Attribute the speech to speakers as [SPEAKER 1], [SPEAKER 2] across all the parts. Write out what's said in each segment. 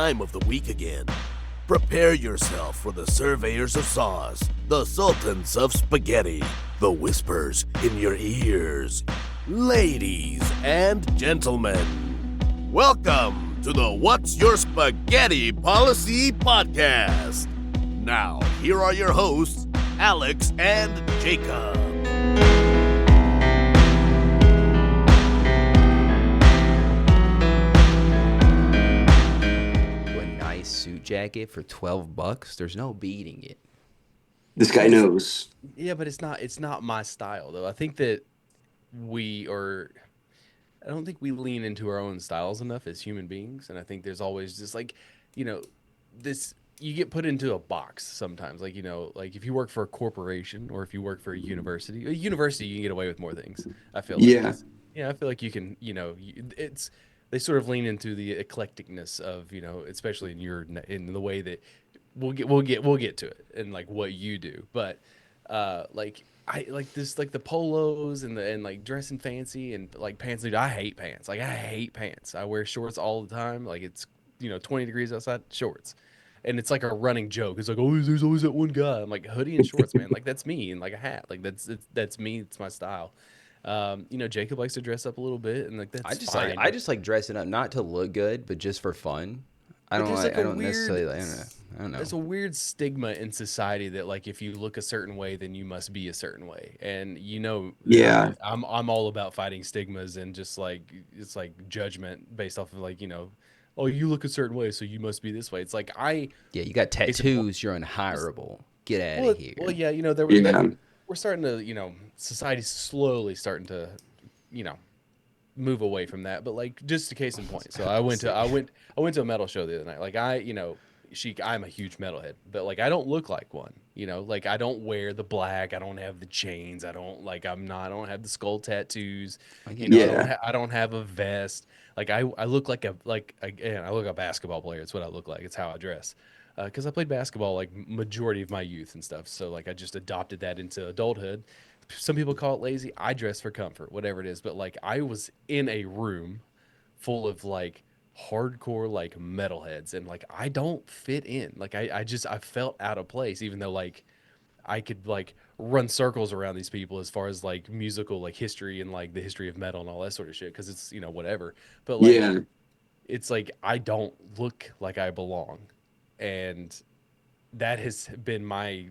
[SPEAKER 1] time of the week again. Prepare yourself for the surveyors of sauce, the sultans of spaghetti, the whispers in your ears. Ladies and gentlemen, welcome to the What's Your Spaghetti Policy podcast. Now, here are your hosts, Alex and Jacob.
[SPEAKER 2] Suit jacket for $12, there's no beating it.
[SPEAKER 3] This guy knows.
[SPEAKER 4] Yeah, but it's not my style though. I think that I don't think we lean into our own styles enough as human beings, and I think there's always just this you get put into a box sometimes, like if you work for a corporation or if you work for a university you can get away with more things. I feel like I feel like you can, they sort of lean into the eclecticness of, especially in the way that we'll get to it and like what you do. But I like this, like the polos and like dressing fancy and like pants. Dude, I hate pants. Like I hate pants. I wear shorts all the time. Like it's 20 degrees outside, shorts. And it's like a running joke. It's like, oh, there's always that one guy. I'm like, hoodie and shorts, man. Like that's me, and like a hat. Like that's me. It's my style. Jacob likes to dress up a little bit, and like that's fine.
[SPEAKER 2] I just like dressing up, not to look good, but just for fun. I don't necessarily. I don't know.
[SPEAKER 4] There's a weird stigma in society that like if you look a certain way, then you must be a certain way, and I'm all about fighting stigmas and just like it's like judgment based off of like oh, you look a certain way, so you must be this way. It's like
[SPEAKER 2] you got tattoos, you're unhireable. Get out of here.
[SPEAKER 4] Well, yeah, we're starting to, society's slowly starting to, move away from that. But like, just a case in point. So I went to a metal show the other night. Like Schiek, I'm a huge metalhead, but like I don't look like one. Like I don't wear the black. I don't have the chains. I don't have the skull tattoos. I don't have a vest. Like I look like I look a basketball player. It's what I look like. It's how I dress. Because I played basketball like majority of my youth and stuff. So like I just adopted that into adulthood. Some people call it lazy. I dress for comfort, whatever it is. But like I was in a room full of like hardcore like metalheads, and like I don't fit in. Like I felt out of place, even though like I could like run circles around these people as far as like musical like history and like the history of metal and all that sort of shit. Because it's whatever. But like it's like I don't look like I belong. And that has been my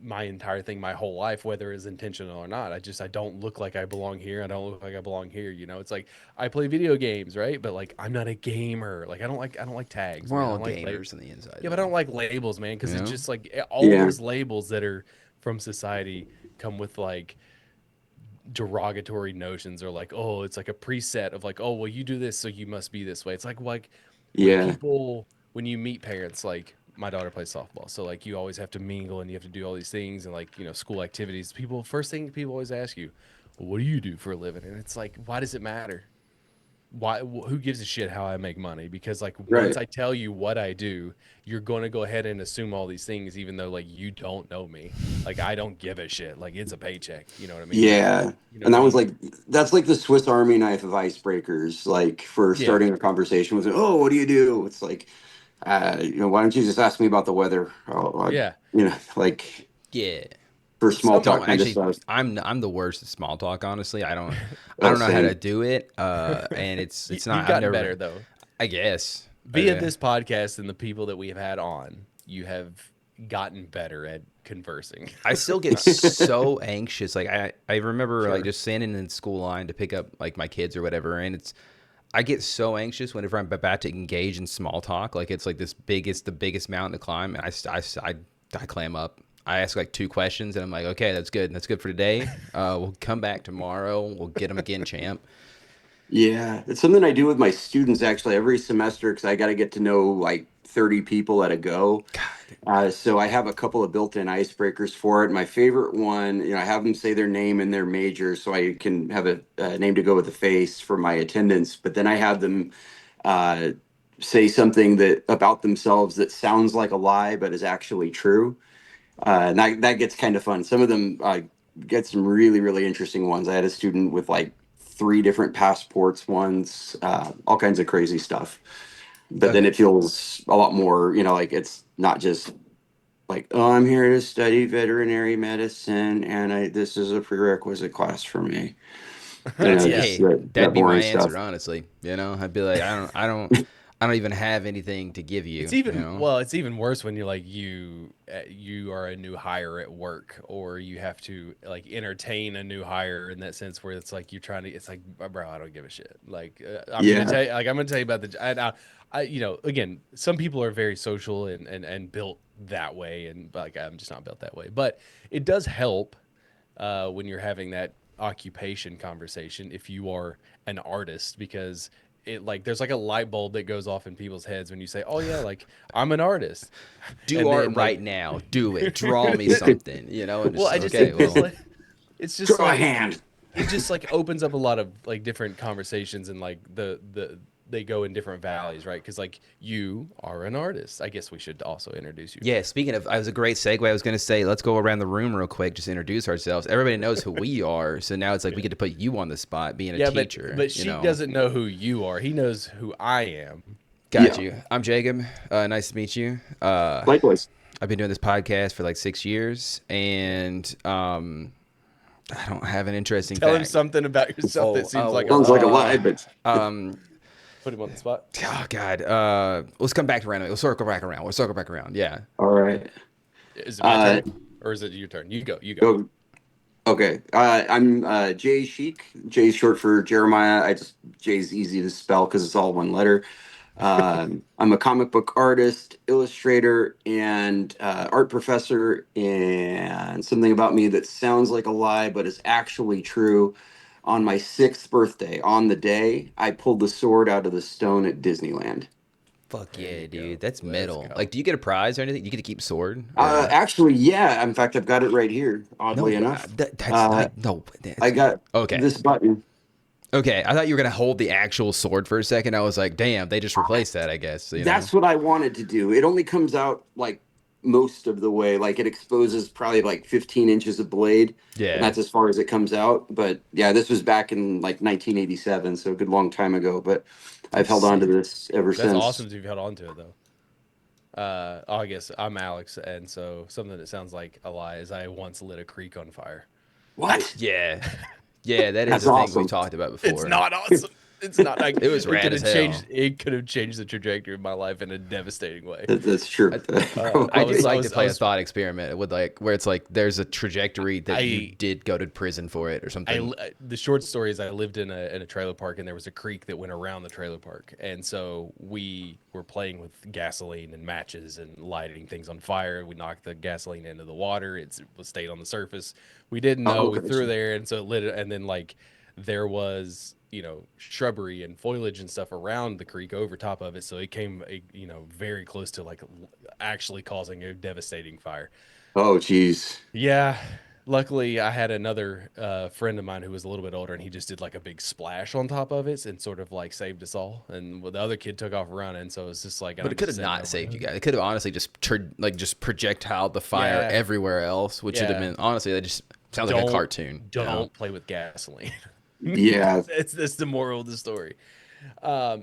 [SPEAKER 4] entire thing my whole life, whether it's intentional or not. I don't look like I belong here. I don't look like I belong here. It's like I play video games, right? But like I'm not a gamer. Like I don't like tags.
[SPEAKER 2] We're all gamers on the inside.
[SPEAKER 4] Yeah, but I don't like labels, man, because it's just like all those labels that are from society come with like derogatory notions, or like, oh, it's like a preset of like, oh, well, you do this, so you must be this way. It's like when you meet parents, like my daughter plays softball, so like you always have to mingle and you have to do all these things and like school activities. First thing people always ask you, well, what do you do for a living? And it's like, why does it matter? Who gives a shit how I make money? Because like once I tell you what I do, you're going to go ahead and assume all these things, even though like you don't know me. Like I don't give a shit. Like it's a paycheck. You know what I mean?
[SPEAKER 3] Yeah. And that's like the Swiss Army knife of icebreakers, like for starting a conversation with, oh, what do you do? It's like, why don't you just ask me about the weather? For small talk kind of stuff.
[SPEAKER 2] I'm the worst at small talk, honestly. I don't know how to do it. And it's not.
[SPEAKER 4] You've gotten better though,
[SPEAKER 2] I guess.
[SPEAKER 4] Via this podcast and the people that we have had on, you have gotten better at conversing.
[SPEAKER 2] I still get so anxious. Like I remember like just standing in the school line to pick up like my kids or whatever, and I get so anxious whenever I'm about to engage in small talk. Like it's like the biggest mountain to climb, and I clam up. I ask like 2 questions, and I'm like, okay, that's good. That's good for today. We'll come back tomorrow. We'll get them again, champ.
[SPEAKER 3] Yeah, it's something I do with my students actually every semester, because I got to get to know like 30 people at a go. So I have a couple of built-in icebreakers for it. My favorite one, I have them say their name and their major, so I can have a name to go with the face for my attendance. But then I have them say something that about themselves that sounds like a lie but is actually true. And that gets kind of fun. Some of them get some really, really interesting ones. I had a student with like 3 different passports once, all kinds of crazy stuff. but then it feels a lot more, like it's not just like, oh, I'm here to study veterinary medicine, and this is a prerequisite class for me.
[SPEAKER 2] That's
[SPEAKER 4] Yeah.
[SPEAKER 3] Just
[SPEAKER 2] hey,
[SPEAKER 3] that
[SPEAKER 2] that'd be my
[SPEAKER 3] boring
[SPEAKER 2] answer,
[SPEAKER 3] stuff.
[SPEAKER 2] honestly. I'd be like, I don't even have anything to give you.
[SPEAKER 4] It's even worse when you're like you are a new hire at work, or you have to like entertain a new hire in that sense where it's like you're trying to. It's like, bro, I don't give a shit. Like
[SPEAKER 3] Yeah.
[SPEAKER 4] I'm gonna tell you about again, some people are very social and built that way, and like I'm just not built that way. But it does help when you're having that occupation conversation if you are an artist, because it like there's like a light bulb that goes off in people's heads when you say, oh yeah, like I'm an artist.
[SPEAKER 2] Do
[SPEAKER 4] And
[SPEAKER 2] art
[SPEAKER 4] then
[SPEAKER 2] right
[SPEAKER 4] like
[SPEAKER 2] now. Do it. Draw me something. And
[SPEAKER 4] well
[SPEAKER 2] just
[SPEAKER 4] I just
[SPEAKER 2] okay. Well,
[SPEAKER 4] it's just
[SPEAKER 3] Draw a
[SPEAKER 4] like
[SPEAKER 3] hand.
[SPEAKER 4] it just like opens up a lot of like different conversations, and like they go in different valleys, right? Because like you are an artist. I guess we should also introduce you.
[SPEAKER 2] yeah. Speaking of, I was a great segue. I was going to say, let's go around the room real quick, just introduce ourselves. Everybody knows who we are, so now it's like we get to put you on the spot, being a
[SPEAKER 4] Yeah,
[SPEAKER 2] teacher.
[SPEAKER 4] but she doesn't know who you are. He knows who I am.
[SPEAKER 2] Got
[SPEAKER 3] Yeah.
[SPEAKER 2] you. I'm Jacob. Nice to meet you.
[SPEAKER 3] Likewise.
[SPEAKER 2] I've been doing this podcast for like 6 years, and I don't have an interesting
[SPEAKER 4] Tell him
[SPEAKER 2] fact.
[SPEAKER 4] something about yourself that seems like a
[SPEAKER 3] Sounds like a
[SPEAKER 4] lie.
[SPEAKER 3] lie, but
[SPEAKER 2] Um,
[SPEAKER 4] Put him on the spot.
[SPEAKER 2] oh God. Let's come back around. We'll circle back around. Yeah.
[SPEAKER 3] all right.
[SPEAKER 4] Is it my turn or is it your turn? You go. You go.
[SPEAKER 3] Go. Okay. I'm Jay Schiek. Jay's short for Jeremiah. Jay's easy to spell because it's all one letter. I'm a comic book artist, illustrator, and art professor. And something about me that sounds like a lie, but is actually true. On my 6th birthday, on the day, I pulled the sword out of the stone at Disneyland.
[SPEAKER 2] Fuck
[SPEAKER 4] There
[SPEAKER 2] yeah,
[SPEAKER 4] you go.
[SPEAKER 2] dude. That's
[SPEAKER 4] Let's
[SPEAKER 2] metal.
[SPEAKER 4] go.
[SPEAKER 2] Like, do you get a prize or anything? You get to keep a sword? Or
[SPEAKER 3] Actually, yeah. In fact, I've got it right here.
[SPEAKER 2] no?
[SPEAKER 3] Oddly enough,
[SPEAKER 2] That's like no.
[SPEAKER 3] I
[SPEAKER 2] That's
[SPEAKER 3] got
[SPEAKER 2] okay.
[SPEAKER 3] this button.
[SPEAKER 2] Okay, I thought you were gonna hold the actual sword for a second. I was like, damn, they just replaced that. I guess
[SPEAKER 3] That's what I wanted to do. It only comes out like most of the way. Like it exposes probably like 15 inches of blade, and
[SPEAKER 2] Yeah.
[SPEAKER 3] that's as far as it comes out. But yeah, this was back in like 1987, so a good long time ago. But I've held on to
[SPEAKER 2] Sick.
[SPEAKER 3] this ever
[SPEAKER 4] That's
[SPEAKER 3] since.
[SPEAKER 4] awesome that you've held on to it though. I guess I'm Alex, and so something that sounds like a lie is I once lit a creek on fire.
[SPEAKER 3] What?
[SPEAKER 2] Yeah. Yeah, that is
[SPEAKER 3] That's
[SPEAKER 2] a thing we've
[SPEAKER 3] awesome.
[SPEAKER 2] talked about
[SPEAKER 4] It's
[SPEAKER 2] before.
[SPEAKER 4] not awesome. It's not like
[SPEAKER 2] It was
[SPEAKER 4] it
[SPEAKER 2] rad
[SPEAKER 4] could
[SPEAKER 2] as
[SPEAKER 4] have
[SPEAKER 2] hell.
[SPEAKER 4] changed. It could have changed the trajectory of my life in a devastating way.
[SPEAKER 3] That's true.
[SPEAKER 2] I do
[SPEAKER 4] was- I
[SPEAKER 2] like
[SPEAKER 4] was-
[SPEAKER 2] to
[SPEAKER 4] I
[SPEAKER 2] play a
[SPEAKER 4] was-
[SPEAKER 2] thought experiment with like where it's like there's a trajectory that you
[SPEAKER 4] I
[SPEAKER 2] did go to prison for it or something.
[SPEAKER 4] the short story is I lived in a trailer park, and there was a creek that went around the trailer park, and so we were playing with gasoline and matches and lighting things on fire. We knocked the gasoline into the water. It stayed on the surface. We didn't know. We threw there, and so it lit it. And then like there was shrubbery and foliage and stuff around the creek over top of it, so it came very close to like actually causing a devastating fire.
[SPEAKER 3] Oh, geez.
[SPEAKER 4] Yeah. Luckily, I had another friend of mine who was a little bit older, and he just did like a big splash on top of it and sort of like saved us all. And the other kid took off running, so it's just like.
[SPEAKER 2] But it could have not saved you guys. It could have honestly just just projectiled the fire
[SPEAKER 4] Yeah.
[SPEAKER 2] everywhere else, which would have
[SPEAKER 4] Yeah.
[SPEAKER 2] been honestly that just sounds like a cartoon.
[SPEAKER 4] Don't play with gasoline.
[SPEAKER 3] Yeah.
[SPEAKER 4] That's the moral of the story.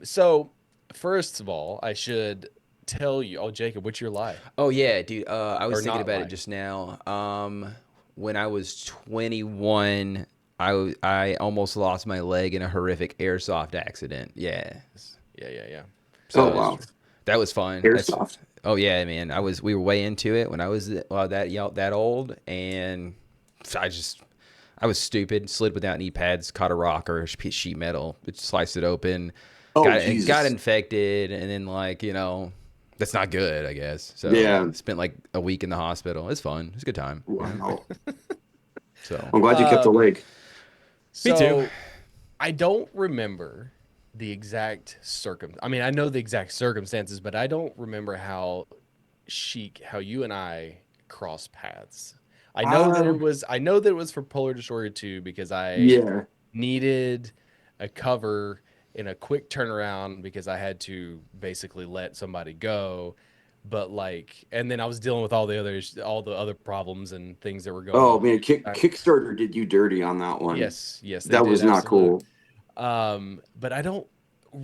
[SPEAKER 4] So first of all, I should tell you. Oh, Jacob, what's your lie?
[SPEAKER 2] Oh yeah, dude. I was
[SPEAKER 4] Or
[SPEAKER 2] thinking
[SPEAKER 4] not
[SPEAKER 2] about
[SPEAKER 4] lie.
[SPEAKER 2] it just now. When I was 21, I almost lost my leg in a horrific airsoft accident. Yeah.
[SPEAKER 4] Yeah.
[SPEAKER 3] Oh,
[SPEAKER 2] So
[SPEAKER 3] wow.
[SPEAKER 2] that was fun.
[SPEAKER 3] Airsoft.
[SPEAKER 2] Oh yeah, man. We were way into it when I was that old, and I was stupid. Slid without knee pads, caught a rock or sheet metal, it sliced it open,
[SPEAKER 3] Oh,
[SPEAKER 2] got
[SPEAKER 3] Jesus.
[SPEAKER 2] infected, and then that's not good, I guess. So
[SPEAKER 3] Yeah.
[SPEAKER 2] spent like a week in the hospital. It's fun. It's a good time.
[SPEAKER 3] Wow.
[SPEAKER 2] So
[SPEAKER 3] I'm glad you kept the leg.
[SPEAKER 2] Me too.
[SPEAKER 4] So, I don't remember the exact I mean, I know the exact circumstances, but I don't remember how you and I crossed paths. I know that it was. I know that it was for Polar Destroyer 2 because I
[SPEAKER 3] Yeah.
[SPEAKER 4] needed a cover in a quick turnaround because I had to basically let somebody go. But and then I was dealing with all the other problems and things that were going
[SPEAKER 3] Oh
[SPEAKER 4] on.
[SPEAKER 3] man, Kickstarter did you dirty on that one.
[SPEAKER 4] Yes, they
[SPEAKER 3] That
[SPEAKER 4] did,
[SPEAKER 3] was not
[SPEAKER 4] absolutely.
[SPEAKER 3] cool.
[SPEAKER 4] But I don't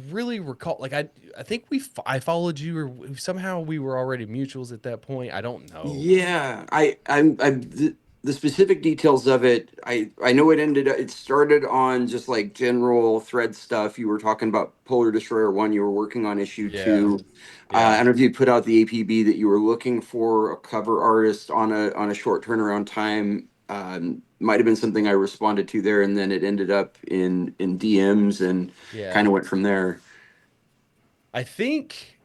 [SPEAKER 4] really recall. Like I think I followed you, or somehow we were already mutuals at that point. I don't know.
[SPEAKER 3] Yeah, the specific details of it. I know it started on just like general thread stuff. You were talking about Polar Destroyer 1. You were working on issue
[SPEAKER 4] Yeah,
[SPEAKER 3] 2. I
[SPEAKER 4] yeah,
[SPEAKER 3] don't know if you put out the APB that you were looking for a cover artist on a short turnaround time. Might have been something I responded to there, and then it ended up in DMs and
[SPEAKER 4] yeah.
[SPEAKER 3] kind of went from there.
[SPEAKER 4] I think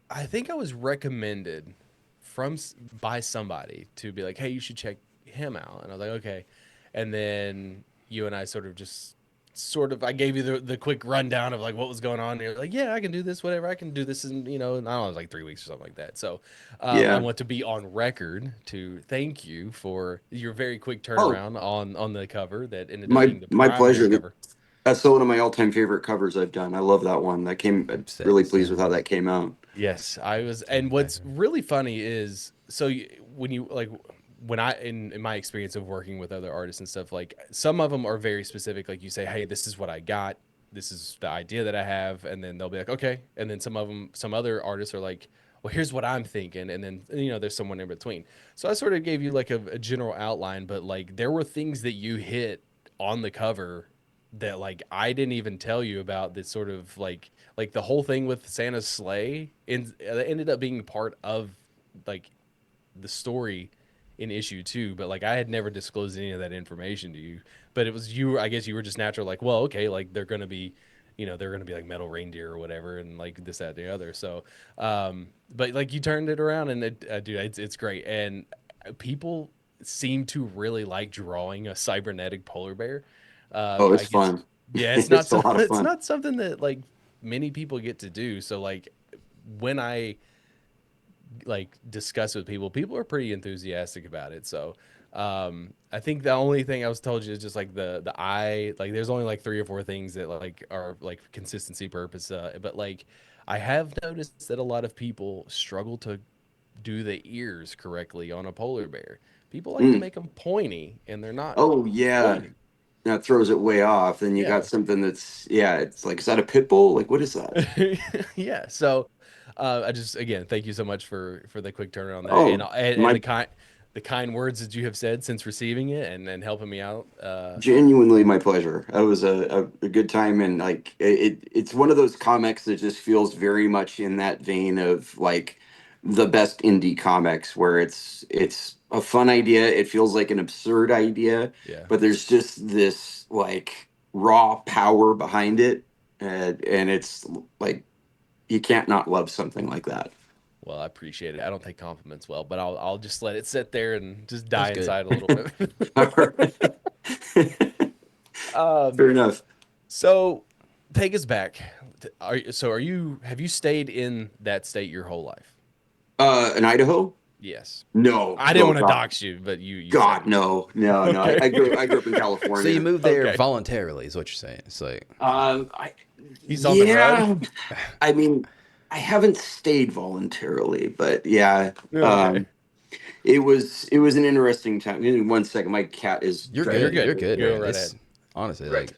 [SPEAKER 4] I was recommended by somebody to be like, hey, you should check him out, and I was like, okay. And then you and I sort of I gave you the quick rundown of like what was going on. And you're like, yeah, I can do this, whatever. I can do this in, I don't know, it was like 3 weeks or something like that. So I
[SPEAKER 3] Yeah.
[SPEAKER 4] want to be on record to thank you for your very quick
[SPEAKER 3] Oh,
[SPEAKER 4] turnaround on the cover that ended up
[SPEAKER 3] my
[SPEAKER 4] being the
[SPEAKER 3] my
[SPEAKER 4] primary
[SPEAKER 3] pleasure.
[SPEAKER 4] cover.
[SPEAKER 3] That's still one of my all-time favorite covers I've done. I love that one. I'm really pleased with how that came out.
[SPEAKER 4] Yes, I was. And what's really funny is, so when you like, when in my experience of working with other artists and stuff, like some of them are very specific. Like you say, hey, this is what I got. This is the idea that I have. And then they'll be like, okay. And then some other artists are like, well, here's what I'm thinking. And then, there's someone in between. So I sort of gave you like a general outline, but like there were things that you hit on the cover that like I didn't even tell you about, that sort of like the whole thing with Santa's sleigh ended up being part of like the story in issue 2, but like I had never disclosed any of that information to you. But it was you, I guess you were just natural, like, well, okay, like they're gonna be like metal reindeer or whatever, and like this, that, and the other. So but like you turned it around, and dude, it's great. And people seem to really like drawing a cybernetic polar bear.
[SPEAKER 3] Oh,
[SPEAKER 4] I
[SPEAKER 3] it's
[SPEAKER 4] guess,
[SPEAKER 3] fun.
[SPEAKER 4] yeah,
[SPEAKER 3] It's a lot of
[SPEAKER 4] it's
[SPEAKER 3] fun.
[SPEAKER 4] not something that like many people get to do. So like when I like discuss with people are pretty enthusiastic about it. So I think the only thing I was told you is just like the eye, like there's only like 3 or 4 things that like are like consistency purpose, but like I have noticed that a lot of people struggle to do the ears correctly on a polar bear. People like to
[SPEAKER 3] Mm.
[SPEAKER 4] make them pointy, and they're not
[SPEAKER 3] Oh yeah,
[SPEAKER 4] pointy.
[SPEAKER 3] that throws it way off. Then you got
[SPEAKER 4] Yeah.
[SPEAKER 3] something that's yeah. It's like, is that a pit bull? Like, what is that?
[SPEAKER 4] Yeah. So, I just again thank you so much for the quick turnaround on that, and
[SPEAKER 3] Oh,
[SPEAKER 4] and
[SPEAKER 3] my
[SPEAKER 4] the kind words that you have said since receiving it, and helping me out.
[SPEAKER 3] genuinely my pleasure. That was a good time, and like it's one of those comics that just feels very much in that vein of like the best indie comics, where it's a fun idea. It feels like an absurd idea,
[SPEAKER 4] Yeah.
[SPEAKER 3] but there's just this like raw power behind it, and it's like you can't not love something like that.
[SPEAKER 4] Well, I appreciate it. I don't take compliments well, but I'll just let it sit there and just
[SPEAKER 2] That's
[SPEAKER 4] die
[SPEAKER 2] good.
[SPEAKER 4] inside a little
[SPEAKER 3] All
[SPEAKER 4] bit.
[SPEAKER 3] right. Fair enough.
[SPEAKER 4] So take us back. Are you, have you stayed in that state your whole life?
[SPEAKER 3] In Idaho?
[SPEAKER 4] Yes.
[SPEAKER 3] No,
[SPEAKER 4] I didn't
[SPEAKER 3] no,
[SPEAKER 4] want to
[SPEAKER 3] God,
[SPEAKER 4] dox you, but you said
[SPEAKER 3] God,
[SPEAKER 4] yes.
[SPEAKER 3] no, no, no.
[SPEAKER 4] Okay.
[SPEAKER 3] I grew up in
[SPEAKER 2] So you
[SPEAKER 3] California.
[SPEAKER 2] moved there
[SPEAKER 4] Okay.
[SPEAKER 2] voluntarily, is what you're saying. It's like,
[SPEAKER 3] I,
[SPEAKER 4] He's on the run.
[SPEAKER 3] yeah, I mean, I haven't stayed voluntarily, but yeah,
[SPEAKER 4] Okay.
[SPEAKER 3] um, it was an interesting time. Give me 1 second. My cat is
[SPEAKER 2] you're
[SPEAKER 3] trying
[SPEAKER 4] You're
[SPEAKER 2] good.
[SPEAKER 3] to.
[SPEAKER 2] You're
[SPEAKER 4] good.
[SPEAKER 2] good,
[SPEAKER 4] Go
[SPEAKER 2] man.
[SPEAKER 4] right
[SPEAKER 2] It's
[SPEAKER 4] ahead.
[SPEAKER 2] honestly
[SPEAKER 3] Right.
[SPEAKER 2] like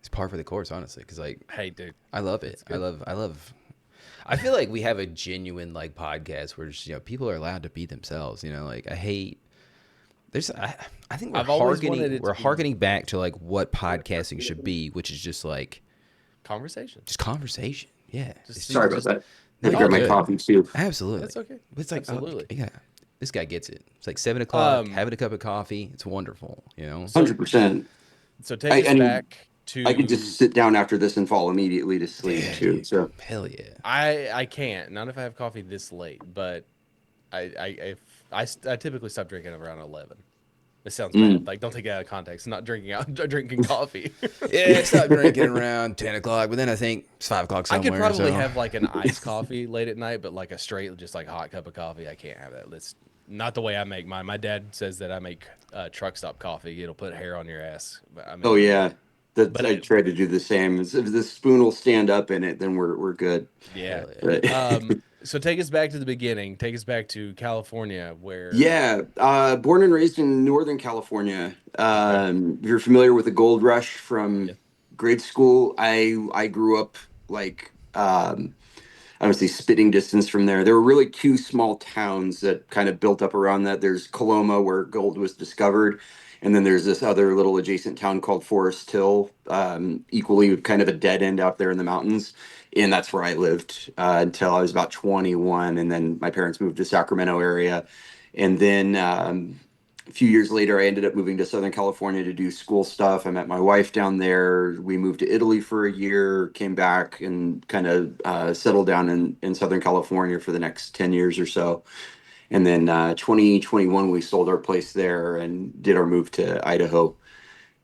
[SPEAKER 2] it's par for the course, honestly, because like
[SPEAKER 4] Hey, dude.
[SPEAKER 2] I love it.
[SPEAKER 4] That's good.
[SPEAKER 2] I love. I feel like we have a genuine like podcast where just, people are allowed to be themselves. Like I hate. I think
[SPEAKER 4] I've always wanted it to
[SPEAKER 2] we're
[SPEAKER 4] be
[SPEAKER 2] harkening back to like what podcasting should be, which is just like
[SPEAKER 4] conversation.
[SPEAKER 2] just conversation. Yeah,
[SPEAKER 4] Just
[SPEAKER 2] it's
[SPEAKER 3] Sorry about
[SPEAKER 4] just
[SPEAKER 3] that.
[SPEAKER 2] no,
[SPEAKER 3] I
[SPEAKER 2] you're
[SPEAKER 3] grab my
[SPEAKER 2] good.
[SPEAKER 3] coffee too.
[SPEAKER 2] Absolutely.
[SPEAKER 4] That's okay.
[SPEAKER 2] It's like
[SPEAKER 4] Absolutely.
[SPEAKER 2] yeah, this guy gets it. It's like 7 o'clock,
[SPEAKER 4] Um
[SPEAKER 2] having a cup of coffee. It's wonderful.
[SPEAKER 3] 100%.
[SPEAKER 4] so take us
[SPEAKER 3] I mean,
[SPEAKER 4] back
[SPEAKER 3] I could just
[SPEAKER 4] to
[SPEAKER 3] sit down after this and fall immediately to sleep
[SPEAKER 2] Yeah,
[SPEAKER 3] too.
[SPEAKER 2] dude.
[SPEAKER 3] So
[SPEAKER 2] Hell yeah.
[SPEAKER 4] I can't, not if I have coffee this late, but I typically stop drinking around 11. This sounds bad.
[SPEAKER 3] mm,
[SPEAKER 4] Like, don't take it out of context. Not drinking out, drinking coffee.
[SPEAKER 2] Yeah, I stopped drinking around 10 o'clock, but then I think it's 5 o'clock
[SPEAKER 4] I could
[SPEAKER 2] somewhere.
[SPEAKER 4] probably
[SPEAKER 2] So
[SPEAKER 4] have like an iced coffee late at night, but like a straight, just like hot cup of coffee, I can't have that. That's not the way I make mine. My dad says that I make truck stop coffee. It'll put hair on your ass. But I
[SPEAKER 3] oh
[SPEAKER 4] mean,
[SPEAKER 3] yeah, that
[SPEAKER 4] but
[SPEAKER 3] I try to do the same. If the spoon will stand up in it, then we're good.
[SPEAKER 4] yeah.
[SPEAKER 2] hell yeah.
[SPEAKER 3] But
[SPEAKER 4] So take us back to the beginning. Take us back to California, where
[SPEAKER 3] yeah, born and raised in Northern California.
[SPEAKER 4] okay,
[SPEAKER 3] If you're familiar with the gold rush
[SPEAKER 4] yeah,
[SPEAKER 3] from grade school, I grew up like I would say spitting distance from there. There were really two small towns that kind of built up around that. There's Coloma, where gold was discovered, and then there's this other little adjacent town called Forest Hill, equally kind of a dead end out there in the mountains. And that's where I lived until I was about 21, and then my parents moved to Sacramento area, and then a few years later, I ended up moving to Southern California to do school stuff. I met my wife down there. We moved to Italy for a year, came back, and kind of settled down in Southern California for the next 10 years or so. And then 2021, we sold our place there and did our move to Idaho.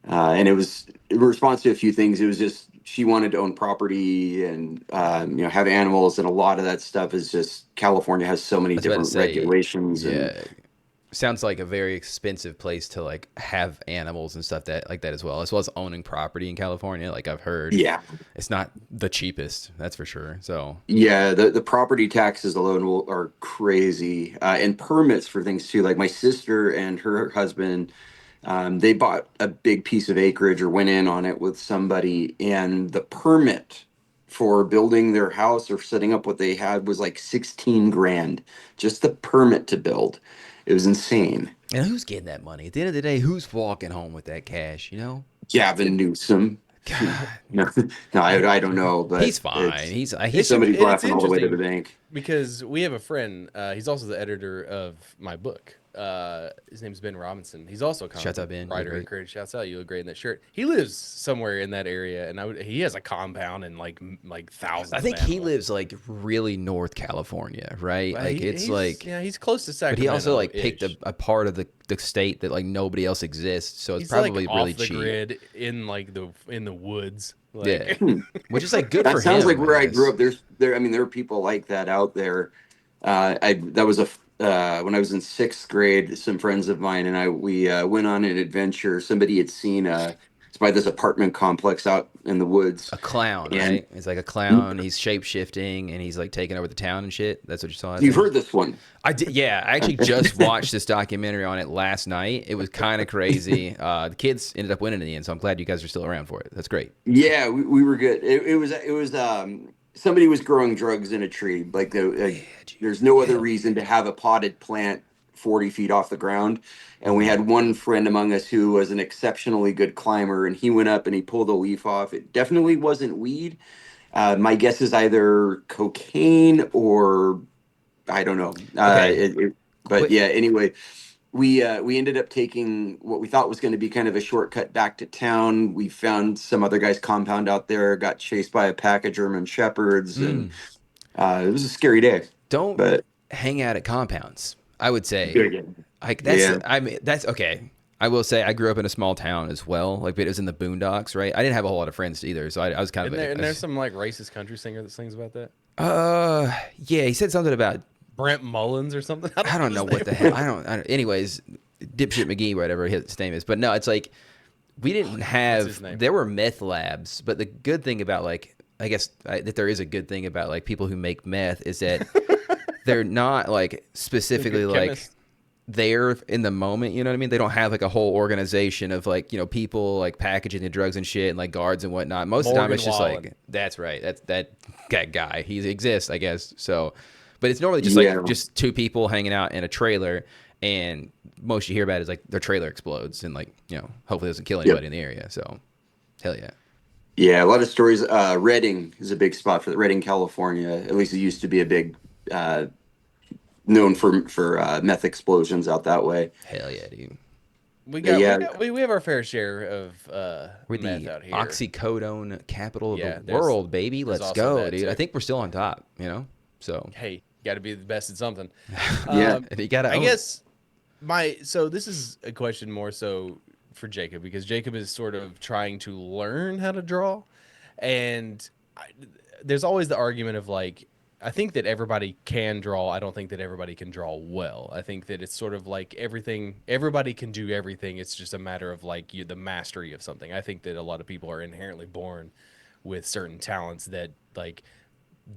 [SPEAKER 3] And it was in response to a few things. It was just she wanted to own property and have animals, and a lot of that stuff is just California has so many
[SPEAKER 2] I was about to
[SPEAKER 3] different
[SPEAKER 2] say,
[SPEAKER 3] regulations. And
[SPEAKER 2] yeah, sounds like a very expensive place to like have animals and stuff that as well as owning property in California. Like I've heard,
[SPEAKER 3] yeah.
[SPEAKER 2] it's not the cheapest, that's for sure. So
[SPEAKER 3] Yeah, the property taxes alone are crazy, and permits for things too. Like my sister and her husband, they bought a big piece of acreage or went in on it with somebody, and the permit for building their house or setting up what they had was like 16 grand, just the permit to build. It was insane.
[SPEAKER 2] and who's getting that money at the end of the day? Who's walking home with that cash? You know,
[SPEAKER 3] Gavin Newsom.
[SPEAKER 2] God,
[SPEAKER 3] No, no, I don't know, but
[SPEAKER 2] he's fine. He's
[SPEAKER 3] somebody's
[SPEAKER 4] It's
[SPEAKER 3] laughing all the way to the
[SPEAKER 4] interesting
[SPEAKER 3] bank.
[SPEAKER 4] because we have a friend. He's also the editor of my book. His name's Ben Robinson. He's also a comic
[SPEAKER 2] Shouts out,
[SPEAKER 4] book
[SPEAKER 2] Ben. You
[SPEAKER 4] writer
[SPEAKER 2] look
[SPEAKER 4] and creator. Shouts out, you look great in that shirt. He lives somewhere in that area, and he has a compound and like thousands.
[SPEAKER 2] I think
[SPEAKER 4] of
[SPEAKER 2] he
[SPEAKER 4] animals.
[SPEAKER 2] lives like really North California, right?
[SPEAKER 4] But
[SPEAKER 2] Like
[SPEAKER 4] he's,
[SPEAKER 2] like,
[SPEAKER 4] yeah, he's close to
[SPEAKER 2] but
[SPEAKER 4] Sacramento.
[SPEAKER 2] he also like picked a part of the state that like nobody else exists, so it's
[SPEAKER 4] He's
[SPEAKER 2] probably
[SPEAKER 4] like
[SPEAKER 2] really
[SPEAKER 4] off the
[SPEAKER 2] cheap.
[SPEAKER 4] grid in like in the woods.
[SPEAKER 2] Yeah,
[SPEAKER 4] Like,
[SPEAKER 2] which is like good
[SPEAKER 3] That
[SPEAKER 2] for
[SPEAKER 3] sounds
[SPEAKER 2] him.
[SPEAKER 3] like where I
[SPEAKER 2] guess.
[SPEAKER 3] grew up. I mean, there are people like that out there. That was when I was in sixth grade. Some friends of mine and we went on an adventure. Somebody had seen it's by this apartment complex out in the woods,
[SPEAKER 2] A clown,
[SPEAKER 3] and
[SPEAKER 2] right? It's like a clown. He's shape shifting and he's like taking over the town and shit. That's what you saw. I
[SPEAKER 3] you've
[SPEAKER 2] think.
[SPEAKER 3] heard this one.
[SPEAKER 2] I did. Yeah, I actually just watched this documentary on it last night. It was kind of crazy. The kids ended up winning in the end, so I'm glad you guys are still around for it. That's great.
[SPEAKER 3] Yeah, we were good. It was somebody was growing drugs in a tree. There's no other
[SPEAKER 2] Hell
[SPEAKER 3] reason to have a potted plant 40 feet off the ground. And we had one friend among us who was an exceptionally good climber, and he went up and he pulled a leaf off. It definitely wasn't weed. My guess is either cocaine or I don't know.
[SPEAKER 2] Okay.
[SPEAKER 3] But
[SPEAKER 2] Quick.
[SPEAKER 3] yeah, anyway, we ended up taking what we thought was going to be kind of a shortcut back to town. We found some other guy's compound out there, got chased by a pack of German shepherds, and it was a scary day.
[SPEAKER 2] Don't
[SPEAKER 3] But
[SPEAKER 2] hang out at compounds. I would say,
[SPEAKER 3] good.
[SPEAKER 2] like that's.
[SPEAKER 3] Yeah.
[SPEAKER 2] I mean, that's okay. I will say I grew up in a small town as well. Like, but it was in the boondocks, right? I didn't have a whole lot of friends either, so I was kind of.
[SPEAKER 4] and there's some like racist country singer that sings about that.
[SPEAKER 2] Yeah, he said something about
[SPEAKER 4] Brent Mullins or something.
[SPEAKER 2] I don't know what the hell. I don't. Anyways, dipshit McGee, whatever his name is. But no, it's like we didn't have. There were meth labs, but the good thing about like I guess that there is a good thing about like people who make meth is that they're not like specifically like there in the moment. You know what I mean? They don't have like a whole organization of like people like packaging the drugs and shit and like guards and whatnot. Most of the time, it's just like that's right. That's that guy. He exists, I guess. So. But it's normally just like just two people hanging out in a trailer, and most you hear about is like their trailer explodes and like hopefully it doesn't kill anybody in the area. So, hell yeah.
[SPEAKER 3] Yeah, a lot of stories. Redding is a big spot for Redding, California. At least it used to be a big known for meth explosions out that way.
[SPEAKER 2] Hell yeah, dude.
[SPEAKER 4] We have our fair share of
[SPEAKER 2] we're
[SPEAKER 4] meth
[SPEAKER 2] the
[SPEAKER 4] out here.
[SPEAKER 2] oxycodone capital of the world, baby. Let's go, dude.
[SPEAKER 4] Too.
[SPEAKER 2] I think we're still on top. So
[SPEAKER 4] hey. Got to be the best at something.
[SPEAKER 3] Yeah,
[SPEAKER 2] you gotta.
[SPEAKER 4] I guess so this is a question more so for Jacob because Jacob is sort of trying to learn how to draw, and there's always the argument of like I think that everybody can draw. I don't think that everybody can draw well. I think that it's sort of like everybody can do everything. It's just a matter of like the mastery of something. I think that a lot of people are inherently born with certain talents that like.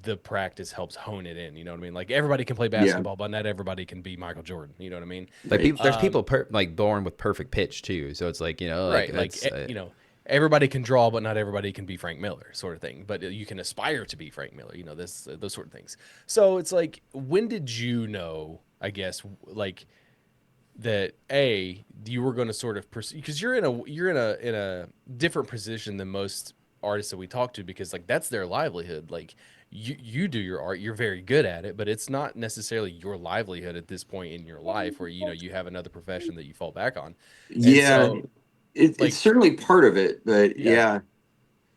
[SPEAKER 4] The practice helps hone it in. You know what I mean? Like everybody can play basketball, but not everybody can be Michael Jordan. You know what I mean?
[SPEAKER 2] Like there's people like born with perfect pitch too. So it's like
[SPEAKER 4] right? Like everybody can draw, but not everybody can be Frank Miller, sort of thing. But you can aspire to be Frank Miller, you know, those sort of things. So it's like, when did you know, I guess, like, that you were going to sort of pursue, because you're in a different position than most artists that we talk to, because like that's their livelihood. Like you do your art, you're very good at it, but it's not necessarily your livelihood at this point in your life, where you know you have another profession that you fall back on. And
[SPEAKER 3] Yeah,
[SPEAKER 4] so
[SPEAKER 3] it's
[SPEAKER 4] like,
[SPEAKER 3] certainly part of it, but
[SPEAKER 4] yeah,
[SPEAKER 3] yeah.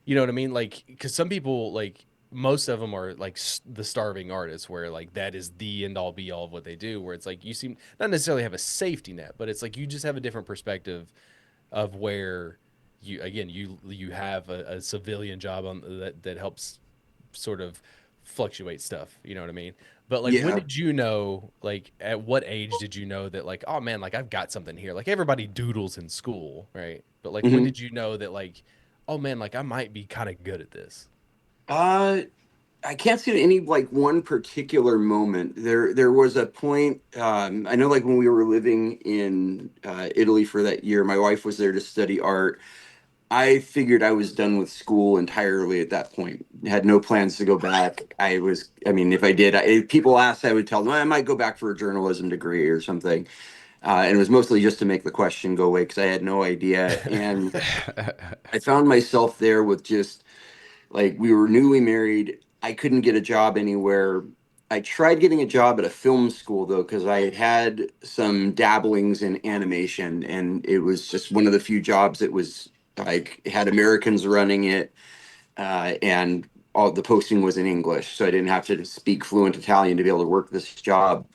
[SPEAKER 4] you know what I mean? Like, because some people, like, most of them are like the starving artists, where like that is the end all be all of what they do. Where it's like you seem not necessarily have a safety net, but it's like you just have a different perspective of where you have a civilian job on that helps sort of fluctuate stuff. You know what I mean? But like, when
[SPEAKER 3] Yeah.
[SPEAKER 4] did you know? Like, at what age did you know that, like, oh man, like I've got something here? Like, everybody doodles in school, right? But like, when
[SPEAKER 3] Mhm.
[SPEAKER 4] did you know that, like, oh man, like I might be kind of good at this?
[SPEAKER 3] Uh, I can't see any like one particular moment. There was a point. I know, like when we were living in Italy for that year, my wife was there to study art. I figured I was done with school entirely at that point. Had no plans to go back. I mean, if I did, if people asked, I would tell them I might go back for a journalism degree or something. And it was mostly just to make the question go away because I had no idea. And I found myself there with just like, we were newly married. I couldn't get a job anywhere. I tried getting a job at a film school though, because I had had some dabblings in animation, and it was just one of the few jobs that was like had Americans running it, and all the posting was in English, so I didn't have to speak fluent Italian to be able to work this job.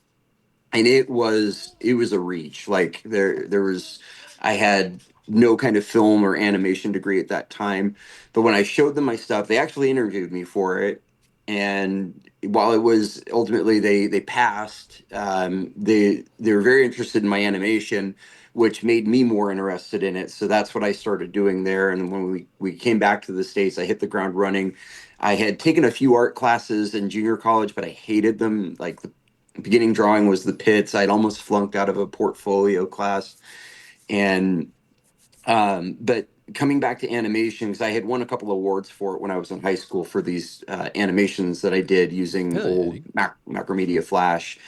[SPEAKER 3] And it was a reach. Like there was, I had no kind of film or animation degree at that time, but when I showed them my stuff, they actually interviewed me for it. And while it was ultimately they passed, they were very interested in my animation, which made me more interested in it. So that's what I started doing there. And when we came back to the States, I hit the ground running. I had taken a few art classes in junior college, but I hated them. Like, the beginning drawing was the pits. I'd almost flunked out of a portfolio class. And but coming back to animation, because I had won a couple awards for it when I was in high school for these animations that I did using
[SPEAKER 2] Hell yeah,
[SPEAKER 3] old
[SPEAKER 2] dude.
[SPEAKER 3] Macromedia Flash.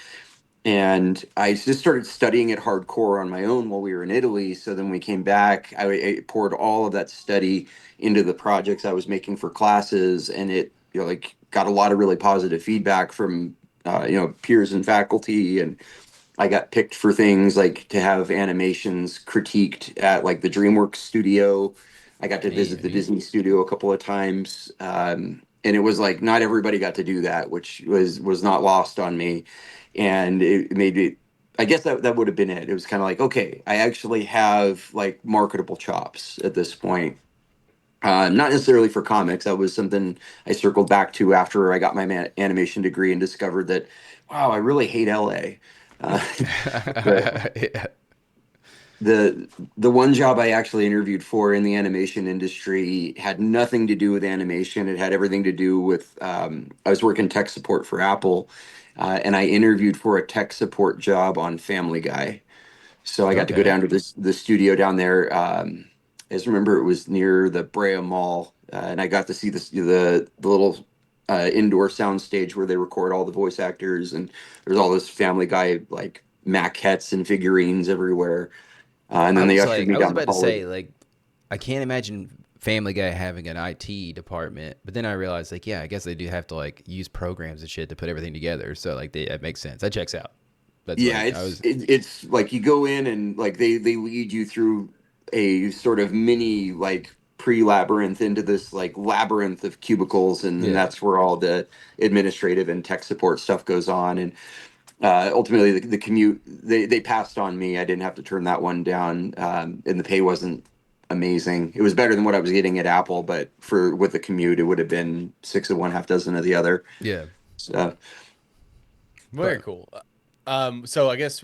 [SPEAKER 3] And I just started studying it hardcore on my own while we were in Italy. So then we came back, I poured all of that study into the projects I was making for classes, and it, like, got a lot of really positive feedback from peers and faculty. And I got picked for things like to have animations critiqued at like the DreamWorks studio. I got to
[SPEAKER 2] Damn,
[SPEAKER 3] visit the
[SPEAKER 2] dude.
[SPEAKER 3] Disney studio a couple of times. And it was like not everybody got to do that, which was not lost on me. And it made it, I guess that would have been it. It was kind of like, okay, I actually have like marketable chops at this point. Not necessarily for comics. That was something I circled back to after I got my animation degree and discovered that, wow, I really hate LA. The
[SPEAKER 2] Yeah.
[SPEAKER 3] the the one job I actually interviewed for in the animation industry had nothing to do with animation. It had everything to do with, I was working tech support for Apple, and I interviewed for a tech support job on Family Guy. So I got to go
[SPEAKER 2] Okay.
[SPEAKER 3] down to the studio down there. I just remember it was near the Brea Mall, and I got to see the little indoor sound stage where they record all the voice actors, and there's all this Family Guy like maquettes and figurines everywhere. And then they ushered me
[SPEAKER 2] I was
[SPEAKER 3] down the
[SPEAKER 2] about to
[SPEAKER 3] hallway.
[SPEAKER 2] say, like, I can't imagine Family Guy having an IT department, but then I realized, like, yeah, I guess they do have to like use programs and shit to put everything together. So like, that makes sense. That checks out. That's
[SPEAKER 3] Yeah,
[SPEAKER 2] like, I
[SPEAKER 3] it's
[SPEAKER 2] was,
[SPEAKER 3] it's like you go in and like they lead you through a sort of mini like pre-labyrinth into this like labyrinth of cubicles, and
[SPEAKER 2] yeah.
[SPEAKER 3] that's where all the administrative and tech support stuff goes on. And ultimately the commute, they passed on me. I didn't have to turn that one down, and the pay wasn't amazing. It was better than what I was getting at Apple, but for with the commute, it would have been six of one, half dozen of the other.
[SPEAKER 2] Yeah.
[SPEAKER 3] So
[SPEAKER 4] Very
[SPEAKER 2] But
[SPEAKER 4] cool. So I guess,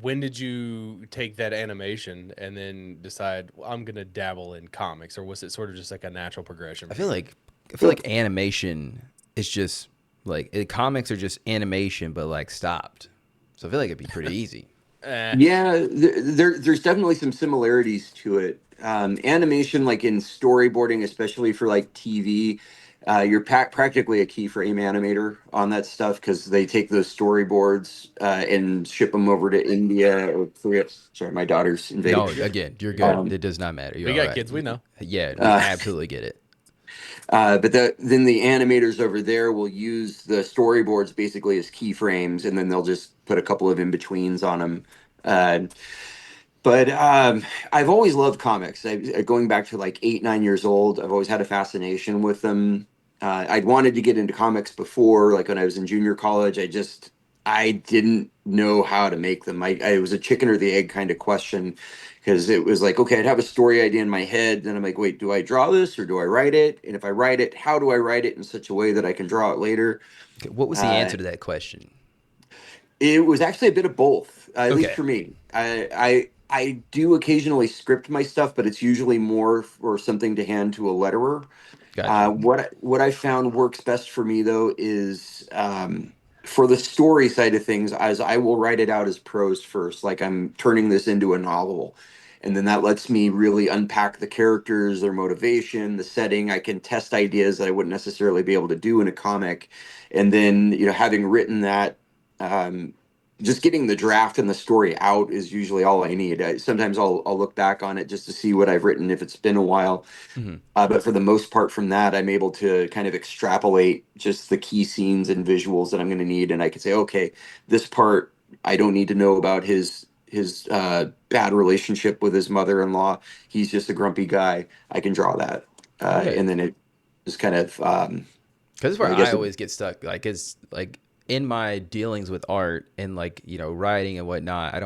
[SPEAKER 4] when did you take that animation and then decide, well, I'm gonna dabble in comics, or was it sort of just like a natural progression
[SPEAKER 2] I
[SPEAKER 4] for
[SPEAKER 2] feel
[SPEAKER 4] you?
[SPEAKER 2] like, I feel like animation is just like, comics are just animation, but like stopped. So I feel like it'd be pretty easy.
[SPEAKER 4] Eh,
[SPEAKER 3] yeah, there's definitely some similarities to it. Animation, like in storyboarding, especially for like TV, you're practically a keyframe animator on that stuff because they take those storyboards and ship them over to India or Korea. Sorry, my daughter's
[SPEAKER 2] No,
[SPEAKER 3] invading.
[SPEAKER 4] You're good.
[SPEAKER 2] again, you're
[SPEAKER 4] You're good.
[SPEAKER 2] good. It does not matter. You're
[SPEAKER 4] We
[SPEAKER 2] all
[SPEAKER 4] got
[SPEAKER 2] right.
[SPEAKER 4] kids. We know.
[SPEAKER 2] Yeah, we
[SPEAKER 3] Uh,
[SPEAKER 2] absolutely get it.
[SPEAKER 3] but then the animators over there will use the storyboards basically as keyframes, and then they'll just put a couple of in betweens on them. Uh, but I've always loved comics. Going back to like 8, 9 years old, I've always had a fascination with them. I'd wanted to get into comics before, like when I was in junior college. I didn't know how to make them. I was a chicken or the egg kind of question because it was like, okay, I'd have a story idea in my head, then I'm like, wait, do I draw this or do I write it? And if I write it, how do I write it in such a way that I can draw it later?
[SPEAKER 2] Okay, what was the
[SPEAKER 3] Uh,
[SPEAKER 2] answer to that question?
[SPEAKER 3] it was actually a bit of both, at least
[SPEAKER 2] Okay,
[SPEAKER 3] for me. I do occasionally script my stuff, but it's usually more for something to hand to a letterer.
[SPEAKER 2] gotcha.
[SPEAKER 3] What I found works best for me though is for the story side of things, as I will write it out as prose first, like I'm turning this into a novel. And then that lets me really unpack the characters, their motivation, the setting. I can test ideas that I wouldn't necessarily be able to do in a comic. And then, having written that, um, just getting the draft and the story out is usually all I need. Sometimes I'll look back on it just to see what I've written if it's been a while.
[SPEAKER 2] Hmm.
[SPEAKER 3] But for the most part, from that, I'm able to kind of extrapolate just the key scenes and visuals that I'm going to need, and I can say, okay, this part I don't need to know about his bad relationship with his mother-in-law. He's just a grumpy guy. I can draw that,
[SPEAKER 2] Okay.
[SPEAKER 3] and then it just kind of,
[SPEAKER 2] Because that's where
[SPEAKER 3] I
[SPEAKER 2] I
[SPEAKER 3] guess,
[SPEAKER 2] always get stuck. Like, it's like in my dealings with art and like writing and whatnot. I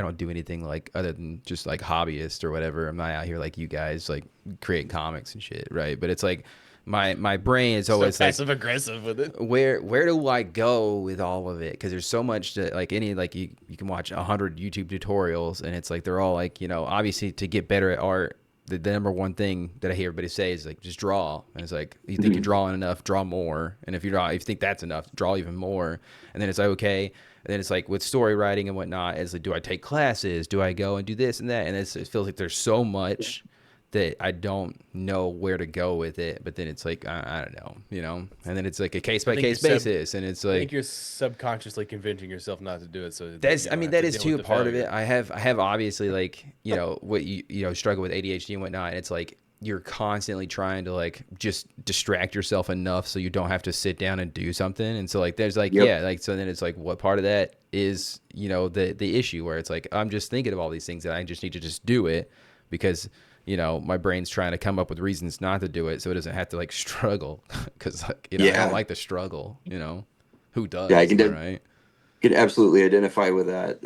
[SPEAKER 2] don't do anything like other than just like hobbyist or whatever. I'm not out here like you guys like create comics and shit, right? But it's like my brain is
[SPEAKER 4] So
[SPEAKER 2] always like,
[SPEAKER 4] passive aggressive with it.
[SPEAKER 2] where do I go with all of it? Because there's so much to like any like you can watch 100 YouTube tutorials and it's like they're all like obviously to get better at art. The number one thing that I hear everybody say is like just draw, and it's like you think you're
[SPEAKER 3] Mhm.
[SPEAKER 2] drawing enough, draw more, and if you think that's enough, draw even more, and then it's like okay, and then it's like with story writing and whatnot, it's like do I take classes, do I go and do this and that, and it feels like there's so much that I don't know where to go with it. But then it's like I don't know, and then it's like a case
[SPEAKER 4] I
[SPEAKER 2] by
[SPEAKER 4] think
[SPEAKER 2] case basis, and it's
[SPEAKER 4] I think
[SPEAKER 2] like
[SPEAKER 4] you're subconsciously convincing yourself not to do it, so that
[SPEAKER 2] that's
[SPEAKER 4] you
[SPEAKER 2] I
[SPEAKER 4] don't
[SPEAKER 2] mean
[SPEAKER 4] have
[SPEAKER 2] that
[SPEAKER 4] to
[SPEAKER 2] is
[SPEAKER 4] deal with
[SPEAKER 2] too
[SPEAKER 4] the
[SPEAKER 2] part of it.
[SPEAKER 4] failure.
[SPEAKER 2] I have obviously like what struggle with ADHD and whatnot. And it's like you're constantly trying to like just distract yourself enough so you don't have to sit down and do something. And so like there's like
[SPEAKER 3] Yep.
[SPEAKER 2] yeah like so then it's like what part of that is the issue where it's like I'm just thinking of all these things and I just need to just do it because my brain's trying to come up with reasons not to do it so it doesn't have to like struggle because like I don't
[SPEAKER 3] Yeah.
[SPEAKER 2] like the struggle. Who
[SPEAKER 3] Yeah.
[SPEAKER 2] does? Am I right?
[SPEAKER 3] Could absolutely identify with that.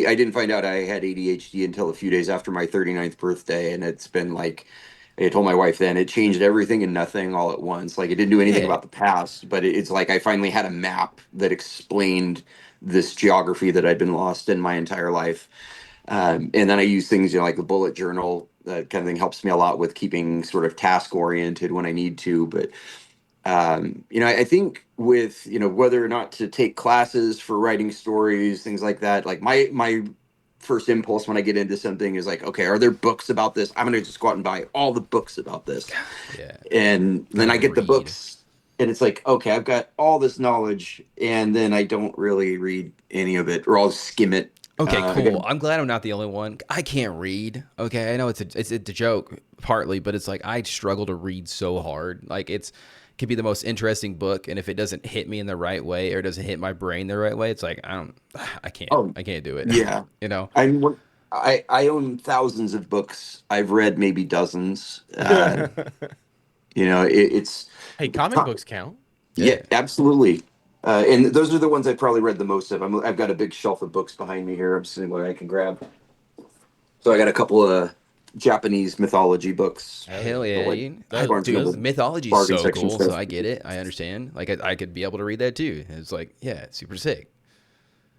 [SPEAKER 3] I didn't find out I had ADHD until a few days after my 39th birthday, and it's been like I told my wife then it changed everything and nothing all at once. Like it didn't do anything
[SPEAKER 2] Yeah.
[SPEAKER 3] about the past, but it's like I finally had a map that explained this geography that I'd been lost in my entire life. And then I use things, like the bullet journal. That kind of thing helps me a lot with keeping sort of task oriented when I need to. But I think with whether or not to take classes for writing stories, things like that. Like my first impulse when I get into something is like, okay, are there books about this? I'm gonna just go out and buy all the books about this,
[SPEAKER 2] Yeah.
[SPEAKER 3] and
[SPEAKER 2] Learn
[SPEAKER 3] then
[SPEAKER 2] how
[SPEAKER 3] I
[SPEAKER 2] to
[SPEAKER 3] get the
[SPEAKER 2] read.
[SPEAKER 3] books, and it's like, okay, I've got all this knowledge, and then I don't really read any of it, or I'll skim it.
[SPEAKER 2] Okay,
[SPEAKER 3] I got
[SPEAKER 2] cool. I'm glad I'm not the only one. I can't read. Okay, I know it's a joke partly, but it's like I struggle to read so hard. Like it could be the most interesting book, and if it doesn't hit me in the right way or doesn't hit my brain the right way, it's like I can't,
[SPEAKER 3] oh
[SPEAKER 2] I can't do it.
[SPEAKER 3] yeah,
[SPEAKER 2] you know?
[SPEAKER 3] I'm. I own thousands of books. I've read maybe dozens. It's
[SPEAKER 4] Hey, comic books count.
[SPEAKER 3] yeah,
[SPEAKER 2] Yeah.
[SPEAKER 3] absolutely. And those are the ones I've probably read the most of. I've got a big shelf of books behind me here. I'm seeing what I can grab. So I got a couple of Japanese mythology books,
[SPEAKER 4] Hell yeah.
[SPEAKER 2] Hell yeah,
[SPEAKER 3] like
[SPEAKER 2] dude.
[SPEAKER 3] Barnes and
[SPEAKER 2] Dude,
[SPEAKER 3] Noble
[SPEAKER 2] mythology's
[SPEAKER 3] bargain
[SPEAKER 2] so
[SPEAKER 3] section
[SPEAKER 2] cool, so
[SPEAKER 3] stuff.
[SPEAKER 2] I get it. I understand. Like I could be able to read that too. It's like, yeah, it's super sick.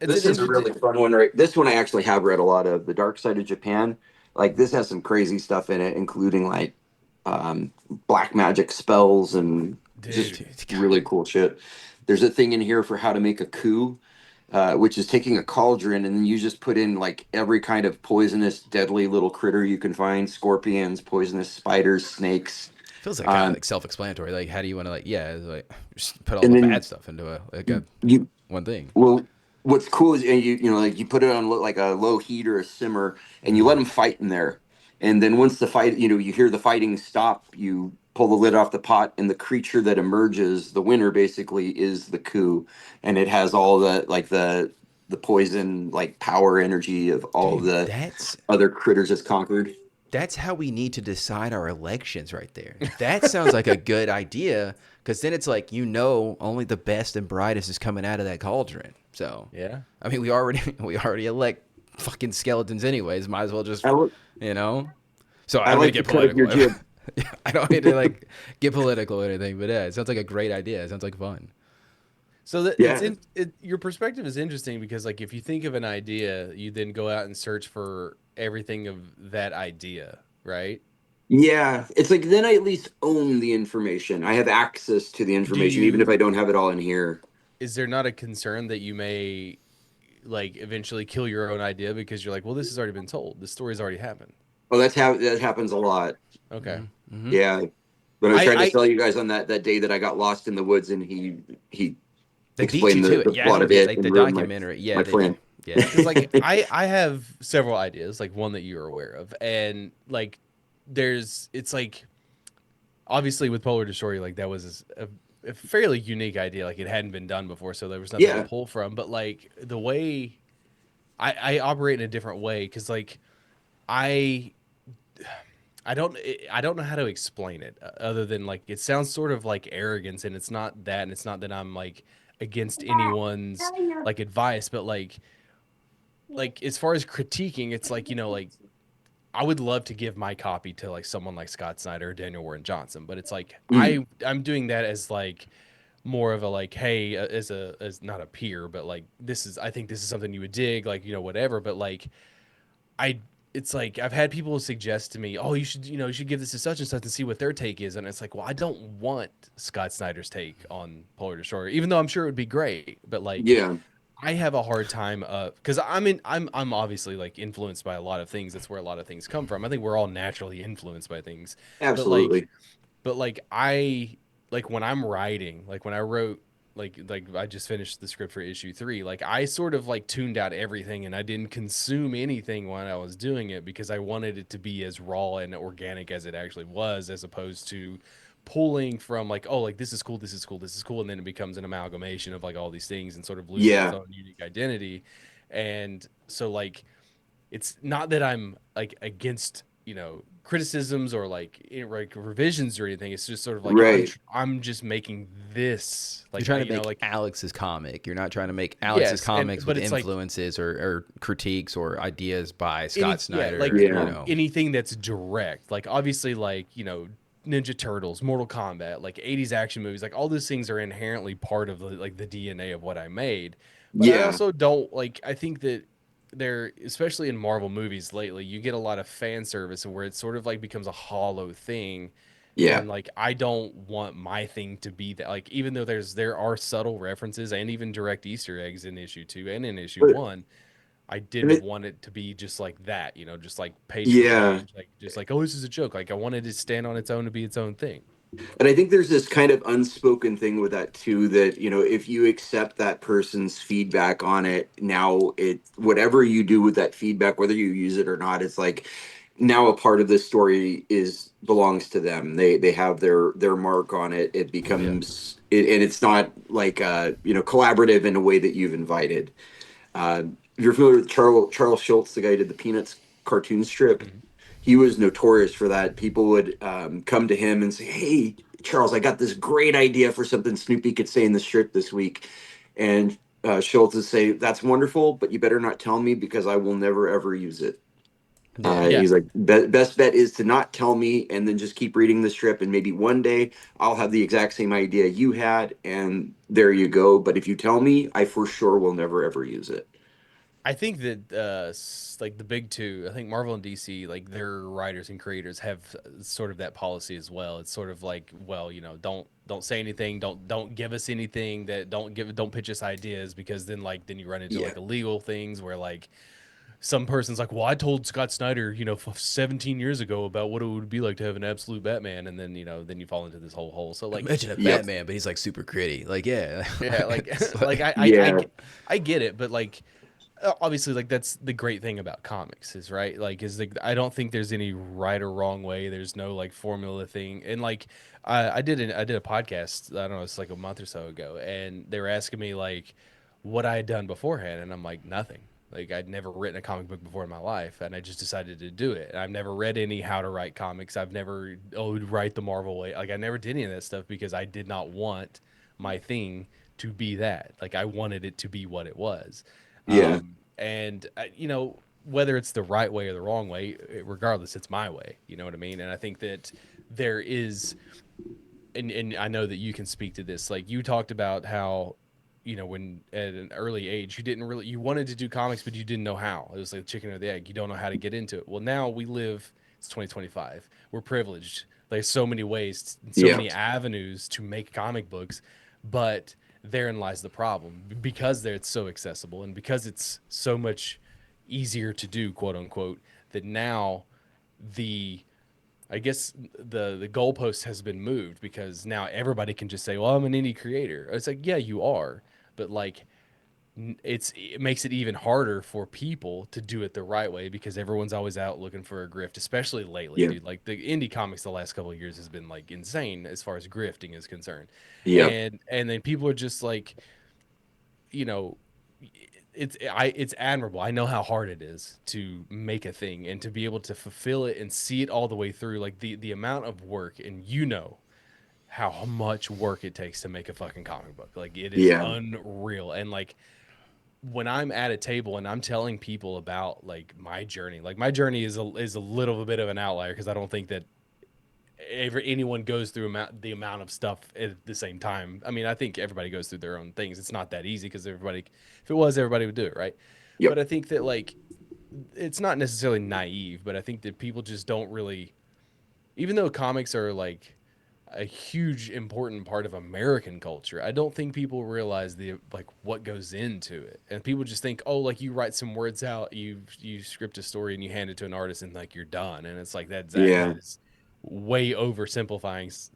[SPEAKER 4] It's an
[SPEAKER 3] This is a
[SPEAKER 4] interesting.
[SPEAKER 3] really fun one, right? This one I actually have read a lot of. The Dark Side of Japan. Like this has some crazy stuff in it, including like black magic spells and just
[SPEAKER 4] Dude.
[SPEAKER 2] Dude, God.
[SPEAKER 3] really cool shit. There's a thing in here for how to make a coup. which is taking a cauldron and then you just put in like every kind of poisonous, deadly little critter you can find: scorpions, poisonous spiders, snakes.
[SPEAKER 2] Feels like kind of
[SPEAKER 3] Um,
[SPEAKER 2] like self-explanatory. Like, how do you want to like, yeah, it's like just put all
[SPEAKER 3] and
[SPEAKER 2] the
[SPEAKER 3] then
[SPEAKER 2] bad stuff into a
[SPEAKER 3] you
[SPEAKER 2] one thing.
[SPEAKER 3] well, what's cool is you know, like you put it on like a low heat or a simmer, and you let
[SPEAKER 2] Mm-hmm.
[SPEAKER 3] them fight in there. And then once the fight, you know, you hear the fighting stop, you pull the lid off the pot, and the creature that emerges, the winner basically, is the coup, and it has all the like the poison like power energy of all
[SPEAKER 2] Dude,
[SPEAKER 3] the
[SPEAKER 2] that's
[SPEAKER 3] other critters it's conquered.
[SPEAKER 2] that's how we need to decide our elections right there. That sounds like a good idea because then it's like only the best and brightest is coming out of that cauldron. So,
[SPEAKER 4] Yeah.
[SPEAKER 2] I mean, we already elect fucking skeletons anyways. Might as well just
[SPEAKER 3] I, li-
[SPEAKER 2] you know. So
[SPEAKER 3] I
[SPEAKER 2] I'm gonna
[SPEAKER 3] like to
[SPEAKER 2] get
[SPEAKER 3] cut up your
[SPEAKER 2] political.
[SPEAKER 3] jib.
[SPEAKER 2] I don't need to like get political or anything, but yeah, it sounds like a great idea. It sounds like fun.
[SPEAKER 4] So that
[SPEAKER 3] Yeah,
[SPEAKER 4] your perspective is interesting because like if you think of an idea, you then go out and search for everything of that idea, right?
[SPEAKER 3] yeah. It's like then I at least own the information. I have access to the
[SPEAKER 4] Do
[SPEAKER 3] information, even if I
[SPEAKER 4] you
[SPEAKER 3] don't have it all in here.
[SPEAKER 4] is there not a concern that you may like eventually kill your own idea because you're like, well, this has already been told. This story's already happened.
[SPEAKER 3] Oh, that's how that happens a lot.
[SPEAKER 4] Okay.
[SPEAKER 2] Mm-hmm.
[SPEAKER 3] Yeah. But I was
[SPEAKER 4] I
[SPEAKER 3] trying to
[SPEAKER 4] I
[SPEAKER 3] tell you guys on that day that I got lost in the woods and he
[SPEAKER 2] They beat you
[SPEAKER 3] explained
[SPEAKER 2] to it.
[SPEAKER 3] the
[SPEAKER 2] Yeah,
[SPEAKER 3] plot
[SPEAKER 2] he
[SPEAKER 3] of
[SPEAKER 2] did.
[SPEAKER 3] it
[SPEAKER 2] Like the
[SPEAKER 3] and ruined
[SPEAKER 2] documentary. Yeah,
[SPEAKER 3] my
[SPEAKER 2] they.
[SPEAKER 3] friend.
[SPEAKER 2] Yeah.
[SPEAKER 4] because like I have several ideas like one that you're aware of and like there's it's like obviously with Polar Destroyer like that was a fairly unique idea like it hadn't been done before so there was nothing to
[SPEAKER 3] Yeah.
[SPEAKER 4] pull from but like the way I operate in a different way because like I I don't know how to explain it other than like it sounds sort of like arrogance and it's not that and it's not that I'm like against anyone's like advice but like as far as critiquing it's like you know like I would love to give my copy to like someone like Scott Snyder or Daniel Warren Johnson but it's like
[SPEAKER 3] Mm.
[SPEAKER 4] I'm doing that as like more of a like hey as not a peer but like this is I think this is something you would dig like you know whatever but like I it's like I've had people suggest to me, "Oh, you should give this to such and such and see what their take is." And it's like, "Well, I don't want Scott Snyder's take on Polar Destroyer, even though I'm sure it would be great." But like,
[SPEAKER 3] Yeah.
[SPEAKER 4] I have a hard time because I'm obviously like influenced by a lot of things. That's where a lot of things come from. I think we're all naturally influenced by things, but like
[SPEAKER 3] Absolutely.
[SPEAKER 4] I like when I'm writing, like when I wrote like I just finished the script for issue 3, like I sort of like tuned out everything and I didn't consume anything when I was doing it because I wanted it to be as raw and organic as it actually was as opposed to pulling from like oh like this is cool this is cool this is cool and then it becomes an amalgamation of like all these things and sort of loses its
[SPEAKER 3] Yeah.
[SPEAKER 4] own unique identity and so like it's not that I'm like against criticisms or like revisions or anything. It's just sort of like
[SPEAKER 3] Right.
[SPEAKER 4] I'm just making this
[SPEAKER 2] You're
[SPEAKER 4] like
[SPEAKER 2] trying to make
[SPEAKER 4] like
[SPEAKER 2] Alex's comic. You're not trying to make Alex's
[SPEAKER 4] yes, and
[SPEAKER 2] comics
[SPEAKER 4] but
[SPEAKER 2] with
[SPEAKER 4] it's like
[SPEAKER 2] influences or critiques or ideas by Scott
[SPEAKER 4] like
[SPEAKER 2] Snyder.
[SPEAKER 3] Yeah.
[SPEAKER 4] anything that's direct. Like obviously like Ninja Turtles, Mortal Kombat, like 80s action movies, like all those things are inherently part of the DNA of what I made. But I
[SPEAKER 3] Yeah.
[SPEAKER 4] also don't like I think that there especially in Marvel movies lately, you get a lot of fan service where it sort of like becomes a hollow thing.
[SPEAKER 3] Yeah.
[SPEAKER 4] And like I don't want my thing to be that like even though there are subtle references and even direct Easter eggs in issue 2 and in issue
[SPEAKER 3] But
[SPEAKER 4] 1, I
[SPEAKER 3] and
[SPEAKER 4] didn't
[SPEAKER 3] it,
[SPEAKER 4] want it to be just like that, just like page for
[SPEAKER 3] yeah.
[SPEAKER 4] page, like just like, oh, this is a joke. Like I wanted it to stand on its own to be its own thing.
[SPEAKER 3] And I think there's this kind of unspoken thing with that too, that, you know, if you accept that person's feedback on it, now it, whatever you do with that feedback, whether you use it or not, it's like now a part of the story is belongs to them. They have their mark on it. It
[SPEAKER 2] Yeah.
[SPEAKER 3] becomes and it's not like you know, collaborative in a way that you've invited. You're familiar with Charles Schultz, the guy who did the Peanuts cartoon strip.
[SPEAKER 4] Mhm.
[SPEAKER 3] He was notorious for that. People would come to him and say, "Hey, Charles, I got this great idea for something Snoopy could say in the strip this week," and Schultz would say, "That's wonderful, but you better not tell me because I will never ever use it."
[SPEAKER 2] Yeah.
[SPEAKER 4] Yeah.
[SPEAKER 3] He's like, best bet is to not tell me and then just keep reading the strip. And maybe one day I'll have the exact same idea you had. And there you go. But if you tell me, I for sure will never, ever use it.
[SPEAKER 4] I think that like the big two, I think Marvel and DC, like their writers and creators have sort of that policy as well. It's sort of like, well, don't say anything, don't give us anything, that don't pitch us ideas, because then you run into
[SPEAKER 3] Yeah.
[SPEAKER 4] like illegal things where like some person's like, well, I told Scott Snyder, 17 years ago about what it would be like to have an absolute Batman, and then then you fall into this whole hole. So like,
[SPEAKER 2] Imagine a
[SPEAKER 3] Yep.
[SPEAKER 2] Batman, but he's like super gritty. Like, yeah.
[SPEAKER 4] yeah, like
[SPEAKER 2] It's
[SPEAKER 4] like
[SPEAKER 2] like-
[SPEAKER 3] Yeah.
[SPEAKER 4] I get it, but like obviously like that's the great thing about comics is right, like is like I don't think there's any right or wrong way. There's no like formula thing. And like I did a podcast, I don't know, it's like a month or so ago, and they were asking me like what I had done beforehand, and I'm like, nothing. Like I'd never written a comic book before in my life, and I just decided to do it. And I've never read any how to write comics. I've never write the Marvel way. Like I never did any of that stuff because I did not want my thing to be that. Like I wanted it to be what it was.
[SPEAKER 3] Yeah.
[SPEAKER 4] And whether it's the right way or the wrong way, regardless, it's my way. You know what I mean? And I think that there is, and I know that you can speak to this. Like you talked about how, when at an early age you wanted to do comics, but you didn't know how. It was like the chicken or the egg. You don't know how to get into it. Well, now it's 2025. We're privileged. There's so many ways, so
[SPEAKER 3] Yeah.
[SPEAKER 4] many avenues to make comic books, but therein lies the problem, because it's so accessible and because it's so much easier to do, quote unquote, that now the I guess the goalpost has been moved, because now everybody can just say, "Well, I'm an indie creator." It's like, yeah, you are, but like it makes it even harder for people to do it the right way, because everyone's always out looking for a grift, especially lately,
[SPEAKER 3] Yeah.
[SPEAKER 4] dude. Like the indie comics the last couple of years has been like insane as far as grifting is concerned.
[SPEAKER 3] Yep.
[SPEAKER 4] And then people are just like, you know, it's admirable. I know how hard it is to make a thing and to be able to fulfill it and see it all the way through. Like the amount of work, and how much work it takes to make a fucking comic book. Like it is
[SPEAKER 3] Yeah.
[SPEAKER 4] unreal. And like when I'm at a table and I'm telling people about like my journey is a little bit of an outlier, because I don't think that anyone goes through the amount of stuff at the same time. I mean, I think everybody goes through their own things. It's not that easy, because if it was, everybody would do it, right? But
[SPEAKER 3] Yep.
[SPEAKER 4] I think that like it's not necessarily naive, but I think that people just don't really, even though comics are like a huge important part of American culture, I don't think people realize the like what goes into it. And people just think, oh, like you write some words out, you script a story and you hand it to an artist and like you're done. And it's like that
[SPEAKER 3] Yeah.
[SPEAKER 4] is way oversimplifying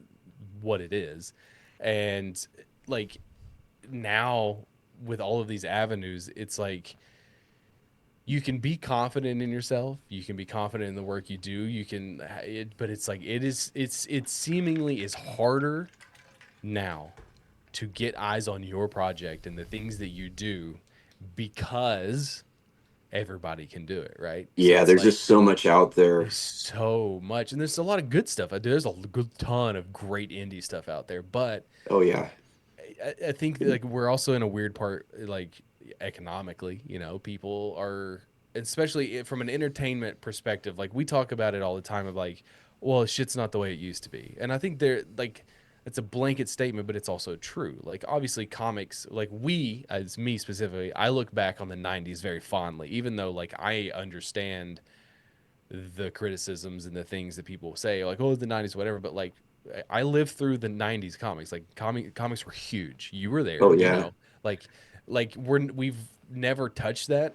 [SPEAKER 4] what it is. And like now with all of these avenues, it's like you can be confident in yourself, you can be confident in the work you do, but it's like it seemingly is harder now to get eyes on your project and the things that you do, because everybody can do it, right? So
[SPEAKER 3] Yeah.
[SPEAKER 4] it's
[SPEAKER 3] There's
[SPEAKER 4] like
[SPEAKER 3] just so much out there.
[SPEAKER 4] there's so much, and there's a lot of good stuff. There's a good ton of great indie stuff out there, but
[SPEAKER 3] Oh yeah.
[SPEAKER 4] I think that, like we're also in a weird part, like economically, people are, especially from an entertainment perspective, like we talk about it all the time of like, well, shit's not the way it used to be. And I think they're like, it's a blanket statement, but it's also true. Like obviously comics, like as me specifically, I look back on the 90s very fondly, even though like I understand the criticisms and the things that people say like, oh, the 90s, whatever, but like I lived through the 90s comics. Like comics were huge. You were
[SPEAKER 3] Oh
[SPEAKER 4] there,
[SPEAKER 3] yeah.
[SPEAKER 4] like we've never touched that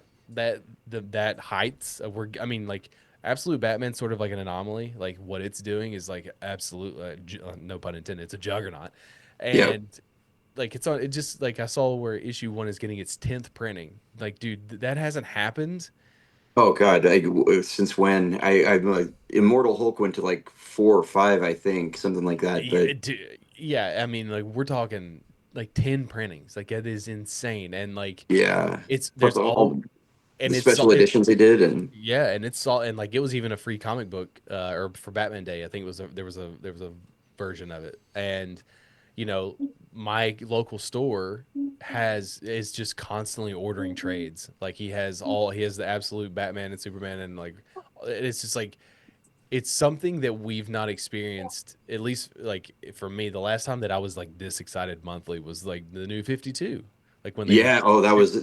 [SPEAKER 4] heights of, we're, I mean, like Absolute Batman's sort of like an anomaly. Like what it's doing is like absolute, no pun intended, it's a juggernaut.
[SPEAKER 3] Yep.
[SPEAKER 4] And like it just like I saw where issue 1 is getting its 10th printing. Like dude, that hasn't happened.
[SPEAKER 3] Oh God. Since when? I'm like Immortal Hulk went to like 4 or 5, I think, something like that. But
[SPEAKER 4] Yeah, I mean, like we're talking like 10 printings. Like that is insane. And like
[SPEAKER 3] yeah.
[SPEAKER 4] it's
[SPEAKER 3] Plus
[SPEAKER 4] there's all
[SPEAKER 3] all the
[SPEAKER 4] and it's all
[SPEAKER 3] special editions they did, and
[SPEAKER 4] yeah, and it's all, and like it was even a free comic book or for Batman Day. I think there was a version of it. And my local store is just constantly ordering trades. Like he has the Absolute Batman and Superman, and like it's just like it's something that we've not experienced, at least like for me. The last time that I was like this excited monthly was like the new 52. Like when they,
[SPEAKER 3] Yeah. Oh, that was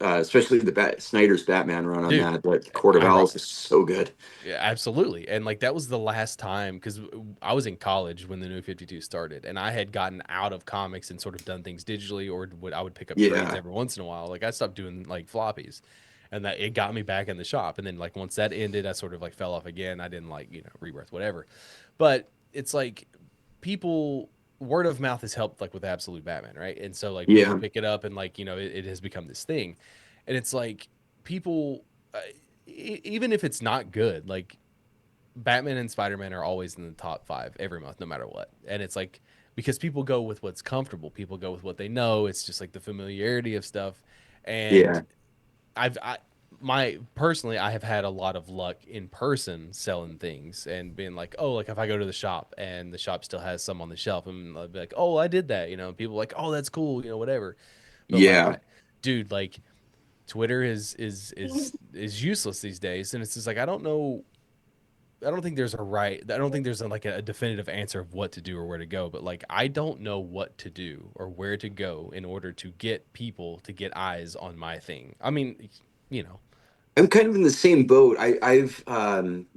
[SPEAKER 3] especially the Snyder's Batman run on
[SPEAKER 4] dude,
[SPEAKER 3] that Court of
[SPEAKER 4] I
[SPEAKER 3] Owls is so good.
[SPEAKER 4] Yeah, absolutely. And like that was the last time because I was in college when the New 52 started, and I had gotten out of comics and sort of done things digitally, or I would pick up trades
[SPEAKER 3] Yeah.
[SPEAKER 4] every once in a while. Like I stopped doing like floppies, and that it got me back in the shop. And then like once that ended, I sort of like fell off again. I didn't like rebirth whatever, but it's like people word of mouth has helped like with Absolute Batman, right? And so like people
[SPEAKER 3] Yeah.
[SPEAKER 4] pick it up and like it has become this thing, and it's like people. Even if it's not good, like Batman and Spider-Man are always in the top 5 every month, no matter what. And it's like because people go with what's comfortable, people go with what they know. It's just like the familiarity of stuff. And
[SPEAKER 3] Yeah.
[SPEAKER 4] I my personally, I have had a lot of luck in person selling things and being like, oh, like if I go to the shop and the shop still has some on the shelf, and I'll be like, oh, I did that, and people are like, oh, that's cool, whatever. But like,
[SPEAKER 3] Yeah.
[SPEAKER 4] dude, like Twitter is useless these days, and it's just like I don't think there's a right. I don't think there's like a definitive answer of what to do or where to go. But like, I don't know what to do or where to go in order to get people to get eyes on my thing. I mean, you know,
[SPEAKER 3] I'm kind of in the same boat. I've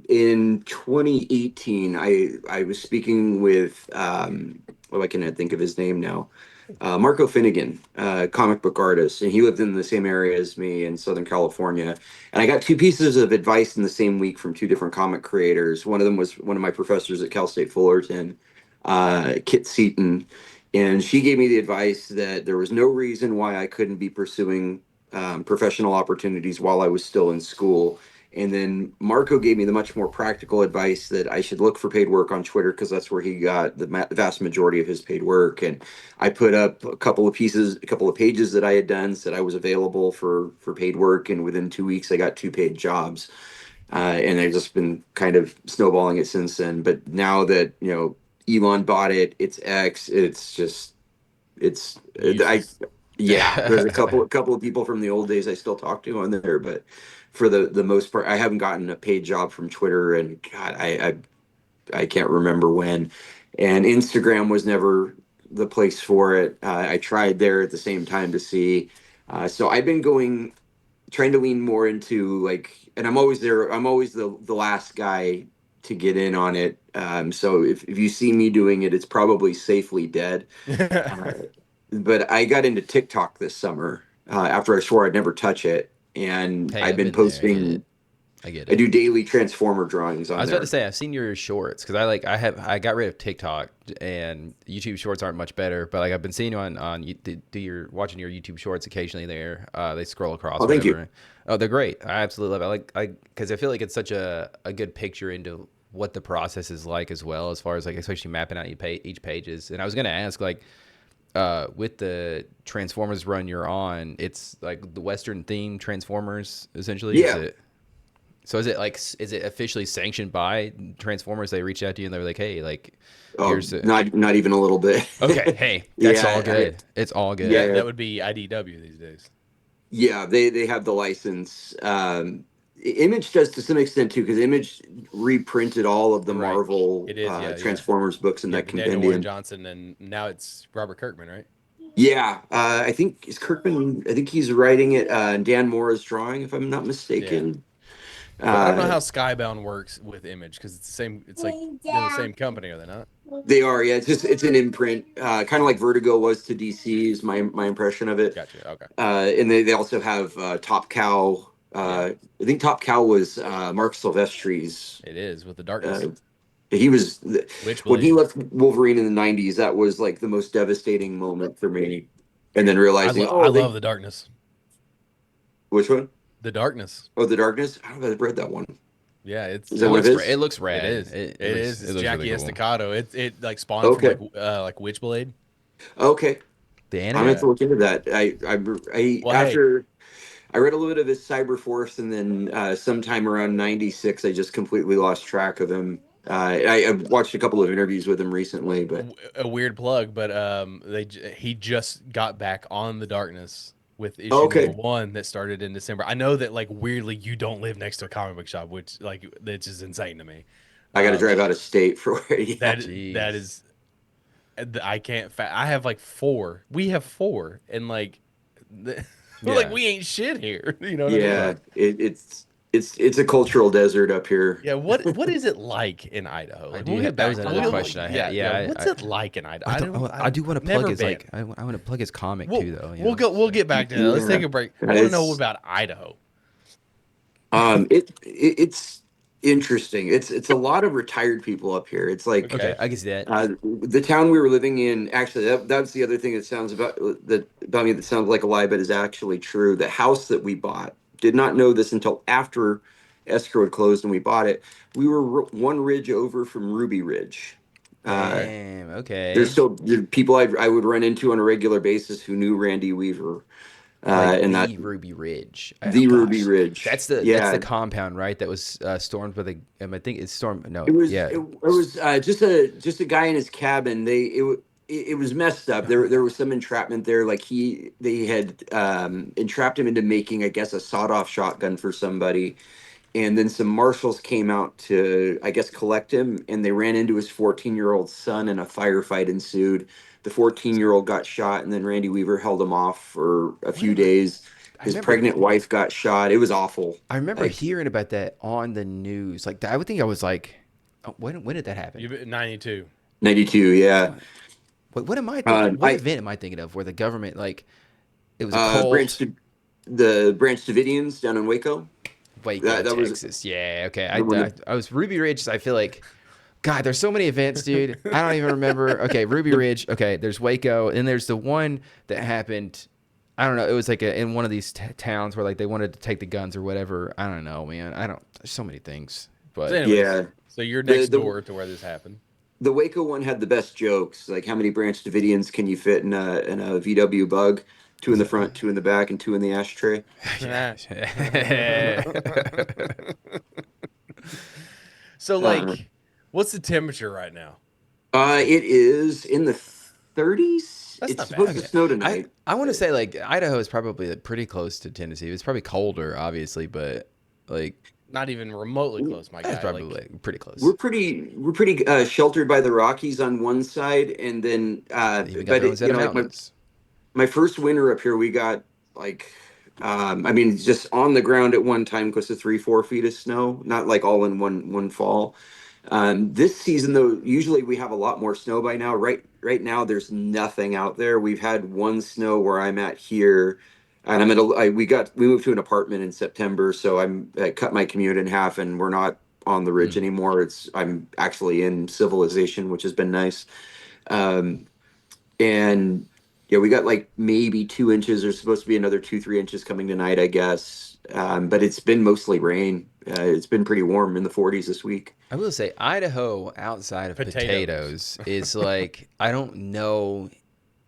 [SPEAKER 3] in 2018, I was speaking with well, I can't think of his name now. Marco Finnegan, comic book artist, and he lived in the same area as me in Southern California. And I got two pieces of advice in the same week from two different comic creators. One of them was one of my professors at Cal State Fullerton, Kit Seaton, and she gave me the advice that there was no reason why I couldn't be pursuing professional opportunities while I was still in school. And then Marco gave me the much more practical advice that I should look for paid work on Twitter because that's where he got the vast majority of his paid work. And I put up a couple of pages that I had done, said I was available for paid work, and within 2 weeks I got two paid jobs. And I've just been kind of snowballing it since then. But now that Elon bought it, it's X. It's just I
[SPEAKER 4] useless.
[SPEAKER 3] yeah, there's a couple of people from the old days I still talk to on there, but for the most part, I haven't gotten a paid job from Twitter, and God, I can't remember when. And Instagram was never the place for it. I tried there at the same time to see. So I've been trying to lean more into like, and I'm always there. I'm always the last guy to get in on it. So if you see me doing it, it's probably safely dead. Uh, but I got into TikTok this summer after I swore I'd never touch it, and
[SPEAKER 2] Hey,
[SPEAKER 3] I've
[SPEAKER 2] I've
[SPEAKER 3] been
[SPEAKER 2] been there. I get it.
[SPEAKER 3] posting.
[SPEAKER 2] I get
[SPEAKER 3] I
[SPEAKER 2] it.
[SPEAKER 3] do daily Transformer drawings
[SPEAKER 2] I
[SPEAKER 3] on
[SPEAKER 2] was about to
[SPEAKER 3] there.
[SPEAKER 2] say I've seen your shorts because I got rid of TikTok and YouTube Shorts aren't much better, but like I've been seeing you on you do your watching your YouTube Shorts occasionally there. They scroll across
[SPEAKER 3] Oh, thank you.
[SPEAKER 2] whatever. Oh, they're great. I absolutely love it. I because I feel like it's such a good picture into what the process is like as well as far as like especially mapping out each pages. And I was gonna ask like with the Transformers run you're on, it's like the Western theme Transformers essentially. Is
[SPEAKER 3] Yeah.
[SPEAKER 2] it? So is it officially sanctioned by Transformers? They reach out to you and they're like, hey, like here's a
[SPEAKER 3] Not even a little bit.
[SPEAKER 2] okay, hey, that's all
[SPEAKER 3] Yeah,
[SPEAKER 2] good. It's all
[SPEAKER 4] that
[SPEAKER 2] good.
[SPEAKER 3] yeah,
[SPEAKER 4] that would be IDW these days.
[SPEAKER 3] yeah. They have the license. Image does to some extent too, because Image reprinted all of the
[SPEAKER 4] Right.
[SPEAKER 3] Marvel
[SPEAKER 4] It is. Yeah. Yeah.
[SPEAKER 3] Transformers books in
[SPEAKER 4] Yeah.
[SPEAKER 3] that
[SPEAKER 4] Daniel Warren
[SPEAKER 3] compendium.
[SPEAKER 4] Johnson, and now it's Robert Kirkman, right?
[SPEAKER 3] Yeah, I think is Kirkman. I think he's writing it. And Dan Moore is drawing, if I'm not
[SPEAKER 4] Yeah.
[SPEAKER 3] mistaken.
[SPEAKER 4] I don't know
[SPEAKER 3] Uh,
[SPEAKER 4] how Skybound works with Image because it's the same. It's like they're the same company, are they not?
[SPEAKER 3] they are, yeah. It's an imprint, kind of like Vertigo was to DC. Is my impression of it.
[SPEAKER 4] Gotcha. Okay.
[SPEAKER 3] And they also have Top Cow.
[SPEAKER 4] Yeah,
[SPEAKER 3] I think Top Cow was Mark Silvestri's.
[SPEAKER 4] it is with the
[SPEAKER 3] Uh,
[SPEAKER 4] darkness.
[SPEAKER 3] he was when he
[SPEAKER 4] Witchblade.
[SPEAKER 3] left Wolverine in the '90s. That was like the most devastating moment for me. And then realizing,
[SPEAKER 4] I
[SPEAKER 3] oh,
[SPEAKER 4] love
[SPEAKER 3] they
[SPEAKER 4] the darkness.
[SPEAKER 3] which one?
[SPEAKER 4] The darkness.
[SPEAKER 3] Oh, the Darkness. I don't know if I've read that one.
[SPEAKER 4] Yeah,
[SPEAKER 3] Is
[SPEAKER 2] It
[SPEAKER 3] that one of
[SPEAKER 2] looks
[SPEAKER 3] his?
[SPEAKER 2] it looks
[SPEAKER 4] it
[SPEAKER 2] rad.
[SPEAKER 4] is. It is.
[SPEAKER 2] It
[SPEAKER 4] It's
[SPEAKER 2] looks really
[SPEAKER 4] Jackie
[SPEAKER 2] cool.
[SPEAKER 4] Estacado. It like spawned from
[SPEAKER 3] Okay,
[SPEAKER 4] like Witchblade.
[SPEAKER 3] okay.
[SPEAKER 2] The
[SPEAKER 3] I'm gonna have
[SPEAKER 2] anime?
[SPEAKER 3] to
[SPEAKER 4] Yeah.
[SPEAKER 3] look into that. I
[SPEAKER 4] Well, hey,
[SPEAKER 3] after I read a little bit of his Cyber Force, and then sometime around '96, I just completely lost track of him. I watched a couple of interviews with him recently, but
[SPEAKER 4] a weird plug, but he just got back on the darkness with issue number
[SPEAKER 3] okay,
[SPEAKER 4] 1 that started in December. I know that like weirdly you don't live next to a comic book shop, which like that's just insane to me.
[SPEAKER 3] I got to
[SPEAKER 4] Um,
[SPEAKER 3] drive out of state for yeah.
[SPEAKER 4] that
[SPEAKER 2] Jeez.
[SPEAKER 4] is I can't. I have like 4. We have 4, and like We're like,
[SPEAKER 2] Yeah.
[SPEAKER 4] we ain't shit here. You know what I mean?
[SPEAKER 3] Yeah, it's a cultural desert up here.
[SPEAKER 4] Yeah, what is it like in Idaho? Like, we'll get
[SPEAKER 2] That
[SPEAKER 4] back
[SPEAKER 2] was
[SPEAKER 4] to
[SPEAKER 2] another
[SPEAKER 4] we'll,
[SPEAKER 2] question I had.
[SPEAKER 4] yeah.
[SPEAKER 2] Yeah,
[SPEAKER 4] What's it like in Idaho?
[SPEAKER 2] I do want to plug
[SPEAKER 4] never
[SPEAKER 2] his
[SPEAKER 4] been.
[SPEAKER 2] I want to plug his comic
[SPEAKER 4] We'll
[SPEAKER 2] too, though.
[SPEAKER 4] we'll go we'll get back to that. Let's take
[SPEAKER 3] Yeah,
[SPEAKER 4] a break. I want to know about Idaho.
[SPEAKER 3] it's interesting. It's a lot of retired people up here. It's like
[SPEAKER 2] Okay,
[SPEAKER 4] Okay.
[SPEAKER 2] I can see that.
[SPEAKER 3] the town we were living in. Actually, that's the other thing that sounds about me that sounds like a lie, but is actually true. The house that we bought, did not know this until after escrow had closed and we bought it. We were one ridge over from Ruby Ridge. Uh,
[SPEAKER 2] Damn.
[SPEAKER 3] there's
[SPEAKER 2] Okay.
[SPEAKER 3] still people I would run into on a regular basis who knew Randy Weaver,
[SPEAKER 2] Like
[SPEAKER 3] and that
[SPEAKER 2] the Ruby Ridge. Oh
[SPEAKER 3] the Ruby
[SPEAKER 2] gosh,
[SPEAKER 3] Ridge.
[SPEAKER 2] that's the
[SPEAKER 3] Yeah,
[SPEAKER 2] compound, right? That was stormed by the. I think it's stormed. No,
[SPEAKER 3] it was
[SPEAKER 2] yeah.
[SPEAKER 3] it was just a guy in his cabin. It was messed up. There was some entrapment there. Like they had entrapped him into making, I guess, a sawed off shotgun for somebody, and then some marshals came out to, I guess, collect him, and they ran into his 14-year-old son, and a firefight ensued. The 14-year-old got shot, and then Randy Weaver held him off for a
[SPEAKER 2] What
[SPEAKER 3] few
[SPEAKER 2] am I?
[SPEAKER 3] days.
[SPEAKER 2] I
[SPEAKER 3] His
[SPEAKER 2] remember.
[SPEAKER 3] pregnant wife got shot. It was awful.
[SPEAKER 2] I remember
[SPEAKER 3] Like
[SPEAKER 2] hearing about that on the news. Like I would think I was like, oh, when did that happen?
[SPEAKER 4] You 92.
[SPEAKER 3] 92, yeah.
[SPEAKER 2] What am I thinking? What
[SPEAKER 3] I
[SPEAKER 2] event am I thinking of where the government like it was a cult?
[SPEAKER 3] Branch the Branch Davidians down in Waco.
[SPEAKER 2] Waco,
[SPEAKER 3] That was
[SPEAKER 2] Texas. Yeah, okay.
[SPEAKER 3] the one.
[SPEAKER 2] I was Ruby Ridge. I feel like God, there's so many events, dude. I don't even remember. Okay, Ruby
[SPEAKER 3] The,
[SPEAKER 2] Ridge. Okay, there's Waco, and there's the one that happened. I don't know. It was like in one of these towns where like they wanted to take the guns or whatever. I don't know, man. I don't. There's so many things,
[SPEAKER 4] So,
[SPEAKER 2] but
[SPEAKER 4] anyways,
[SPEAKER 3] yeah,
[SPEAKER 4] so you're
[SPEAKER 3] the
[SPEAKER 4] next
[SPEAKER 3] the
[SPEAKER 4] door to where this happened.
[SPEAKER 3] the Waco one had the best jokes. Like, how many Branch Davidians can you fit in a VW Bug? Two in the front, two in the back, and two in the ashtray.
[SPEAKER 2] yeah.
[SPEAKER 4] So,
[SPEAKER 3] Uh,
[SPEAKER 4] like, what's the temperature right now?
[SPEAKER 3] it is in the 30s.
[SPEAKER 4] That's
[SPEAKER 3] It's
[SPEAKER 4] not bad.
[SPEAKER 3] supposed to
[SPEAKER 2] Okay.
[SPEAKER 3] snow
[SPEAKER 2] I
[SPEAKER 3] tonight.
[SPEAKER 2] I want to say like Idaho is probably pretty close to Tennessee. It's probably colder, obviously, but like
[SPEAKER 4] Not even remotely close, my
[SPEAKER 2] that's
[SPEAKER 4] guy.
[SPEAKER 2] probably
[SPEAKER 4] Like,
[SPEAKER 2] pretty close.
[SPEAKER 3] We're pretty sheltered by the Rockies on one side, and then
[SPEAKER 2] They even got
[SPEAKER 3] but
[SPEAKER 2] their own set of
[SPEAKER 3] like
[SPEAKER 2] mountains.
[SPEAKER 3] my first winter up here, we got like, I mean, just on the ground at one time, close to 3, 4 feet of snow, not like all in one fall. This season, though, usually we have a lot more snow by now. Right now, there's nothing out there. We've had one snow where I'm at here, and we moved to an apartment in September, so I cut my commute in half, and we're not on the ridge
[SPEAKER 2] Mm.
[SPEAKER 3] anymore. I'm actually in civilization, which has been nice. Um, and yeah, we got like maybe 2 inches. There's supposed to be another 2, 3 inches coming tonight, I guess. But it's been mostly rain. It's been pretty warm in the 40s this week.
[SPEAKER 2] I will say Idaho outside of
[SPEAKER 4] potatoes.
[SPEAKER 2] potatoes is like I don't know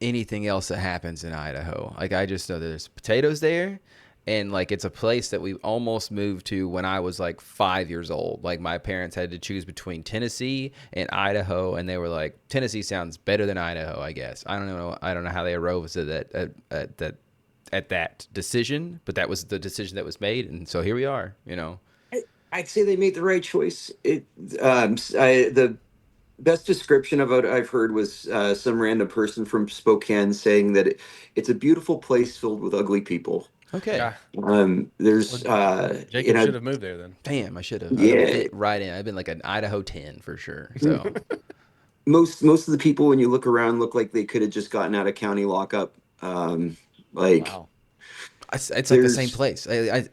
[SPEAKER 2] anything else that happens in Idaho. Like I just know there's potatoes there and like it's a place that we almost moved to when I was like 5 years old. Like my parents had to choose between Tennessee and Idaho and they were like Tennessee sounds better than Idaho, I guess. I don't know how they arose at that decision, but that was the decision that was made and so here we are, you know.
[SPEAKER 3] I'd say they made the right choice. The best description of it I've heard was some random person from Spokane saying that it's a beautiful place filled with ugly people.
[SPEAKER 2] Okay.
[SPEAKER 4] Yeah.
[SPEAKER 3] There's,
[SPEAKER 4] Well, Jacob should have moved there then.
[SPEAKER 2] Damn, I should have. I would have
[SPEAKER 3] yeah,
[SPEAKER 2] fit right in. I've been like an Idaho 10 for sure. So,
[SPEAKER 3] most of the people when you look around look like they could have just gotten out of county lockup. Like
[SPEAKER 4] Wow.
[SPEAKER 2] it's like the same
[SPEAKER 3] there's
[SPEAKER 2] place.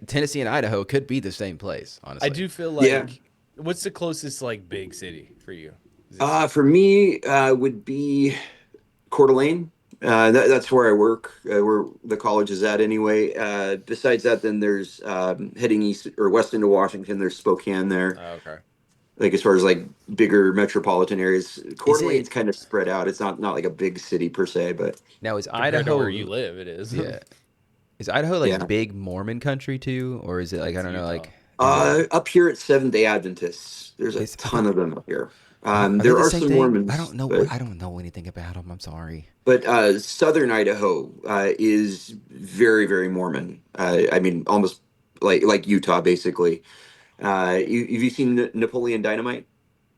[SPEAKER 2] Tennessee and Idaho could be the same place,
[SPEAKER 4] I
[SPEAKER 2] honestly.
[SPEAKER 4] do feel
[SPEAKER 3] yeah.
[SPEAKER 4] like, what's the closest like big city for you? Is this
[SPEAKER 3] For me, would be Coeur d'Alene. That's where I work, where the college is at anyway. Besides that, then there's heading east or west into Washington. There's Spokane there.
[SPEAKER 4] okay?
[SPEAKER 3] Like as far as like bigger metropolitan areas, Coeur
[SPEAKER 2] Is
[SPEAKER 3] d'Alene's
[SPEAKER 2] it
[SPEAKER 3] kind of spread out. It's not like a big city per se, but
[SPEAKER 2] now is
[SPEAKER 4] Compared to where you
[SPEAKER 2] Idaho
[SPEAKER 4] live, it is.
[SPEAKER 2] yeah. Is Idaho like
[SPEAKER 3] yeah.
[SPEAKER 2] big Mormon country too or is it like I
[SPEAKER 4] It's
[SPEAKER 2] don't know
[SPEAKER 4] Utah.
[SPEAKER 2] like is it
[SPEAKER 3] Up here at Seventh Day Adventists, there's a
[SPEAKER 2] is I
[SPEAKER 3] ton
[SPEAKER 2] think
[SPEAKER 3] of them up here.
[SPEAKER 2] are they
[SPEAKER 3] There
[SPEAKER 2] the
[SPEAKER 3] are
[SPEAKER 2] same
[SPEAKER 3] some
[SPEAKER 2] thing?
[SPEAKER 3] Mormons,
[SPEAKER 2] I don't know anything about them. I'm sorry.
[SPEAKER 3] but southern Idaho is very, very Mormon. I mean, almost like Utah, basically. Have you seen Napoleon Dynamite?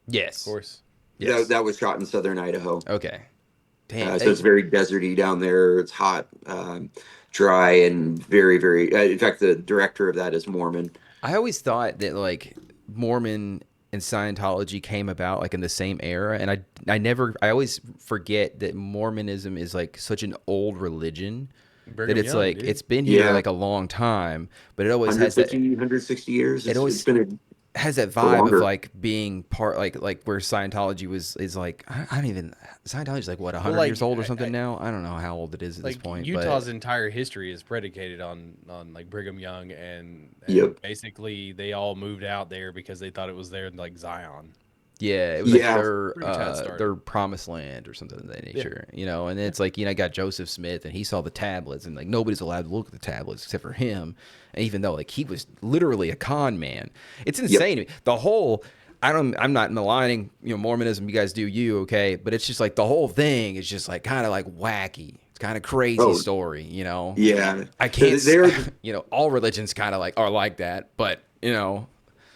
[SPEAKER 4] Of
[SPEAKER 2] Yes.
[SPEAKER 4] course.
[SPEAKER 2] Yes.
[SPEAKER 3] That was shot in southern Idaho.
[SPEAKER 2] Okay. Damn.
[SPEAKER 3] So it's very deserty down there. It's hot. dry and very, very. In fact, the director of that is Mormon.
[SPEAKER 2] I always thought that like Mormon and Scientology came about like in the same era, and I always forget that Mormonism is like such an old religion that
[SPEAKER 4] Brigham
[SPEAKER 2] it's
[SPEAKER 4] Young,
[SPEAKER 2] like
[SPEAKER 4] dude.
[SPEAKER 2] it's been here
[SPEAKER 3] Yeah,
[SPEAKER 2] like a long time, but it always has that
[SPEAKER 3] 150, 160 years.
[SPEAKER 2] it
[SPEAKER 3] It's
[SPEAKER 2] always
[SPEAKER 3] been
[SPEAKER 2] has that
[SPEAKER 3] or
[SPEAKER 2] vibe of
[SPEAKER 3] longer.
[SPEAKER 2] like being part like where Scientology was is like I don't even Scientology's like what
[SPEAKER 4] Well,
[SPEAKER 2] 100 years old or something now. I don't know how old it is at this
[SPEAKER 4] like
[SPEAKER 2] point, but
[SPEAKER 4] Utah's entire history is predicated on like Brigham Young, and
[SPEAKER 3] Yep.
[SPEAKER 4] basically they all moved out there because they thought it was their like Zion.
[SPEAKER 2] yeah, it was like
[SPEAKER 3] Yeah.
[SPEAKER 4] Pretty much how it
[SPEAKER 2] their
[SPEAKER 4] started.
[SPEAKER 2] promised land or something of that
[SPEAKER 4] Yeah.
[SPEAKER 2] nature, you know. And then it's like I got Joseph Smith, and he saw the tablets, and like nobody's allowed to look at the tablets except for him. And even though like he was literally a con man, it's
[SPEAKER 3] Yep.
[SPEAKER 2] insane to me. The whole I'm not maligning Mormonism. You guys do you, okay? But it's just like the whole thing is just like kind of like wacky. It's kind of crazy
[SPEAKER 3] Oh,
[SPEAKER 2] story, you know.
[SPEAKER 3] yeah.
[SPEAKER 2] I can't,
[SPEAKER 3] They're
[SPEAKER 2] all religions kind of like are like that, but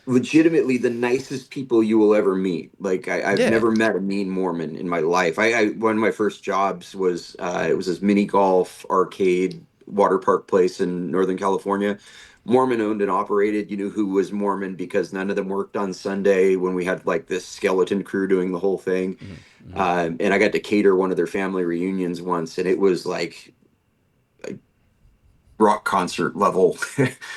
[SPEAKER 3] legitimately the nicest people you will ever meet. Like I've
[SPEAKER 2] yeah.
[SPEAKER 3] never met a mean Mormon in my life. I one of my first jobs was it was this mini golf arcade water park place in Northern California. Mormon owned and operated. You knew who was Mormon because none of them worked on Sunday when we had like this skeleton crew doing the whole thing.
[SPEAKER 2] Hmm.
[SPEAKER 3] And I got to cater one of their family reunions once, and it was like rock concert level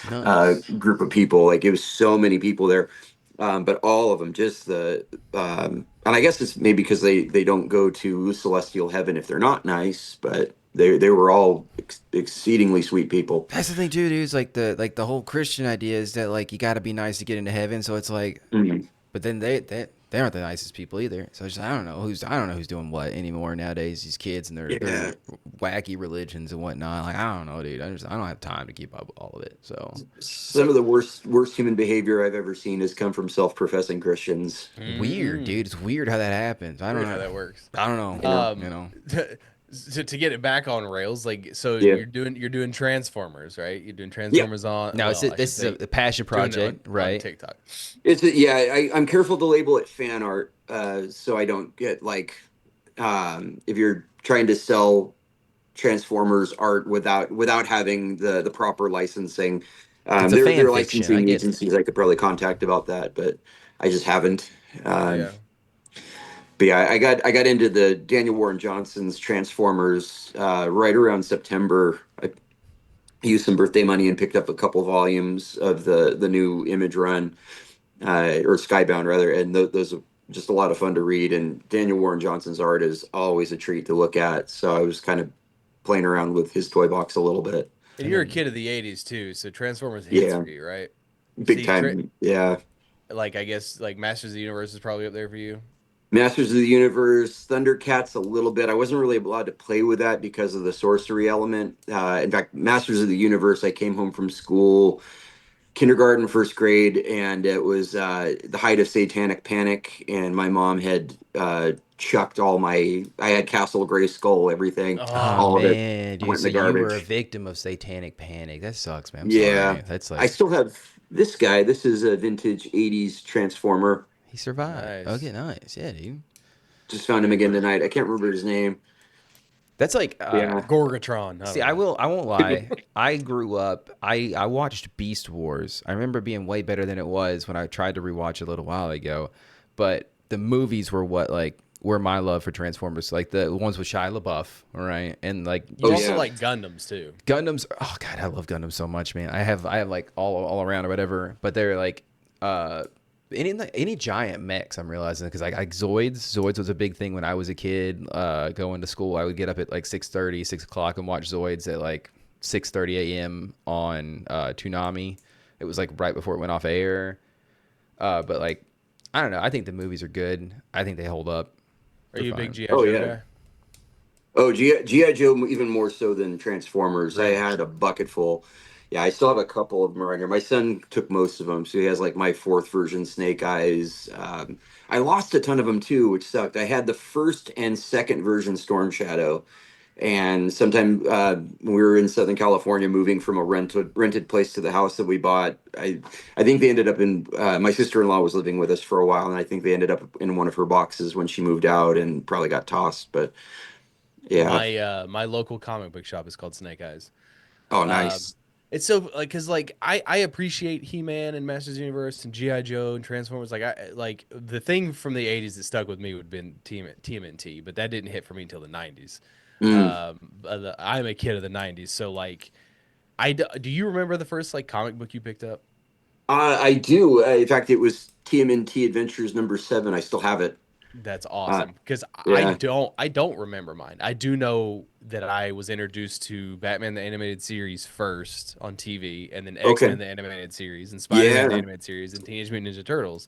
[SPEAKER 2] Nice.
[SPEAKER 3] group of people. Like it was so many people there, but all of them just and I guess it's maybe because they don't go to celestial heaven if they're not nice, but they were all exceedingly sweet people.
[SPEAKER 2] That's the thing too, dude. Is like the whole Christian idea is that like you got to be nice to get into heaven. So it's like,
[SPEAKER 3] Mhm.
[SPEAKER 2] but then they aren't the nicest people either. So it's just, I don't know who's doing what anymore nowadays. These kids and their
[SPEAKER 3] Yeah,
[SPEAKER 2] wacky religions and whatnot. Like I don't know, dude. I don't have time to keep up with all of it. So
[SPEAKER 3] some of the worst human behavior I've ever seen has come from self-professing Christians.
[SPEAKER 2] weird,
[SPEAKER 4] Mm,
[SPEAKER 2] dude. It's weird how that happens. I don't
[SPEAKER 4] weird how
[SPEAKER 2] know.
[SPEAKER 4] that works.
[SPEAKER 2] I don't know.
[SPEAKER 3] Yeah,
[SPEAKER 2] You
[SPEAKER 4] Um,
[SPEAKER 2] know.
[SPEAKER 4] to get it back on rails, like so
[SPEAKER 3] yeah,
[SPEAKER 4] you're doing Transformers, right? You're doing
[SPEAKER 3] yeah.
[SPEAKER 4] Transformers on
[SPEAKER 2] No,
[SPEAKER 4] well, I should
[SPEAKER 2] this is
[SPEAKER 4] say
[SPEAKER 2] a passion
[SPEAKER 4] doing it
[SPEAKER 2] project,
[SPEAKER 4] on
[SPEAKER 2] right?
[SPEAKER 4] TikTok.
[SPEAKER 3] Yeah. I'm careful to label it fan art, so I don't get like if you're trying to sell Transformers art without having the proper licensing.
[SPEAKER 2] It's a
[SPEAKER 3] There
[SPEAKER 2] fan
[SPEAKER 3] are
[SPEAKER 2] fiction. I
[SPEAKER 3] licensing
[SPEAKER 2] get it.
[SPEAKER 3] agencies I could probably contact about that, but I just haven't. Um,
[SPEAKER 4] Yeah.
[SPEAKER 3] but yeah, I got into the Daniel Warren Johnson's Transformers right around September. I used some birthday money and picked up a couple volumes of the new Image Run or Skybound rather, and those are just a lot of fun to read. And Daniel Warren Johnson's art is always a treat to look at. So I was kind of playing around with his toy box a little bit.
[SPEAKER 4] And
[SPEAKER 2] And
[SPEAKER 4] you're a
[SPEAKER 2] then
[SPEAKER 4] kid of the '80s too, so Transformers hits
[SPEAKER 3] Yeah,
[SPEAKER 4] for you, right?
[SPEAKER 3] big
[SPEAKER 4] See,
[SPEAKER 3] time. Yeah,
[SPEAKER 4] like I guess like Masters of the Universe is probably up there for you.
[SPEAKER 3] Masters of the Universe, Thundercats a little bit. I wasn't really allowed to play with that because of the sorcery element. In fact, Masters of the Universe, I came home from school kindergarten, first grade, and it was the height of satanic panic. And my mom had chucked all my. I had Castle Grayskull, everything,
[SPEAKER 2] oh
[SPEAKER 4] Oh,
[SPEAKER 3] all of it
[SPEAKER 2] man, dude.
[SPEAKER 3] went in
[SPEAKER 2] So
[SPEAKER 3] the
[SPEAKER 2] you were a
[SPEAKER 3] garbage.
[SPEAKER 2] victim of satanic panic. That sucks, man. I'm
[SPEAKER 3] Yeah,
[SPEAKER 2] sorry. That's
[SPEAKER 3] I
[SPEAKER 2] like
[SPEAKER 3] still have this guy. This is a vintage '80s Transformer.
[SPEAKER 2] he survived. Okay,
[SPEAKER 4] nice.
[SPEAKER 2] nice. Yeah, dude.
[SPEAKER 3] Just found him again tonight. I can't remember his name.
[SPEAKER 2] That's like
[SPEAKER 3] Yeah,
[SPEAKER 4] Gorgatron. I
[SPEAKER 2] see,
[SPEAKER 4] don't know.
[SPEAKER 2] I won't lie. I grew up I watched Beast Wars. I remember being way better than it was when I tried to rewatch it a little while ago. But the movies were what like were my love for Transformers, like the ones with Shia LaBeouf, all right? And like
[SPEAKER 4] You
[SPEAKER 3] oh
[SPEAKER 2] just
[SPEAKER 4] also
[SPEAKER 3] yeah.
[SPEAKER 4] like Gundams too.
[SPEAKER 2] Gundams. Oh god, I love Gundams so much, man. I have like all around or whatever, but they're like uh any giant mechs. I'm realizing because like Zoids was a big thing when I was a kid. Going to school, I would get up at like 6:30, 6 o'clock, and watch Zoids at like 6:30 a.m. on Toonami. It was like right before it went off air. But like I don't know. I think the movies are good. I think they hold up.
[SPEAKER 4] Are
[SPEAKER 2] They're
[SPEAKER 4] you a big
[SPEAKER 2] fine.
[SPEAKER 4] GI
[SPEAKER 3] Oh
[SPEAKER 4] Joe
[SPEAKER 3] yeah.
[SPEAKER 4] guy?
[SPEAKER 3] Oh, GI Joe even more so than Transformers. I
[SPEAKER 4] Really?
[SPEAKER 3] had a bucket full. Yeah, I still have a couple of them around here. My son took most of them, so he has like my fourth version Snake Eyes. I lost a ton of them too, which sucked. I had the first and second version Storm Shadow, and sometime when we were in Southern California, moving from a rented place to the house that we bought, I think they ended up in. My sister in law was living with us for a while, and I think they ended up in one of her boxes when she moved out, and probably got tossed. But yeah.
[SPEAKER 4] My local comic book shop is called Snake Eyes.
[SPEAKER 3] Oh,
[SPEAKER 4] Um,
[SPEAKER 3] nice.
[SPEAKER 4] it's so like because like I appreciate He-Man and Masters of the Universe and GI Joe and Transformers. Like I like the thing from the '80s that stuck with me would have been TMNT, but that didn't hit for me until the '90s.
[SPEAKER 3] Mm.
[SPEAKER 4] I'm a kid of the '90s, so like do you remember the first like comic book you picked up?
[SPEAKER 3] I do. In fact, it was TMNT Adventures #7. I still have it.
[SPEAKER 4] That's
[SPEAKER 3] Uh,
[SPEAKER 4] awesome because
[SPEAKER 3] yeah.
[SPEAKER 4] I don't remember mine. I do know that I was introduced to Batman the animated series first on TV, and then
[SPEAKER 3] Okay.
[SPEAKER 4] X-Men the animated series, and Spider-Man the
[SPEAKER 3] Yeah.
[SPEAKER 4] animated series, and Teenage Mutant Ninja Turtles.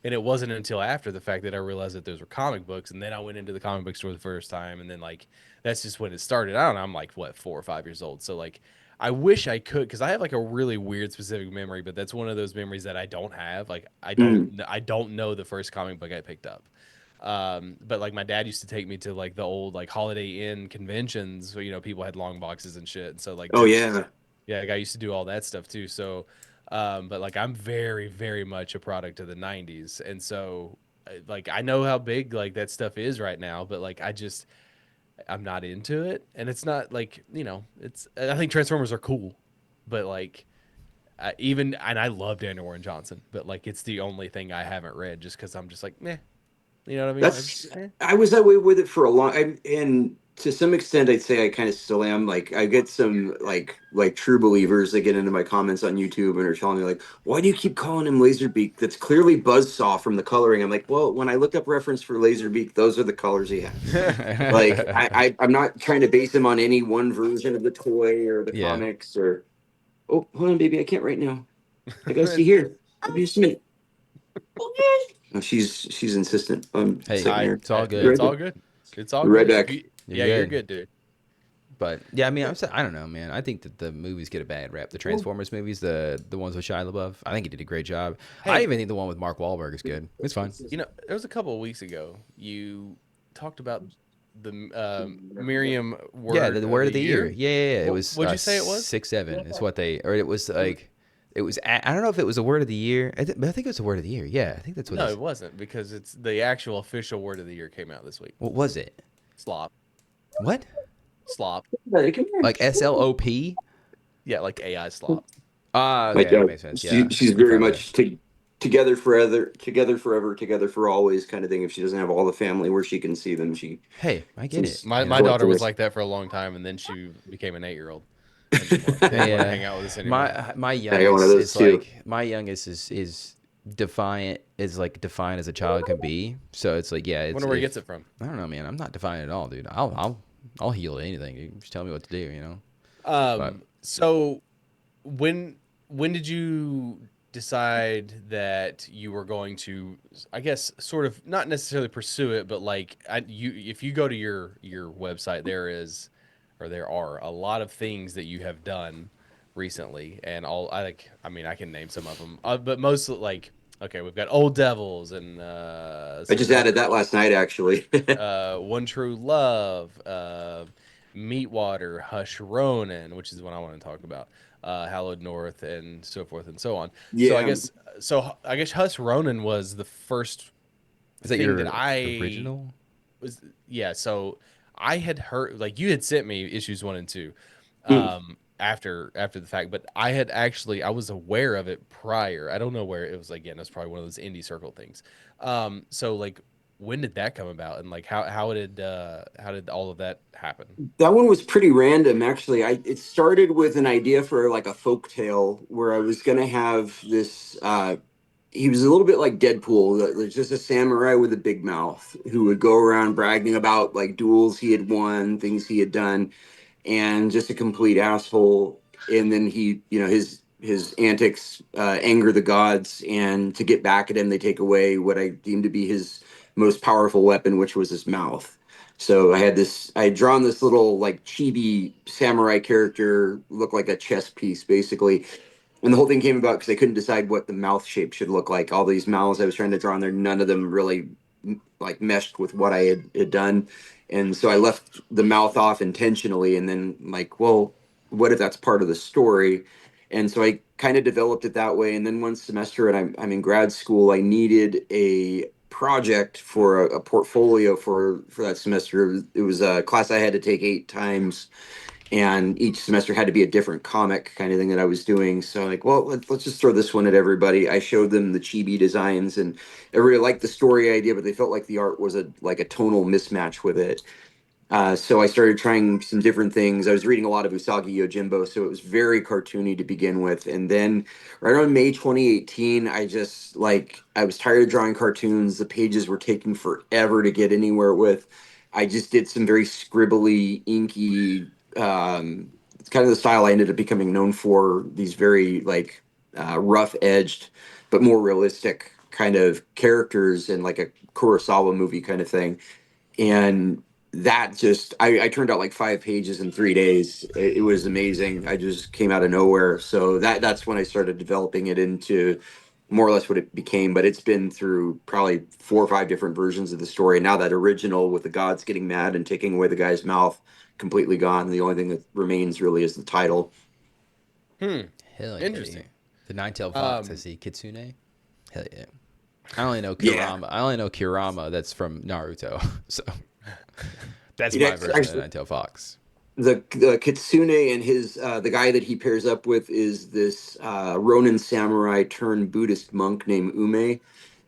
[SPEAKER 4] And it wasn't until after the fact that I realized that those were comic books, and then I went into the comic book store the first time, and then like that's just when it started. I don't know. I'm like what 4 or 5 years old, so like I wish I could because I have like a really weird specific memory, but that's one of those memories that I don't have. Like
[SPEAKER 3] Mm.
[SPEAKER 4] I don't know the first comic book I picked up. But like my dad used to take me to like the old like Holiday Inn conventions where, people had long boxes and shit. And so like
[SPEAKER 3] Oh,
[SPEAKER 4] that's,
[SPEAKER 3] yeah.
[SPEAKER 4] yeah, like I used to do all that stuff too. So, but like I'm very, very much a product of the '90s. And so like I know how big like that stuff is right now, but like I'm not into it. And it's not like, I think Transformers are cool, but like, even and I love Daniel Warren Johnson, but like it's the only thing I haven't read just because I'm just like, meh, you know what I mean? I just,
[SPEAKER 3] That's
[SPEAKER 4] eh.
[SPEAKER 3] I was that way with it for a long and to some extent I'd say I kind of still am. Like I get some like true believers that get into my comments on YouTube and are telling me like, why do you keep calling him Laserbeak? That's clearly Buzzsaw from the coloring. I'm like, well, when I looked up reference for Laserbeak, those are the colors he has. Like I'm not trying to base him on any one version of the toy or the
[SPEAKER 2] Yeah.
[SPEAKER 3] comics or oh, hold on, baby, I can't right now. I gotta see here. Give me just a minute. No, she's insistent.
[SPEAKER 2] Hey,
[SPEAKER 3] Second here.
[SPEAKER 2] it's all
[SPEAKER 3] Be
[SPEAKER 2] good.
[SPEAKER 3] right
[SPEAKER 4] It's
[SPEAKER 3] back.
[SPEAKER 4] all good. It's all
[SPEAKER 3] Be right
[SPEAKER 4] good. If
[SPEAKER 3] back.
[SPEAKER 4] you,
[SPEAKER 2] You're
[SPEAKER 4] yeah, you're
[SPEAKER 2] good.
[SPEAKER 4] good, dude.
[SPEAKER 2] But yeah, I mean, I don't know, man. I think that the movies get a bad rap. The Transformers movies, the ones with Shia LaBeouf, I think he did a great job. I
[SPEAKER 4] Hey,
[SPEAKER 2] even think the one with Mark Wahlberg is good. It's fine.
[SPEAKER 4] there was a couple of weeks ago you talked about the Merriam
[SPEAKER 2] Yeah,
[SPEAKER 4] word
[SPEAKER 2] the
[SPEAKER 4] of
[SPEAKER 2] word
[SPEAKER 4] the
[SPEAKER 2] of the year.
[SPEAKER 4] year.
[SPEAKER 2] Yeah, yeah, yeah. It
[SPEAKER 4] What
[SPEAKER 2] was
[SPEAKER 4] would you say it was?
[SPEAKER 2] 6-7. It's what they, or it was like, it was. I don't know if it was a word of the year. But I think it was a word of the year. Yeah, I think that's what
[SPEAKER 4] No,
[SPEAKER 2] it's.
[SPEAKER 4] it wasn't because it's the actual official word of the year came out this week.
[SPEAKER 2] What was it?
[SPEAKER 4] Slop.
[SPEAKER 2] What?
[SPEAKER 4] Slop.
[SPEAKER 3] Buddy, come here.
[SPEAKER 2] Like SLOP?
[SPEAKER 4] Yeah, like AI slop.
[SPEAKER 2] Ah,
[SPEAKER 3] My
[SPEAKER 2] okay, that
[SPEAKER 3] dog.
[SPEAKER 2] makes sense. Yeah,
[SPEAKER 3] She's
[SPEAKER 2] we
[SPEAKER 3] very
[SPEAKER 2] probably.
[SPEAKER 3] much together forever, together forever, together for always kind of thing. If she doesn't have all the family where she can see them,
[SPEAKER 2] Hey, I get it.
[SPEAKER 3] she's
[SPEAKER 4] My
[SPEAKER 2] You
[SPEAKER 4] my
[SPEAKER 2] know.
[SPEAKER 4] daughter was
[SPEAKER 3] collectors.
[SPEAKER 4] like that for a long time, and then she became an 8-year-old and didn't
[SPEAKER 2] Hey,
[SPEAKER 4] want to hang out with us anymore.
[SPEAKER 2] my
[SPEAKER 3] I got one of
[SPEAKER 2] youngest
[SPEAKER 3] those
[SPEAKER 2] is
[SPEAKER 3] too.
[SPEAKER 2] like is defiant like defiant as a child can be. So it's like yeah, it's
[SPEAKER 4] Wonder where he gets
[SPEAKER 2] if
[SPEAKER 4] it from.
[SPEAKER 2] I don't know, man. I'm not defiant at all, dude. I'll heal anything. Dude. Just tell me what to do, you know. But
[SPEAKER 4] So when did you decide that you were going to, I guess, sort of not necessarily pursue it, but like if you go to your website, there are a lot of things that you have done recently, and I mean I can name some of them, but most like okay, we've got Old Devils and let's
[SPEAKER 3] I
[SPEAKER 4] see
[SPEAKER 3] just
[SPEAKER 4] one
[SPEAKER 3] added that last night actually.
[SPEAKER 4] One True Love, Meatwater, Hush Ronin, which is what I want to talk about, Hallowed North, and so forth and so on. So
[SPEAKER 3] Yeah,
[SPEAKER 4] I guess Hush Ronin was the first
[SPEAKER 2] is that
[SPEAKER 4] thing that
[SPEAKER 2] your
[SPEAKER 4] I
[SPEAKER 2] original?
[SPEAKER 4] was. Yeah, so I had heard like you had sent me issues 1 and 2,
[SPEAKER 3] mm,
[SPEAKER 4] after the fact, but I was aware of it prior. I don't know where it was. Again, it's probably one of those indie circle things. So like when did that come about and like how did all of that happen?
[SPEAKER 3] that one was pretty random actually. It started with an idea for like a folk tale where I was gonna have this. He was a little bit like Deadpool. There's just a samurai with a big mouth who would go around bragging about like duels he had won, things he had done, and just a complete asshole. And then he, his antics anger the gods, and to get back at him, they take away what I deem to be his most powerful weapon, which was his mouth. So I had drawn this little like chibi samurai character, look like a chess piece, basically. And the whole thing came about because I couldn't decide what the mouth shape should look like. All these mouths I was trying to draw on there, none of them really like meshed with what I had done. And so I left the mouth off intentionally. And then like, well, what if that's part of the story? And so I kind of developed it that way. And then one semester, and I'm in grad school, I needed a project for a portfolio for that semester. It was a class I had to take 8 times, and each semester had to be a different comic kind of thing that I was doing. So like, well, let's just throw this one at everybody. I showed them the chibi designs, and everybody liked the story idea, but they felt like the art was a tonal mismatch with it. So I started trying some different things. I was reading a lot of Usagi Yojimbo, so it was very cartoony to begin with. And then right around May 2018, I was tired of drawing cartoons. The pages were taking forever to get anywhere with. I just did some very scribbly, inky, it's kind of the style I ended up becoming known for, these very rough edged, but more realistic kind of characters in like a Kurosawa movie kind of thing. And that just I turned out like 5 pages in 3 days. It was amazing. I just came out of nowhere. So that's when I started developing it into more or less what it became. But it's been through probably 4 or 5 different versions of the story. Now that original with the gods getting mad and taking away the guy's mouth, completely gone. The only thing that remains really is the title.
[SPEAKER 2] Hell yeah,
[SPEAKER 4] Interesting.
[SPEAKER 2] dude. The nine-tailed fox. I
[SPEAKER 4] Um,
[SPEAKER 2] see Kitsune. Hell yeah. I only know
[SPEAKER 3] Yeah.
[SPEAKER 2] Kurama. I only know Kurama. That's from Naruto. So that's
[SPEAKER 3] It
[SPEAKER 2] my version of the
[SPEAKER 3] actually,
[SPEAKER 2] nine-tailed fox.
[SPEAKER 3] the Kitsune and his the guy that he pairs up with is this Ronin samurai turned Buddhist monk named Ume.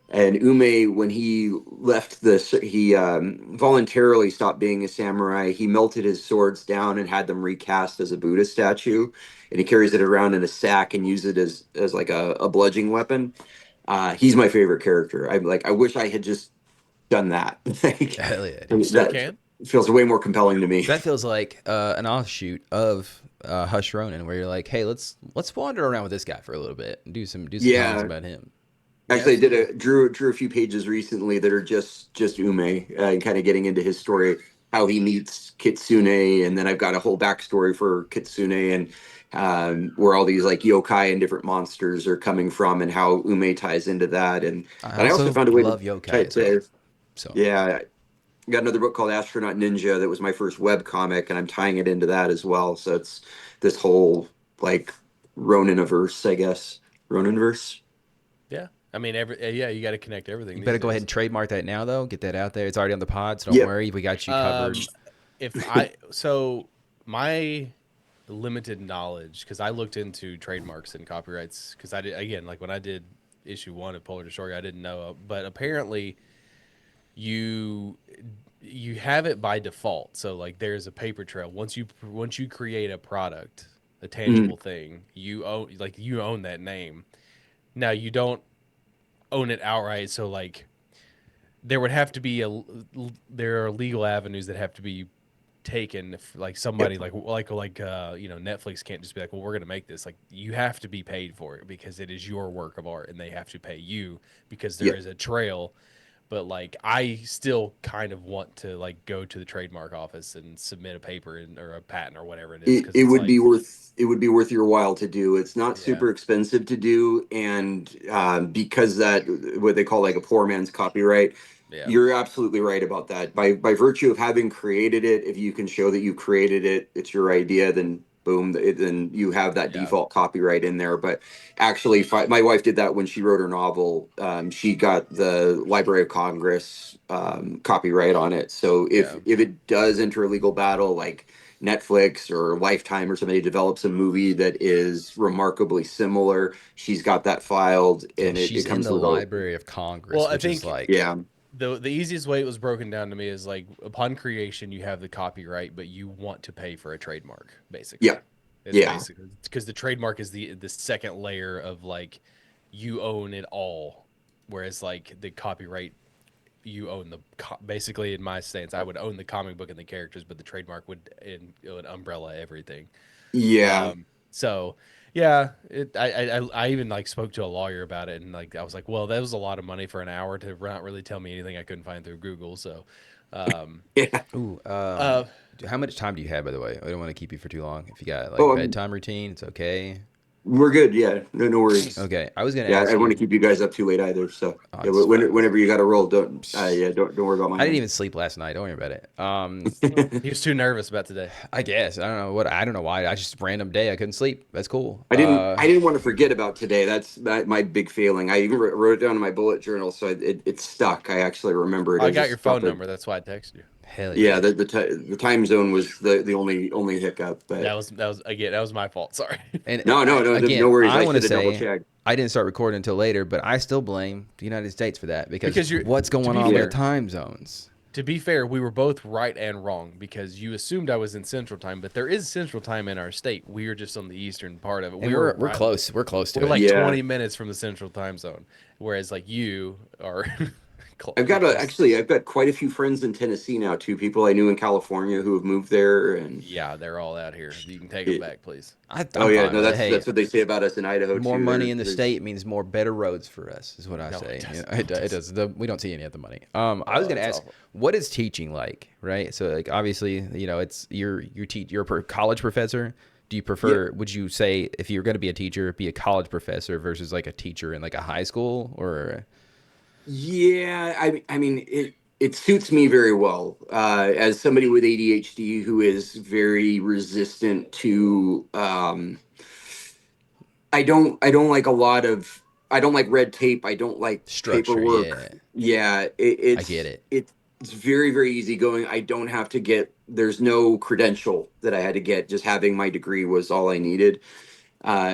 [SPEAKER 3] And Ume, when he left he voluntarily stopped being a samurai. He melted his swords down and had them recast as a Buddha statue, and he carries it around in a sack and uses it as like a bludgeoning weapon. He's my favorite character. I'm like, I wish I had just done that. Like,
[SPEAKER 2] Hell yeah,
[SPEAKER 4] you
[SPEAKER 2] dude.
[SPEAKER 4] still
[SPEAKER 3] that
[SPEAKER 4] can.
[SPEAKER 3] feels way more compelling to me.
[SPEAKER 2] That feels like an offshoot of Hush Ronin, where you're like, hey, let's wander around with this guy for a little bit and do some comics
[SPEAKER 3] Yeah,
[SPEAKER 2] about him.
[SPEAKER 4] Yeah,
[SPEAKER 3] actually, I did
[SPEAKER 4] absolutely.
[SPEAKER 3] drew a few pages recently that are just Ume, and kind of getting into his story, how he meets Kitsune, and then I've got a whole backstory for Kitsune, and where all these like yokai and different monsters are coming from, and how Ume ties into that,
[SPEAKER 2] I
[SPEAKER 3] and I also
[SPEAKER 2] also
[SPEAKER 3] found a way to
[SPEAKER 2] love yokai
[SPEAKER 3] tie
[SPEAKER 2] as well.
[SPEAKER 3] to
[SPEAKER 2] So
[SPEAKER 3] yeah. I got another book called Astronaut Ninja that was my first web comic, and I'm tying it into that as well. So it's this whole like Ronin-averse, I guess. Roninverse.
[SPEAKER 4] Yeah. I mean, yeah, you got to connect everything
[SPEAKER 2] you
[SPEAKER 4] these
[SPEAKER 2] better go ahead
[SPEAKER 4] days.
[SPEAKER 2] and trademark that now, though. Get that out there. It's already on the pod, so don't
[SPEAKER 3] Yep.
[SPEAKER 2] worry. We got you covered.
[SPEAKER 4] Um, if I so my limited knowledge, because I looked into trademarks and copyrights, because I did again, like when I did issue 1 of Polar Story, I didn't know, but apparently you you have it by default. So like there's a paper trail. Once you create a product, a
[SPEAKER 3] Mm.
[SPEAKER 4] tangible thing, you own that name. Now you don't own it outright. So like there would have to be there are legal avenues that have to be taken if like
[SPEAKER 3] Yep.
[SPEAKER 4] somebody Netflix can't just be like, well, we're gonna make this. Like you have to be paid for it because it is your work of art and they have to pay you because there
[SPEAKER 3] Yep.
[SPEAKER 4] is a trail. But like I still kind of want to like go to the trademark office and submit a paper or a patent or whatever it is because
[SPEAKER 3] It
[SPEAKER 4] it's
[SPEAKER 3] would
[SPEAKER 4] like,
[SPEAKER 3] be worth your while to do. It's not
[SPEAKER 4] yeah,
[SPEAKER 3] super expensive to do, and because that what they call like a poor man's copyright.
[SPEAKER 4] yeah,
[SPEAKER 3] You're absolutely right about that. By virtue of having created it, if you can show that you created it, it's your idea, then boom, then you have that
[SPEAKER 4] yeah,
[SPEAKER 3] default copyright in there. But actually, my wife did that when she wrote her novel. She got the Library of Congress copyright on it. So
[SPEAKER 4] yeah,
[SPEAKER 3] if it does enter a legal battle, like Netflix or Lifetime or somebody develops a movie that is remarkably similar, she's got that filed,
[SPEAKER 2] And
[SPEAKER 3] and it
[SPEAKER 2] she's in
[SPEAKER 3] comes
[SPEAKER 2] the
[SPEAKER 3] with a
[SPEAKER 2] Library of
[SPEAKER 4] well,
[SPEAKER 2] Congress,
[SPEAKER 4] I
[SPEAKER 2] which is
[SPEAKER 4] think
[SPEAKER 2] like,
[SPEAKER 3] yeah.
[SPEAKER 4] the easiest way it was broken down to me is like upon creation you have the copyright but you want to pay for a trademark basically.
[SPEAKER 3] Yeah.
[SPEAKER 4] It's
[SPEAKER 3] Yeah.
[SPEAKER 4] basically because the trademark is the second layer of like you own it all, whereas like the copyright you own basically in my stance I would own the comic book and the characters, but the trademark it would umbrella everything.
[SPEAKER 3] Yeah.
[SPEAKER 4] So yeah, I even like spoke to a lawyer about it, and like I was like, well, that was a lot of money for an hour to not really tell me anything I couldn't find through Google. So, um,
[SPEAKER 3] Yeah.
[SPEAKER 2] ooh,
[SPEAKER 4] uh,
[SPEAKER 2] how much time do you have, by the way? I don't want to keep you for too long. If you got like a
[SPEAKER 3] Oh,
[SPEAKER 2] bedtime routine, it's okay.
[SPEAKER 3] we're good. Yeah. No, no worries.
[SPEAKER 2] Okay, I was gonna
[SPEAKER 3] Yeah. I
[SPEAKER 2] ask
[SPEAKER 3] don't want to
[SPEAKER 2] you.
[SPEAKER 3] keep you guys up too late either. So
[SPEAKER 2] Oh,
[SPEAKER 3] yeah,
[SPEAKER 2] it's fine.
[SPEAKER 3] whenever you got to roll, yeah, don't worry about my
[SPEAKER 2] I didn't
[SPEAKER 3] end.
[SPEAKER 2] even sleep last night. Don't worry about it.
[SPEAKER 4] he was too nervous about today.
[SPEAKER 2] I guess I don't know what. I don't know why. I just random day I couldn't sleep. That's cool.
[SPEAKER 3] I didn't want to forget about today. That's my big failing. I even wrote it down in my bullet journal, so it stuck. I actually remember it
[SPEAKER 4] I
[SPEAKER 3] as a
[SPEAKER 4] got your phone
[SPEAKER 3] stuff.
[SPEAKER 4] number. That's why I texted you.
[SPEAKER 2] Hell
[SPEAKER 3] Yeah,
[SPEAKER 2] yeah.
[SPEAKER 3] the time zone was the only hiccup. But
[SPEAKER 4] that was my fault. Sorry.
[SPEAKER 2] And
[SPEAKER 3] no
[SPEAKER 2] again,
[SPEAKER 3] worries.
[SPEAKER 2] I
[SPEAKER 3] I
[SPEAKER 2] want to
[SPEAKER 3] should have double
[SPEAKER 2] say
[SPEAKER 3] checked.
[SPEAKER 2] I didn't start recording until later, but I still blame the United States for that because
[SPEAKER 4] Because you're
[SPEAKER 2] what's
[SPEAKER 4] to
[SPEAKER 2] going
[SPEAKER 4] be
[SPEAKER 2] on with the
[SPEAKER 3] Yeah.
[SPEAKER 4] fair,
[SPEAKER 2] time zones?
[SPEAKER 4] we were both right and wrong because you assumed I was in Central Time, but there is Central Time in our state. We are just on the eastern part of it.
[SPEAKER 2] And
[SPEAKER 4] We were
[SPEAKER 2] we're
[SPEAKER 4] right.
[SPEAKER 2] close. We're close to
[SPEAKER 4] We're
[SPEAKER 2] it.
[SPEAKER 4] like
[SPEAKER 3] Yeah.
[SPEAKER 4] 20 minutes from the Central Time zone, whereas like you are
[SPEAKER 3] I've
[SPEAKER 4] you're
[SPEAKER 3] got
[SPEAKER 4] close.
[SPEAKER 3] actually I've got quite a few friends in Tennessee now too. People I knew in California who have moved there, and
[SPEAKER 4] Yeah, they're all out here. You can take them
[SPEAKER 3] it,
[SPEAKER 4] back, please.
[SPEAKER 3] oh
[SPEAKER 2] I'm
[SPEAKER 3] yeah,
[SPEAKER 2] fine
[SPEAKER 3] no,
[SPEAKER 2] with it.
[SPEAKER 3] that's
[SPEAKER 2] Hey,
[SPEAKER 3] what they say about us in Idaho
[SPEAKER 2] more
[SPEAKER 3] too.
[SPEAKER 2] money in the
[SPEAKER 3] There's
[SPEAKER 2] state means more better roads for us, is what I
[SPEAKER 4] No, it
[SPEAKER 2] say. You know,
[SPEAKER 4] doesn't.
[SPEAKER 2] it does. We don't see any of the money. I was
[SPEAKER 4] Oh,
[SPEAKER 2] gonna
[SPEAKER 4] it's
[SPEAKER 2] ask,
[SPEAKER 4] awful.
[SPEAKER 2] what is teaching like, right? So like obviously, it's you're a college professor. Do you
[SPEAKER 3] yeah.
[SPEAKER 2] prefer? Would you say if you're going to be a teacher, be a college professor versus like a teacher in like a high school or?
[SPEAKER 3] Yeah, I mean it suits me very well as somebody with ADHD who is very resistant to I don't like a lot of I don't like red tape. I don't like
[SPEAKER 2] Structure,
[SPEAKER 3] paperwork.
[SPEAKER 2] yeah.
[SPEAKER 3] Yeah,
[SPEAKER 2] I get it.
[SPEAKER 3] it's very very easy going. I don't have to get there's no credential that I had to get. Just having my degree was all I needed,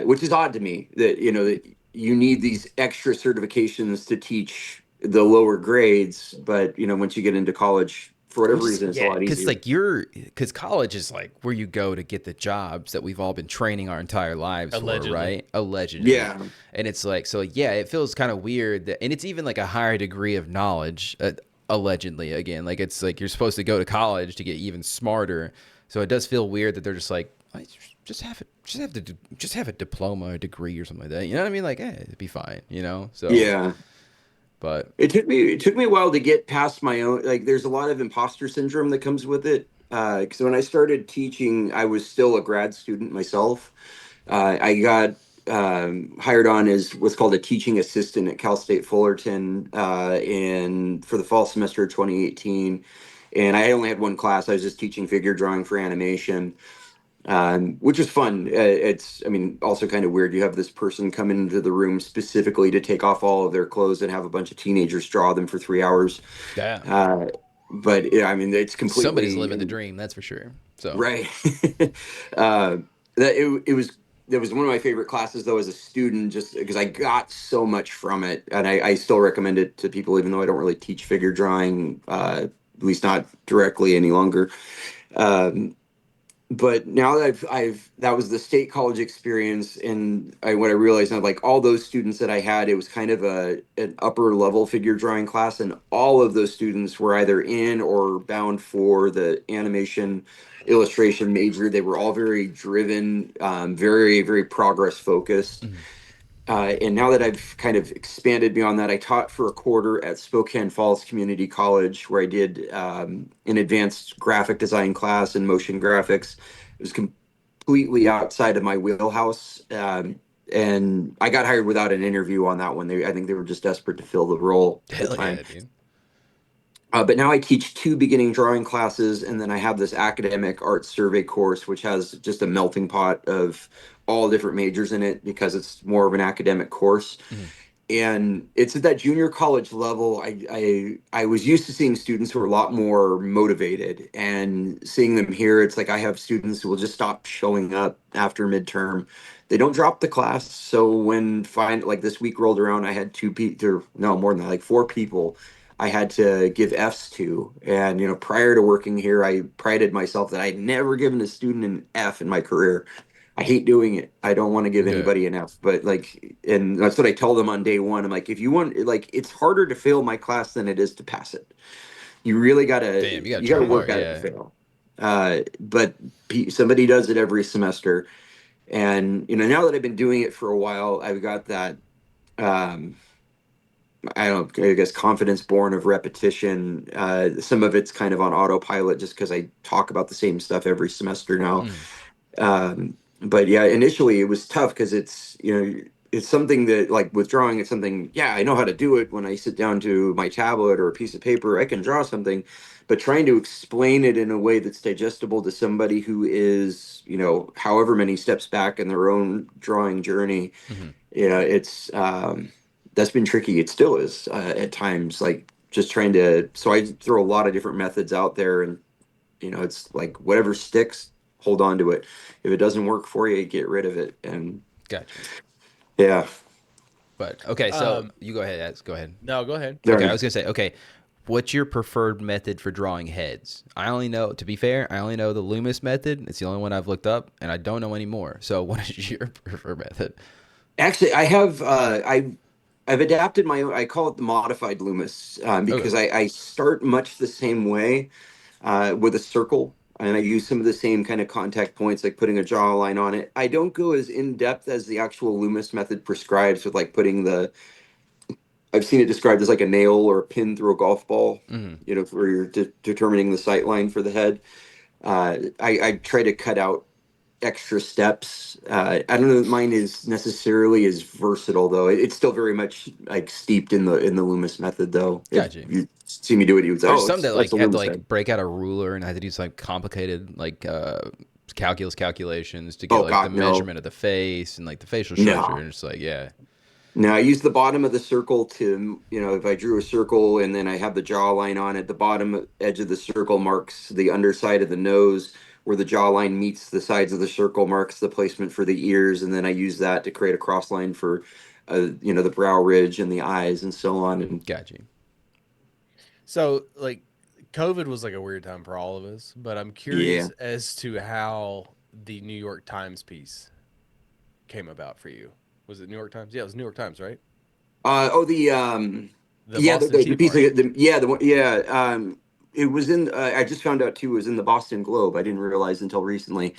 [SPEAKER 3] which is odd to me that that you need these extra certifications to teach the lower grades. But once you get into college, for
[SPEAKER 2] Well,
[SPEAKER 3] whatever
[SPEAKER 2] just
[SPEAKER 3] reason, it's a
[SPEAKER 2] yeah,
[SPEAKER 3] lot
[SPEAKER 2] because
[SPEAKER 3] easier.
[SPEAKER 2] like because college is like where you go to get the jobs that we've all been training our entire lives for,
[SPEAKER 4] Allegedly.
[SPEAKER 2] right? Allegedly,
[SPEAKER 3] Yeah,
[SPEAKER 2] and it's like so yeah, it feels kind of weird that, and it's even like a higher degree of knowledge, allegedly. Again, like it's like you're supposed to go to college to get even smarter, so it does feel weird that they're just like just have a diploma or degree or something like that. You know what I mean? Like, it'd be fine. So
[SPEAKER 3] yeah.
[SPEAKER 2] but
[SPEAKER 3] It took me a while to get past my own like there's a lot of imposter syndrome that comes with it. Because when I started teaching, I was still a grad student myself. I got hired on as what's called a teaching assistant at Cal State Fullerton in for the fall semester of 2018. And I only had one class. I was just teaching figure drawing for animation, which is fun. I mean, also kind of weird. You have this person come into the room specifically to take off all of their clothes and have a bunch of teenagers draw them for 3 hours.
[SPEAKER 2] yeah,
[SPEAKER 3] Uh, but yeah, I mean, it's
[SPEAKER 2] somebody's
[SPEAKER 3] completely
[SPEAKER 2] living the dream, that's for sure. So
[SPEAKER 3] right. uh, that was one of my favorite classes though as a student, just because I got so much from it, and I still recommend it to people, even though I don't really teach figure drawing, at least not directly any longer. Um, but now that I've that was the state college experience, and what I realized now, like all those students that I had, it was kind of an upper level figure drawing class, and all of those students were either in or bound for the animation illustration major. They were all very driven, very very progress focused.
[SPEAKER 2] mhm.
[SPEAKER 3] And now that I've kind of expanded beyond that, I taught for a quarter at Spokane Falls Community College, where I did an advanced graphic design class and motion graphics. It was completely outside of my wheelhouse, and I got hired without an interview on that one. I think they were just desperate to fill the role at the
[SPEAKER 2] Hell
[SPEAKER 3] time.
[SPEAKER 2] yeah, dude.
[SPEAKER 3] But now I teach two beginning drawing classes, and then I have this academic art survey course, which has just a melting pot of all different majors in it because it's more of an academic course.
[SPEAKER 2] Mhm.
[SPEAKER 3] And it's at that junior college level. I was used to seeing students who are a lot more motivated, and seeing them here, it's like I have students who will just stop showing up after midterm. They don't drop the class. So when find like this week rolled around, I had two people, no more than that, like four people I had to give Fs to. And prior to working here, I prided myself that I'd never given a student an F in my career. I hate doing it. I don't want to give
[SPEAKER 2] Yeah.
[SPEAKER 3] anybody an F, but like, and that's what I told them on day one. I'm like, if you want, like, it's harder to fail my class than it is to pass it. You really
[SPEAKER 2] Damn, you gotta
[SPEAKER 3] you gotta
[SPEAKER 2] try
[SPEAKER 3] work
[SPEAKER 2] hard.
[SPEAKER 3] at it to
[SPEAKER 2] Yeah.
[SPEAKER 3] fail. But somebody does it every semester. And, now that I've been doing it for a while, I've got that, um, I don't know, I guess confidence born of repetition. Some of it's kind of on autopilot just because I talk about the same stuff every semester now.
[SPEAKER 2] Mhm.
[SPEAKER 3] But yeah, initially it was tough because it's something that like withdrawing, it's something, yeah, I know how to do it when I sit down to my tablet or a piece of paper, I can draw something, but trying to explain it in a way that's digestible to somebody who is, however many steps back in their own drawing journey,
[SPEAKER 2] Mhm.
[SPEAKER 3] it's that's been tricky. It still is at times. Like just trying to, so I throw a lot of different methods out there, and it's like whatever sticks, hold on to it. If it doesn't work for you, get rid of it. And
[SPEAKER 2] Gotcha.
[SPEAKER 3] yeah,
[SPEAKER 2] But okay, so
[SPEAKER 4] Um,
[SPEAKER 2] you go ahead. Go ahead.
[SPEAKER 4] no, go ahead.
[SPEAKER 2] Okay, I
[SPEAKER 3] there.
[SPEAKER 2] was gonna say, okay, what's your preferred method for drawing heads? I only know, to be fair, I only know the Loomis method. It's the only one I've looked up, and I don't know anymore. So, what is your preferred method?
[SPEAKER 3] Actually, I have I've adapted my own. I call it the modified Loomis,
[SPEAKER 2] Okay,
[SPEAKER 3] because I start much the same way, with a circle, and I use some of the same kind of contact points, like putting a jawline on it. I don't go as in depth as the actual Loomis method prescribes, with like putting the. I've seen it described as like a nail or a pin through a golf ball,
[SPEAKER 2] mm-hmm.
[SPEAKER 3] where you're determining the sight line for the head. I try to cut out extra steps. I don't know that mine is necessarily as versatile though. It's still very much like steeped in the Loomis method though. If
[SPEAKER 2] Gotcha.
[SPEAKER 3] you see me do it, you would say,
[SPEAKER 2] There's
[SPEAKER 3] "Oh,
[SPEAKER 2] some that
[SPEAKER 3] that's
[SPEAKER 2] like
[SPEAKER 3] a
[SPEAKER 2] have to
[SPEAKER 3] Loomis
[SPEAKER 2] like
[SPEAKER 3] head."
[SPEAKER 2] break out a ruler and have to do some like complicated like calculus calculations to get
[SPEAKER 3] Oh
[SPEAKER 2] like the
[SPEAKER 3] God, no,
[SPEAKER 2] measurement of the face and like the facial structure,
[SPEAKER 3] no.
[SPEAKER 2] and it's like, yeah,
[SPEAKER 3] No, I use the bottom of the circle to, if I drew a circle and then I have the jawline on it, the bottom edge of the circle marks the underside of the nose, where the jawline meets the sides of the circle marks the placement for the ears, and then I use that to create a cross line for, the brow ridge and the eyes and so on. And
[SPEAKER 2] got you.
[SPEAKER 4] So, like, COVID was like a weird time for all of us, but I'm
[SPEAKER 3] yeah.
[SPEAKER 4] curious as to how the New York Times piece came about for you. Was it New York Times? Yeah, it was New York Times, right?
[SPEAKER 3] Oh,
[SPEAKER 4] The
[SPEAKER 3] yeah,
[SPEAKER 4] Boston
[SPEAKER 3] the
[SPEAKER 4] Tea
[SPEAKER 3] piece
[SPEAKER 4] Party.
[SPEAKER 3] of the one, yeah. It was in. I just found out too. It was in the Boston Globe. I didn't realize until recently.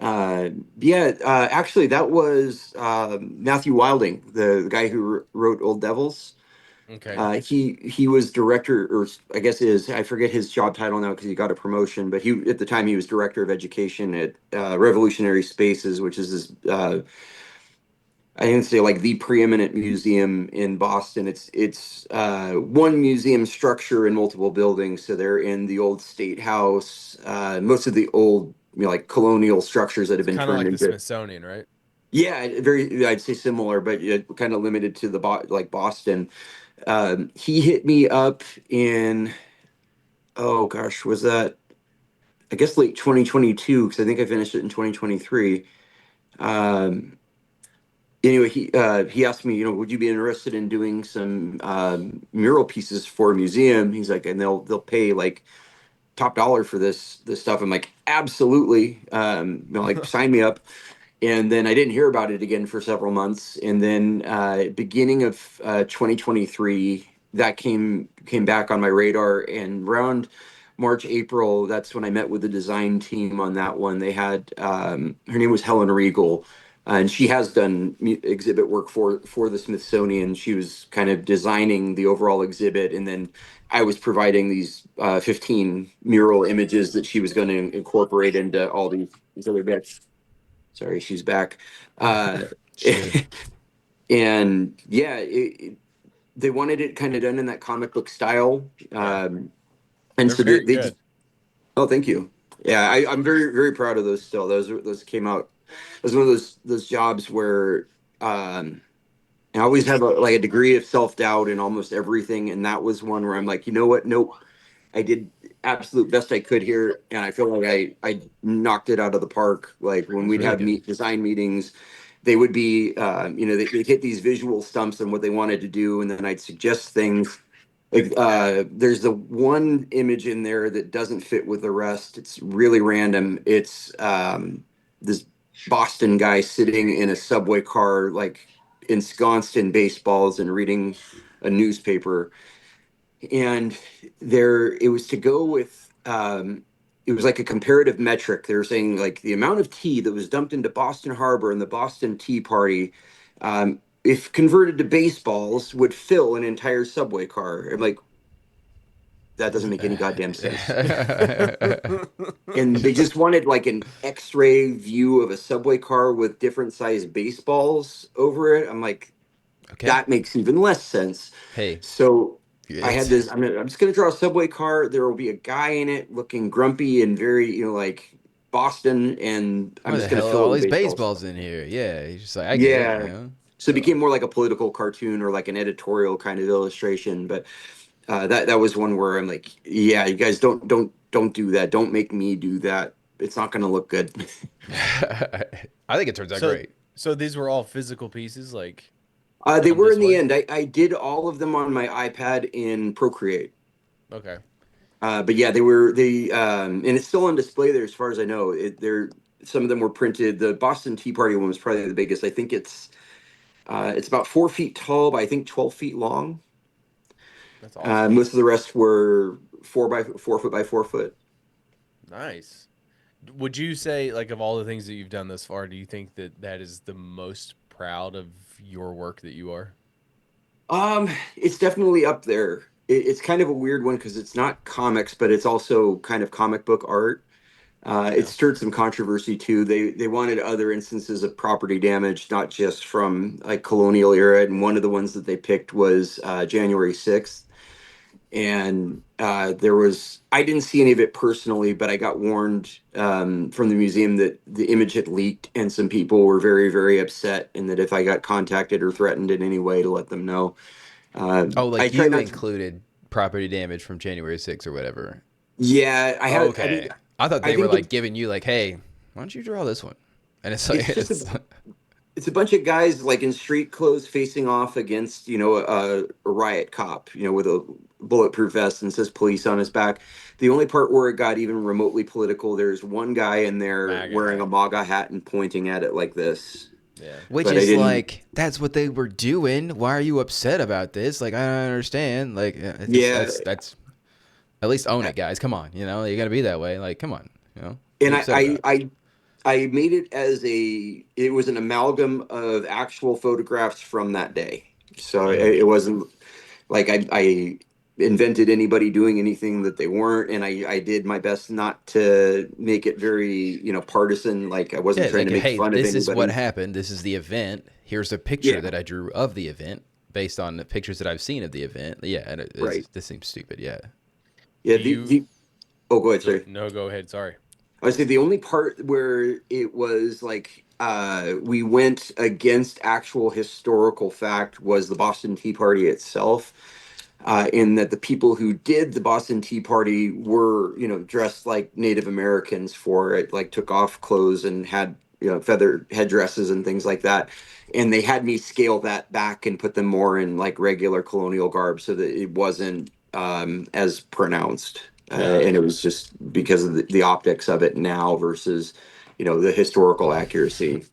[SPEAKER 3] Uh, yeah, actually, that was Matthew Wilding, the guy who wrote Old Devils.
[SPEAKER 4] Okay.
[SPEAKER 3] He was director, or I guess is, I forget his job title now because he got a promotion. But he, at the time, he was director of education at Revolutionary Spaces, which is this. I didn't say like the preeminent museum in Boston. It's one museum structure in multiple buildings. So they're in the old State House, most of the old, like colonial structures that have
[SPEAKER 4] It's
[SPEAKER 3] been
[SPEAKER 4] kind of
[SPEAKER 3] turned
[SPEAKER 4] like the
[SPEAKER 3] into.
[SPEAKER 4] Smithsonian, right?
[SPEAKER 3] Yeah, very. I'd say similar, but kind of limited to the like Boston. He hit me up in, oh gosh, was that, I guess, late 2022, because I think I finished it in 2023. Um, anyway, he asked me, would you be interested in doing some mural pieces for a museum? He's like, and they'll pay like top dollar for this stuff. I'm like, absolutely. Like, sign me up. And then I didn't hear about it again for several months. And then beginning of 2023, that came back on my radar. And around March, April, that's when I met with the design team on that one. They had, her name was Helen Regal, and she has done exhibit work for the Smithsonian. She was kind of designing the overall exhibit, and then I was providing these 15 mural images that she was going to incorporate into all these other bits. Sorry, she's back. Uh,
[SPEAKER 2] It's good.
[SPEAKER 3] and yeah, they wanted it kind of done in that comic book style.
[SPEAKER 4] Yeah.
[SPEAKER 3] And
[SPEAKER 4] They're
[SPEAKER 3] so
[SPEAKER 4] very
[SPEAKER 3] they
[SPEAKER 4] good.
[SPEAKER 3] just, oh, thank you. Yeah, I'm very, very proud of those still. Those came out. It was one of those jobs where I always have like a degree of self-doubt in almost everything. And that was one where I'm like, you know what? Nope. I did absolute best I could here, and I feel like I knocked it out of the park. Like when
[SPEAKER 2] It's
[SPEAKER 3] we'd
[SPEAKER 2] really
[SPEAKER 3] have
[SPEAKER 2] good.
[SPEAKER 3] design meetings, they would be, they'd hit these visual stumps and what they wanted to do, and then I'd suggest things. Like there's the one image in there that doesn't fit with the rest. It's really random. It's this Boston guy sitting in a subway car, like ensconced in baseballs and reading a newspaper, and there it was to go with, it was like a comparative metric. They were saying like the amount of tea that was dumped into Boston Harbor in the Boston Tea Party, if converted to baseballs, would fill an entire subway car. I'm like, that doesn't make any goddamn sense. And they just wanted like an X-ray view of a subway car with different sized baseballs over it. I'm like,
[SPEAKER 2] Okay.
[SPEAKER 3] that makes even less sense.
[SPEAKER 2] Hey,
[SPEAKER 3] So I had
[SPEAKER 2] it's
[SPEAKER 3] this. I'm just gonna draw a subway car. There will be a guy in it looking grumpy and very, like Boston, and I'm
[SPEAKER 2] why the
[SPEAKER 3] just gonna
[SPEAKER 2] hell are
[SPEAKER 3] fill it
[SPEAKER 2] all
[SPEAKER 3] with
[SPEAKER 2] these
[SPEAKER 3] baseballs.
[SPEAKER 2] baseballs in here? Yeah, he's just like, I get it, you
[SPEAKER 3] Yeah.
[SPEAKER 2] know.
[SPEAKER 3] So it
[SPEAKER 2] So
[SPEAKER 3] became more like a political cartoon or like an editorial kind of illustration. But that was one where I'm like, yeah, you guys don't do that. Don't make me do that. It's not going to look good.
[SPEAKER 2] I think it turns out
[SPEAKER 4] So
[SPEAKER 2] great.
[SPEAKER 4] so these were all physical pieces, like
[SPEAKER 3] They
[SPEAKER 4] on
[SPEAKER 3] were in the
[SPEAKER 4] display.
[SPEAKER 3] end. I did all of them on my iPad in Procreate.
[SPEAKER 4] Okay.
[SPEAKER 3] But yeah, and it's still on display there as far as I know. Some of them were printed. The Boston Tea Party one was probably the biggest. I think it's about 4 feet tall, but I think 12 feet long.
[SPEAKER 4] That's awesome.
[SPEAKER 3] Most of the rest were 4 foot by 4 foot.
[SPEAKER 4] Nice. Would you say, like, of all the things that you've done thus far, do you think that that is the most proud of your work that you are?
[SPEAKER 3] It's definitely up there. It's kind of a weird one because it's not comics, but it's also kind of comic book art. It
[SPEAKER 4] Yeah.
[SPEAKER 3] stirred some controversy too. They wanted other instances of property damage, not just from like colonial era. And one of the ones that they picked was January 6th. And I didn't see any of it personally, but I got warned from the museum that the image had leaked, and some people were very, very upset, and that if I got contacted or threatened in any way, to let them know.
[SPEAKER 2] Oh,
[SPEAKER 3] I
[SPEAKER 2] like
[SPEAKER 3] try
[SPEAKER 2] you
[SPEAKER 3] not to.
[SPEAKER 2] included property damage from January 6th or whatever.
[SPEAKER 3] Yeah, I mean,
[SPEAKER 2] Okay. I thought
[SPEAKER 3] I
[SPEAKER 2] they were
[SPEAKER 3] think
[SPEAKER 2] like giving you like, hey, why don't you draw this one? And it's like
[SPEAKER 3] it's just it's a bunch of guys like in street clothes facing off against a riot cop, with a bulletproof vest and says police on his back. The only part where it got even remotely political, there's one guy in there
[SPEAKER 4] MAGA
[SPEAKER 3] wearing a
[SPEAKER 4] hat.
[SPEAKER 3] MAGA hat and pointing at it like this.
[SPEAKER 4] Yeah.
[SPEAKER 2] which
[SPEAKER 3] But I
[SPEAKER 2] is
[SPEAKER 3] didn't.
[SPEAKER 2] like that's what they were doing. Why are you upset about this? Like I don't understand. Like it's just
[SPEAKER 3] Yeah,
[SPEAKER 2] that's at least own
[SPEAKER 3] I-
[SPEAKER 2] it, guys. Come on, you got to be that way. Like come on, what are
[SPEAKER 3] and
[SPEAKER 2] you upset about?
[SPEAKER 3] I made it it was an amalgam of actual photographs from that day. So
[SPEAKER 4] Mm-hmm.
[SPEAKER 3] it wasn't like I invented anybody doing anything that they weren't, and I did my best not to make it very partisan. Like I wasn't
[SPEAKER 2] Yeah,
[SPEAKER 3] trying
[SPEAKER 2] like
[SPEAKER 3] to make
[SPEAKER 2] hey,
[SPEAKER 3] fun of
[SPEAKER 2] this is what
[SPEAKER 3] anybody.
[SPEAKER 2] happened. This is the event. Here's a picture
[SPEAKER 3] Yeah,
[SPEAKER 2] that I drew of the event based on the pictures that I've seen of the event. Yeah, and
[SPEAKER 3] right.
[SPEAKER 2] this seems stupid. Yeah.
[SPEAKER 3] Yeah,
[SPEAKER 4] Do you
[SPEAKER 3] the oh, go ahead, sorry.
[SPEAKER 4] no, go ahead. Sorry.
[SPEAKER 3] I would say the only part where it was like we went against actual historical fact was the Boston Tea Party itself. In that the people who did the Boston Tea Party were, dressed like Native Americans for it, like took off clothes and had, feather headdresses and things like that. And they had me scale that back and put them more in like regular colonial garb so that it wasn't as pronounced. And it was just because of the optics of it now versus, the historical accuracy.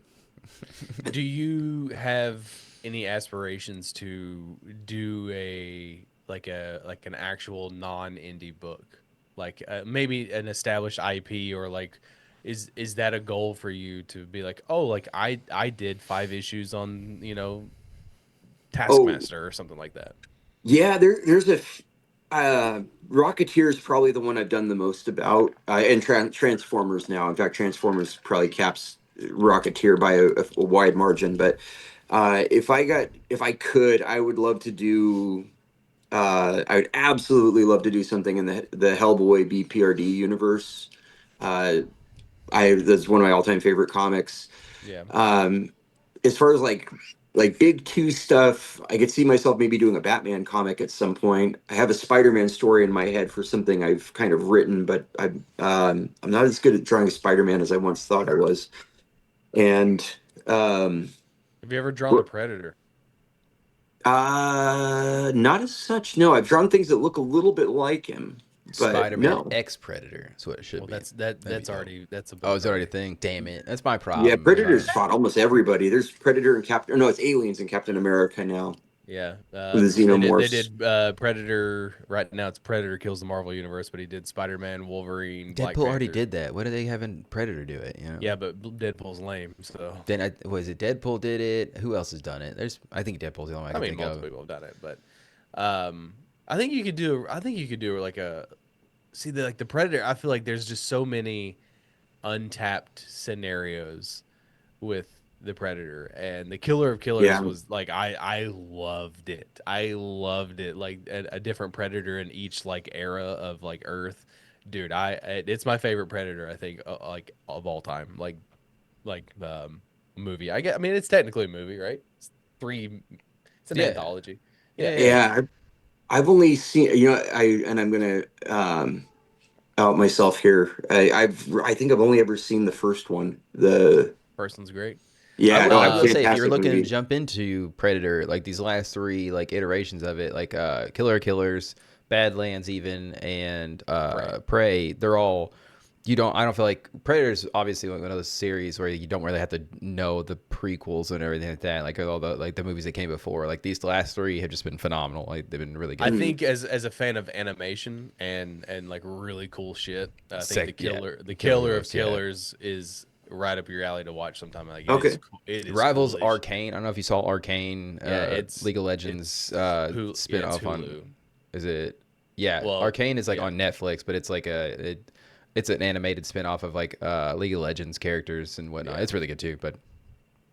[SPEAKER 4] Do you have any aspirations to do like an actual non-indie book, like maybe an established IP, or like is that a goal for you to be like, oh, like I did 5 issues on
[SPEAKER 3] Oh,
[SPEAKER 4] Taskmaster or something like that?
[SPEAKER 3] yeah, there's Rocketeer is probably the one I've done the most about, and Transformers now. In fact, Transformers probably caps Rocketeer by a wide margin. But if I could, I would love to do. I would absolutely love to do something in the Hellboy BPRD universe. Uh, that's one of my all time favorite comics.
[SPEAKER 4] Yeah.
[SPEAKER 3] Um, as far as like big two stuff, I could see myself maybe doing a Batman comic at some point. I have a Spider-Man story in my head for something I've kind of written, but I'm not as good at drawing Spider-Man as I once thought I was. And um,
[SPEAKER 4] Have you ever drawn the Predator?
[SPEAKER 3] not as such. No, I've drawn things that look a little bit like him, but
[SPEAKER 2] Spider-Man
[SPEAKER 3] no.
[SPEAKER 2] X Predator. That's what it should
[SPEAKER 4] Well,
[SPEAKER 2] be. That'd be
[SPEAKER 4] that's
[SPEAKER 2] dope.
[SPEAKER 4] already that's a
[SPEAKER 2] Oh,
[SPEAKER 4] book
[SPEAKER 2] is it already a
[SPEAKER 4] already.
[SPEAKER 2] thing? Damn it. That's my
[SPEAKER 3] Yeah,
[SPEAKER 2] problem.
[SPEAKER 3] Predator's fought almost everybody. There's Predator and Captain. No, it's aliens and Captain America now
[SPEAKER 4] Yeah,
[SPEAKER 3] with the
[SPEAKER 4] they
[SPEAKER 3] xenomorphs.
[SPEAKER 4] did Predator. Right now, it's Predator kills the Marvel universe, but he did Spider-Man, Wolverine, Black
[SPEAKER 2] Deadpool already
[SPEAKER 4] Panther.
[SPEAKER 2] did that. What are they having Predator do it?
[SPEAKER 4] Yeah, but Deadpool's lame. So
[SPEAKER 2] Then was it Deadpool did it? Who else has done it? I think Deadpool's the only one I
[SPEAKER 4] I
[SPEAKER 2] can
[SPEAKER 4] mean,
[SPEAKER 2] think
[SPEAKER 4] multiple
[SPEAKER 2] of.
[SPEAKER 4] people have done it, but I think you could do. I think you could do like a see the Predator. I feel like there's just so many untapped scenarios with the Predator, and the Killer of Killers
[SPEAKER 3] Yeah,
[SPEAKER 4] was like I loved it. I loved it, like a different Predator in each like era of like Earth. Dude, it's my favorite Predator, I think, like of all time. Like movie. I mean, it's technically a movie, right? It's an
[SPEAKER 2] Yeah.
[SPEAKER 4] anthology.
[SPEAKER 2] Yeah,
[SPEAKER 4] Yeah.
[SPEAKER 2] yeah.
[SPEAKER 3] yeah. I've only seen, I'm gonna out myself here. I think I've only ever seen the first one.
[SPEAKER 4] First one's great.
[SPEAKER 3] Yeah, no,
[SPEAKER 2] I
[SPEAKER 3] a
[SPEAKER 2] will say if you're
[SPEAKER 3] fantastic
[SPEAKER 2] looking to
[SPEAKER 3] movie.
[SPEAKER 2] jump into Predator, like these last three like iterations of it, like Killer Killers, Badlands even, and
[SPEAKER 4] Prey.
[SPEAKER 2] Prey, they're all I don't feel like Predator's obviously like one of those series where you don't really have to know the prequels and everything like that, like all the movies that came before. Like these last three have just been phenomenal. Like they've been really
[SPEAKER 4] I
[SPEAKER 2] good.
[SPEAKER 3] Mhm.
[SPEAKER 4] think as a fan of animation and like really cool shit, I think
[SPEAKER 2] Sick, yeah.
[SPEAKER 4] the
[SPEAKER 2] Killer
[SPEAKER 4] killer of
[SPEAKER 2] Killers, yeah.
[SPEAKER 4] killers is right up your alley to watch sometime. Like
[SPEAKER 3] Okay.
[SPEAKER 4] it is
[SPEAKER 2] Rivals
[SPEAKER 4] cool as shit.
[SPEAKER 2] Arcane. I don't know if you saw Arcane,
[SPEAKER 4] Yeah,
[SPEAKER 2] League of
[SPEAKER 4] it's
[SPEAKER 2] Legends spin
[SPEAKER 4] it's
[SPEAKER 2] off on.
[SPEAKER 4] Hulu.
[SPEAKER 2] Is it? Yeah,
[SPEAKER 4] Well,
[SPEAKER 2] Arcane is like
[SPEAKER 4] yeah.
[SPEAKER 2] on Netflix, but it's like it's an animated spin off of like League of Legends characters and whatnot.
[SPEAKER 4] Yeah.
[SPEAKER 2] It's really good too, but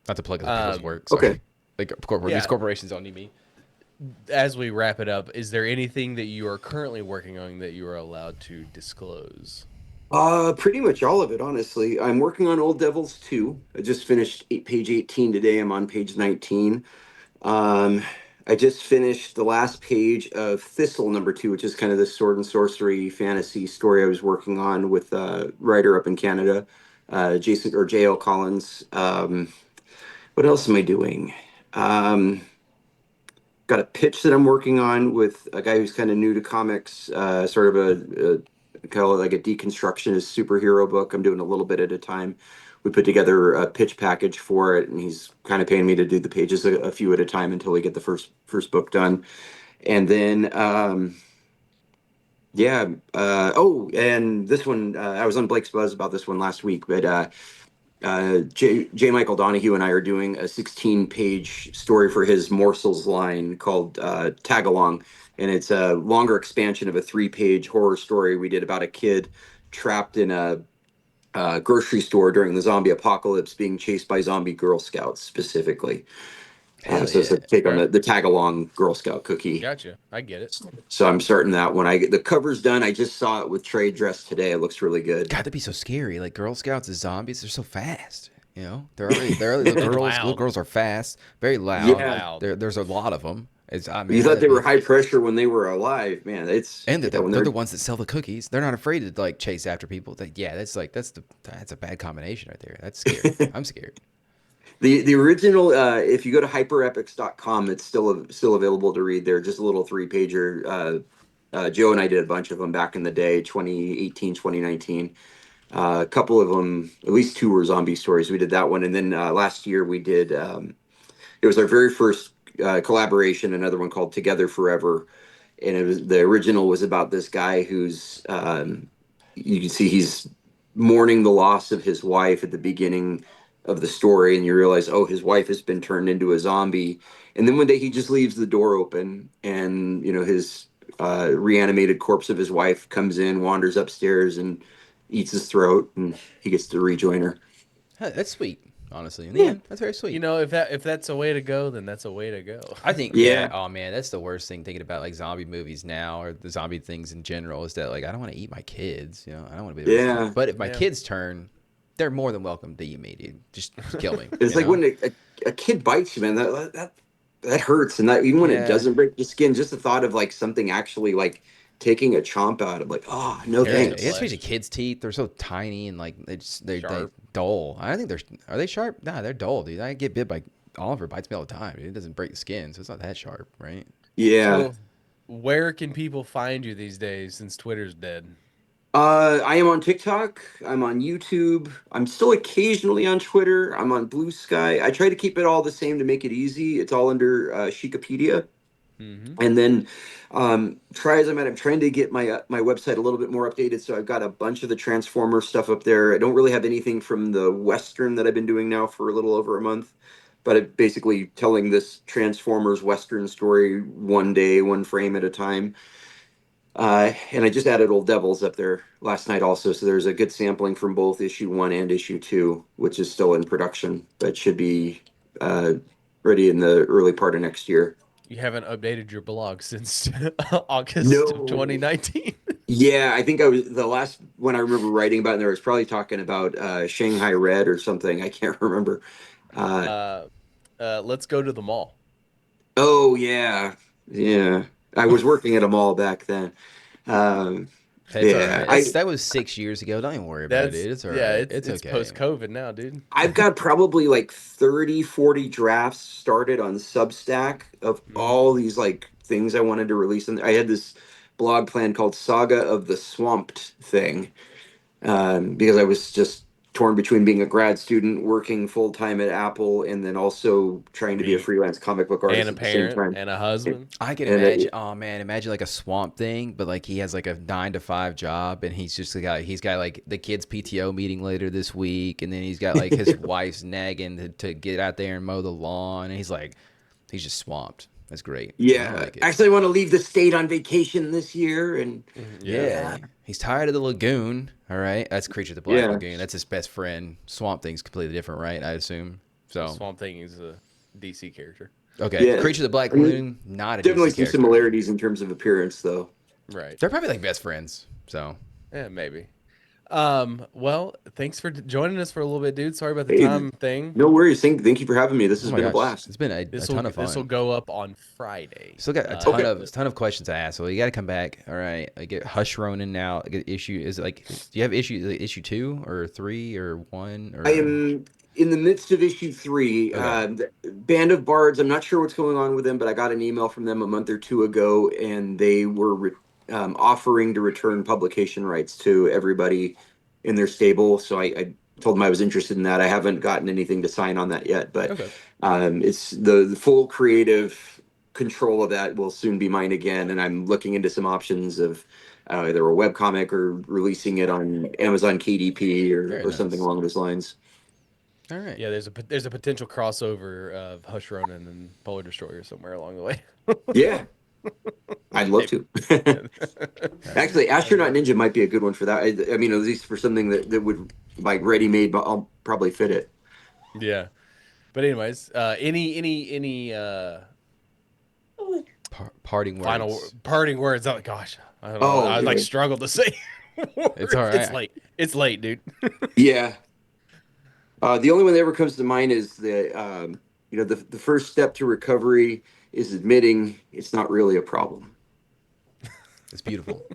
[SPEAKER 2] not to plug other people's
[SPEAKER 4] Um
[SPEAKER 2] work.
[SPEAKER 3] Okay.
[SPEAKER 2] Sorry, like these
[SPEAKER 4] yeah,
[SPEAKER 2] corporations don't need me.
[SPEAKER 4] as we wrap it up, is there anything that you are currently working on that you are allowed to disclose?
[SPEAKER 3] Pretty much all of it, honestly. I'm working on Old Devils 2. I just finished page 18 today. I'm on page 19. Um, I just finished the last page of Thistle number 2, which is kind of the sword and sorcery fantasy story I was working on with a writer up in Canada, Jason or J.L. Collins. What else am I doing? Um, got a pitch that I'm working on with a guy who's kind of new to comics, sort of a call it like a deconstructionist superhero book. I'm doing a little bit at a time. We put together a pitch package for it, and he's kind of paying me to do the pages a few at a time until we get the first book done. And then, yeah. Oh, and this one, I was on Blake's Buzz about this one last week, but J. Michael Donahue and I are doing a 16-page story for his Morsels line called Tag Along, and it's a longer expansion of a 3-page horror story we did about a kid trapped in a grocery store during the zombie apocalypse, being chased by zombie Girl Scouts specifically.
[SPEAKER 2] Hell
[SPEAKER 3] So it's a
[SPEAKER 2] yeah.
[SPEAKER 3] take on
[SPEAKER 4] Okay,
[SPEAKER 3] the Tag Along Girl Scout cookie.
[SPEAKER 4] gotcha. I get it.
[SPEAKER 3] So I'm starting that when I get the cover's done. I just saw it with trade dress today. It looks really good.
[SPEAKER 2] God, that'd be so scary. Like Girl Scouts as zombies, they're so fast. You know, they're little
[SPEAKER 4] And
[SPEAKER 2] girls. Little
[SPEAKER 4] loud
[SPEAKER 2] girls are fast, very
[SPEAKER 4] and
[SPEAKER 2] loud.
[SPEAKER 3] Yeah.
[SPEAKER 4] loud.
[SPEAKER 2] There's a lot of them. It's I
[SPEAKER 3] You
[SPEAKER 2] mean,
[SPEAKER 3] thought they were
[SPEAKER 2] it's
[SPEAKER 3] high pressure when they were alive, man. It's
[SPEAKER 2] and
[SPEAKER 3] when
[SPEAKER 2] they're
[SPEAKER 3] they're
[SPEAKER 2] the ones that sell the cookies. They're not afraid to like chase after people. Yeah, that's a bad combination right there. That's scary. I'm scared.
[SPEAKER 3] the original. If you go to hyperepics.com, it's still available to read there. Just a little 3-pager. Joe and I did a bunch of them back in the day, 2018, 2019. A couple of them, at least 2 were zombie stories. We did that one, and then last year we did. It was our very first collaboration. Another one called Together Forever, and it was the original was about this guy who's you can see he's mourning the loss of his wife at the beginning of the story, and you realize, oh, his wife has been turned into a zombie, and then one day he just leaves the door open, and his reanimated corpse of his wife comes in, wanders upstairs, and eats his throat, and he gets to rejoin her.
[SPEAKER 2] Huh, that's sweet. Honestly, in the
[SPEAKER 3] Yeah,
[SPEAKER 2] end, that's very
[SPEAKER 4] You
[SPEAKER 2] sweet.
[SPEAKER 4] know, if that's a way to go, then that's a way to go.
[SPEAKER 2] I think, yeah.
[SPEAKER 3] yeah,
[SPEAKER 2] Oh man, that's the worst thing thinking about like zombie movies now or the zombie things in general is that like I don't want to eat my kids. You know, I don't want to be the reason.
[SPEAKER 3] yeah.
[SPEAKER 2] But if my
[SPEAKER 4] Yeah.
[SPEAKER 2] kids turn, they're more than welcome to eat me, dude. Just kill me.
[SPEAKER 3] It's
[SPEAKER 2] You
[SPEAKER 3] like
[SPEAKER 2] know?
[SPEAKER 3] when a kid bites you, man. That hurts, and that even when it
[SPEAKER 2] Yeah.
[SPEAKER 3] doesn't break the skin, just the thought of like something actually like taking a chomp out of like, oh no,
[SPEAKER 4] Tearing
[SPEAKER 2] Yeah,
[SPEAKER 4] the
[SPEAKER 3] thanks.
[SPEAKER 2] especially
[SPEAKER 4] flesh.
[SPEAKER 2] kids' teeth. They're so tiny and like they
[SPEAKER 4] Sharp.
[SPEAKER 2] dull. I think they're are they sharp? Nah, they're dull, dude. I get bit by Oliver bites me all the time. Dude. It doesn't break the skin, so it's not that sharp, right?
[SPEAKER 3] Yeah.
[SPEAKER 4] So, where can people find you these days since Twitter's dead?
[SPEAKER 3] I am on TikTok. I'm on YouTube. I'm still occasionally on Twitter. I'm on Blue Sky. I try to keep it all the same to make it easy. It's all under Sheikopedia.
[SPEAKER 4] Mm-hmm.
[SPEAKER 3] And then try as I'm at, I'm trying to get my website a little bit more updated. So I've got a bunch of the Transformer stuff up there. I don't really have anything from the Western that I've been doing now for a little over a month. But I'm basically telling this Transformers Western story one day, one frame at a time. And I just added Old Devils up there last night also. So there's a good sampling from both issue 1 and issue 2, which is still in production, but should be uh, ready in the early part of next year.
[SPEAKER 4] You haven't updated your blog since August of
[SPEAKER 3] No.
[SPEAKER 4] 2019.
[SPEAKER 3] Yeah, I think I was the last one I remember writing about in there was probably talking about Shanghai Red or something. I can't remember. Uh,
[SPEAKER 4] Let's go to the mall.
[SPEAKER 3] oh yeah, yeah. I was working at a mall back then. Um,
[SPEAKER 2] It's all
[SPEAKER 3] yeah,
[SPEAKER 2] right. That was 6 years ago. Don't even worry about it,
[SPEAKER 4] That's
[SPEAKER 2] dude. It's all
[SPEAKER 4] yeah,
[SPEAKER 2] right.
[SPEAKER 4] it's
[SPEAKER 2] It's
[SPEAKER 4] it's
[SPEAKER 2] okay.
[SPEAKER 4] post COVID now, dude.
[SPEAKER 3] I've got probably like 30, 40 drafts started on Substack of
[SPEAKER 4] Mhm.
[SPEAKER 3] all these like things I wanted to release. And I had this blog plan called Saga of the Swamped thing, because I was just torn between being a grad student, working full time at Apple, and then also trying to be a
[SPEAKER 4] Me
[SPEAKER 3] freelance comic book
[SPEAKER 4] and
[SPEAKER 3] artist
[SPEAKER 4] a
[SPEAKER 3] at the same
[SPEAKER 4] parent
[SPEAKER 3] time.
[SPEAKER 4] and a
[SPEAKER 3] And,
[SPEAKER 4] husband.
[SPEAKER 2] I can
[SPEAKER 3] and
[SPEAKER 2] imagine. Oh man, imagine like a swamp thing, but like he has like a 9 to 5 job, and he's got like the kids' PTO meeting later this week, and then he's got like his wife's nagging to get out there and mow the lawn, and he's just swamped. That's great. I
[SPEAKER 3] yeah,
[SPEAKER 2] like it.
[SPEAKER 3] actually, I want to leave the state on vacation this year, and
[SPEAKER 4] Yeah.
[SPEAKER 3] yeah,
[SPEAKER 2] Yeah, he's tired of the lagoon. All right, that's Creature of the Black
[SPEAKER 3] yeah,
[SPEAKER 2] Lagoon. That's his best friend. Swamp Thing's completely different, right? I assume.
[SPEAKER 4] Well,
[SPEAKER 2] So
[SPEAKER 4] Swamp Thing is a DC character.
[SPEAKER 2] okay,
[SPEAKER 3] yeah.
[SPEAKER 2] Creature of the Black
[SPEAKER 3] I mean,
[SPEAKER 2] Lagoon, not a
[SPEAKER 3] definitely
[SPEAKER 2] DC
[SPEAKER 3] some
[SPEAKER 2] character.
[SPEAKER 3] similarities in terms of appearance, though.
[SPEAKER 4] Right.
[SPEAKER 2] They're probably like best friends. So
[SPEAKER 4] Yeah, maybe. Well, thanks for joining us for a little bit, dude. Sorry about the
[SPEAKER 3] Hey,
[SPEAKER 4] time thing.
[SPEAKER 3] no worries. Thank you for having me. This
[SPEAKER 2] oh
[SPEAKER 3] has
[SPEAKER 2] my
[SPEAKER 3] been a
[SPEAKER 2] gosh,
[SPEAKER 3] blast.
[SPEAKER 2] it's been a ton of
[SPEAKER 4] This will
[SPEAKER 2] fun.
[SPEAKER 4] go up on Friday.
[SPEAKER 2] Still got a
[SPEAKER 3] Okay.
[SPEAKER 2] ton of questions to ask. So you got to come back. All right, I get Hush Ronin now. I get issue is it like do you have issue 2 or 3 or 1
[SPEAKER 3] I
[SPEAKER 2] or
[SPEAKER 3] am in the midst of issue 3.
[SPEAKER 2] okay?
[SPEAKER 3] The Band of Bards. I'm not sure what's going on with them, but I got an email from them a month or two ago, and they were offering to return publication rights to everybody in their stable. So I told them I was interested in that. I haven't gotten anything to sign on that yet, but
[SPEAKER 2] Okay.
[SPEAKER 3] it's the full creative control of that will soon be mine again, and I'm looking into some options of either a webcomic or releasing it on Amazon KDP
[SPEAKER 2] Very
[SPEAKER 3] or something
[SPEAKER 2] nice.
[SPEAKER 3] along those lines.
[SPEAKER 2] All right.
[SPEAKER 4] Yeah, there's a potential crossover of Hush Ronin and Polar Destroyer somewhere along the way.
[SPEAKER 3] Yeah, I'd love
[SPEAKER 4] Maybe.
[SPEAKER 3] to.
[SPEAKER 4] Yeah.
[SPEAKER 2] All right.
[SPEAKER 3] Actually, Astronaut Ninja might be a good one for that. I mean, at least for something that would like ready made, but I'll probably fit it.
[SPEAKER 4] Yeah. But anyways, any
[SPEAKER 2] Parting
[SPEAKER 4] final
[SPEAKER 2] words.
[SPEAKER 4] parting words? Oh gosh, I don't know.
[SPEAKER 3] Oh,
[SPEAKER 4] I like
[SPEAKER 3] yeah.
[SPEAKER 4] struggled to say
[SPEAKER 2] It's
[SPEAKER 4] words.
[SPEAKER 2] all
[SPEAKER 4] It's
[SPEAKER 2] right.
[SPEAKER 4] late. It's late, dude.
[SPEAKER 3] Yeah. The only one that ever comes to mind is the first step to recovery is admitting it's not really a problem.
[SPEAKER 2] It's beautiful.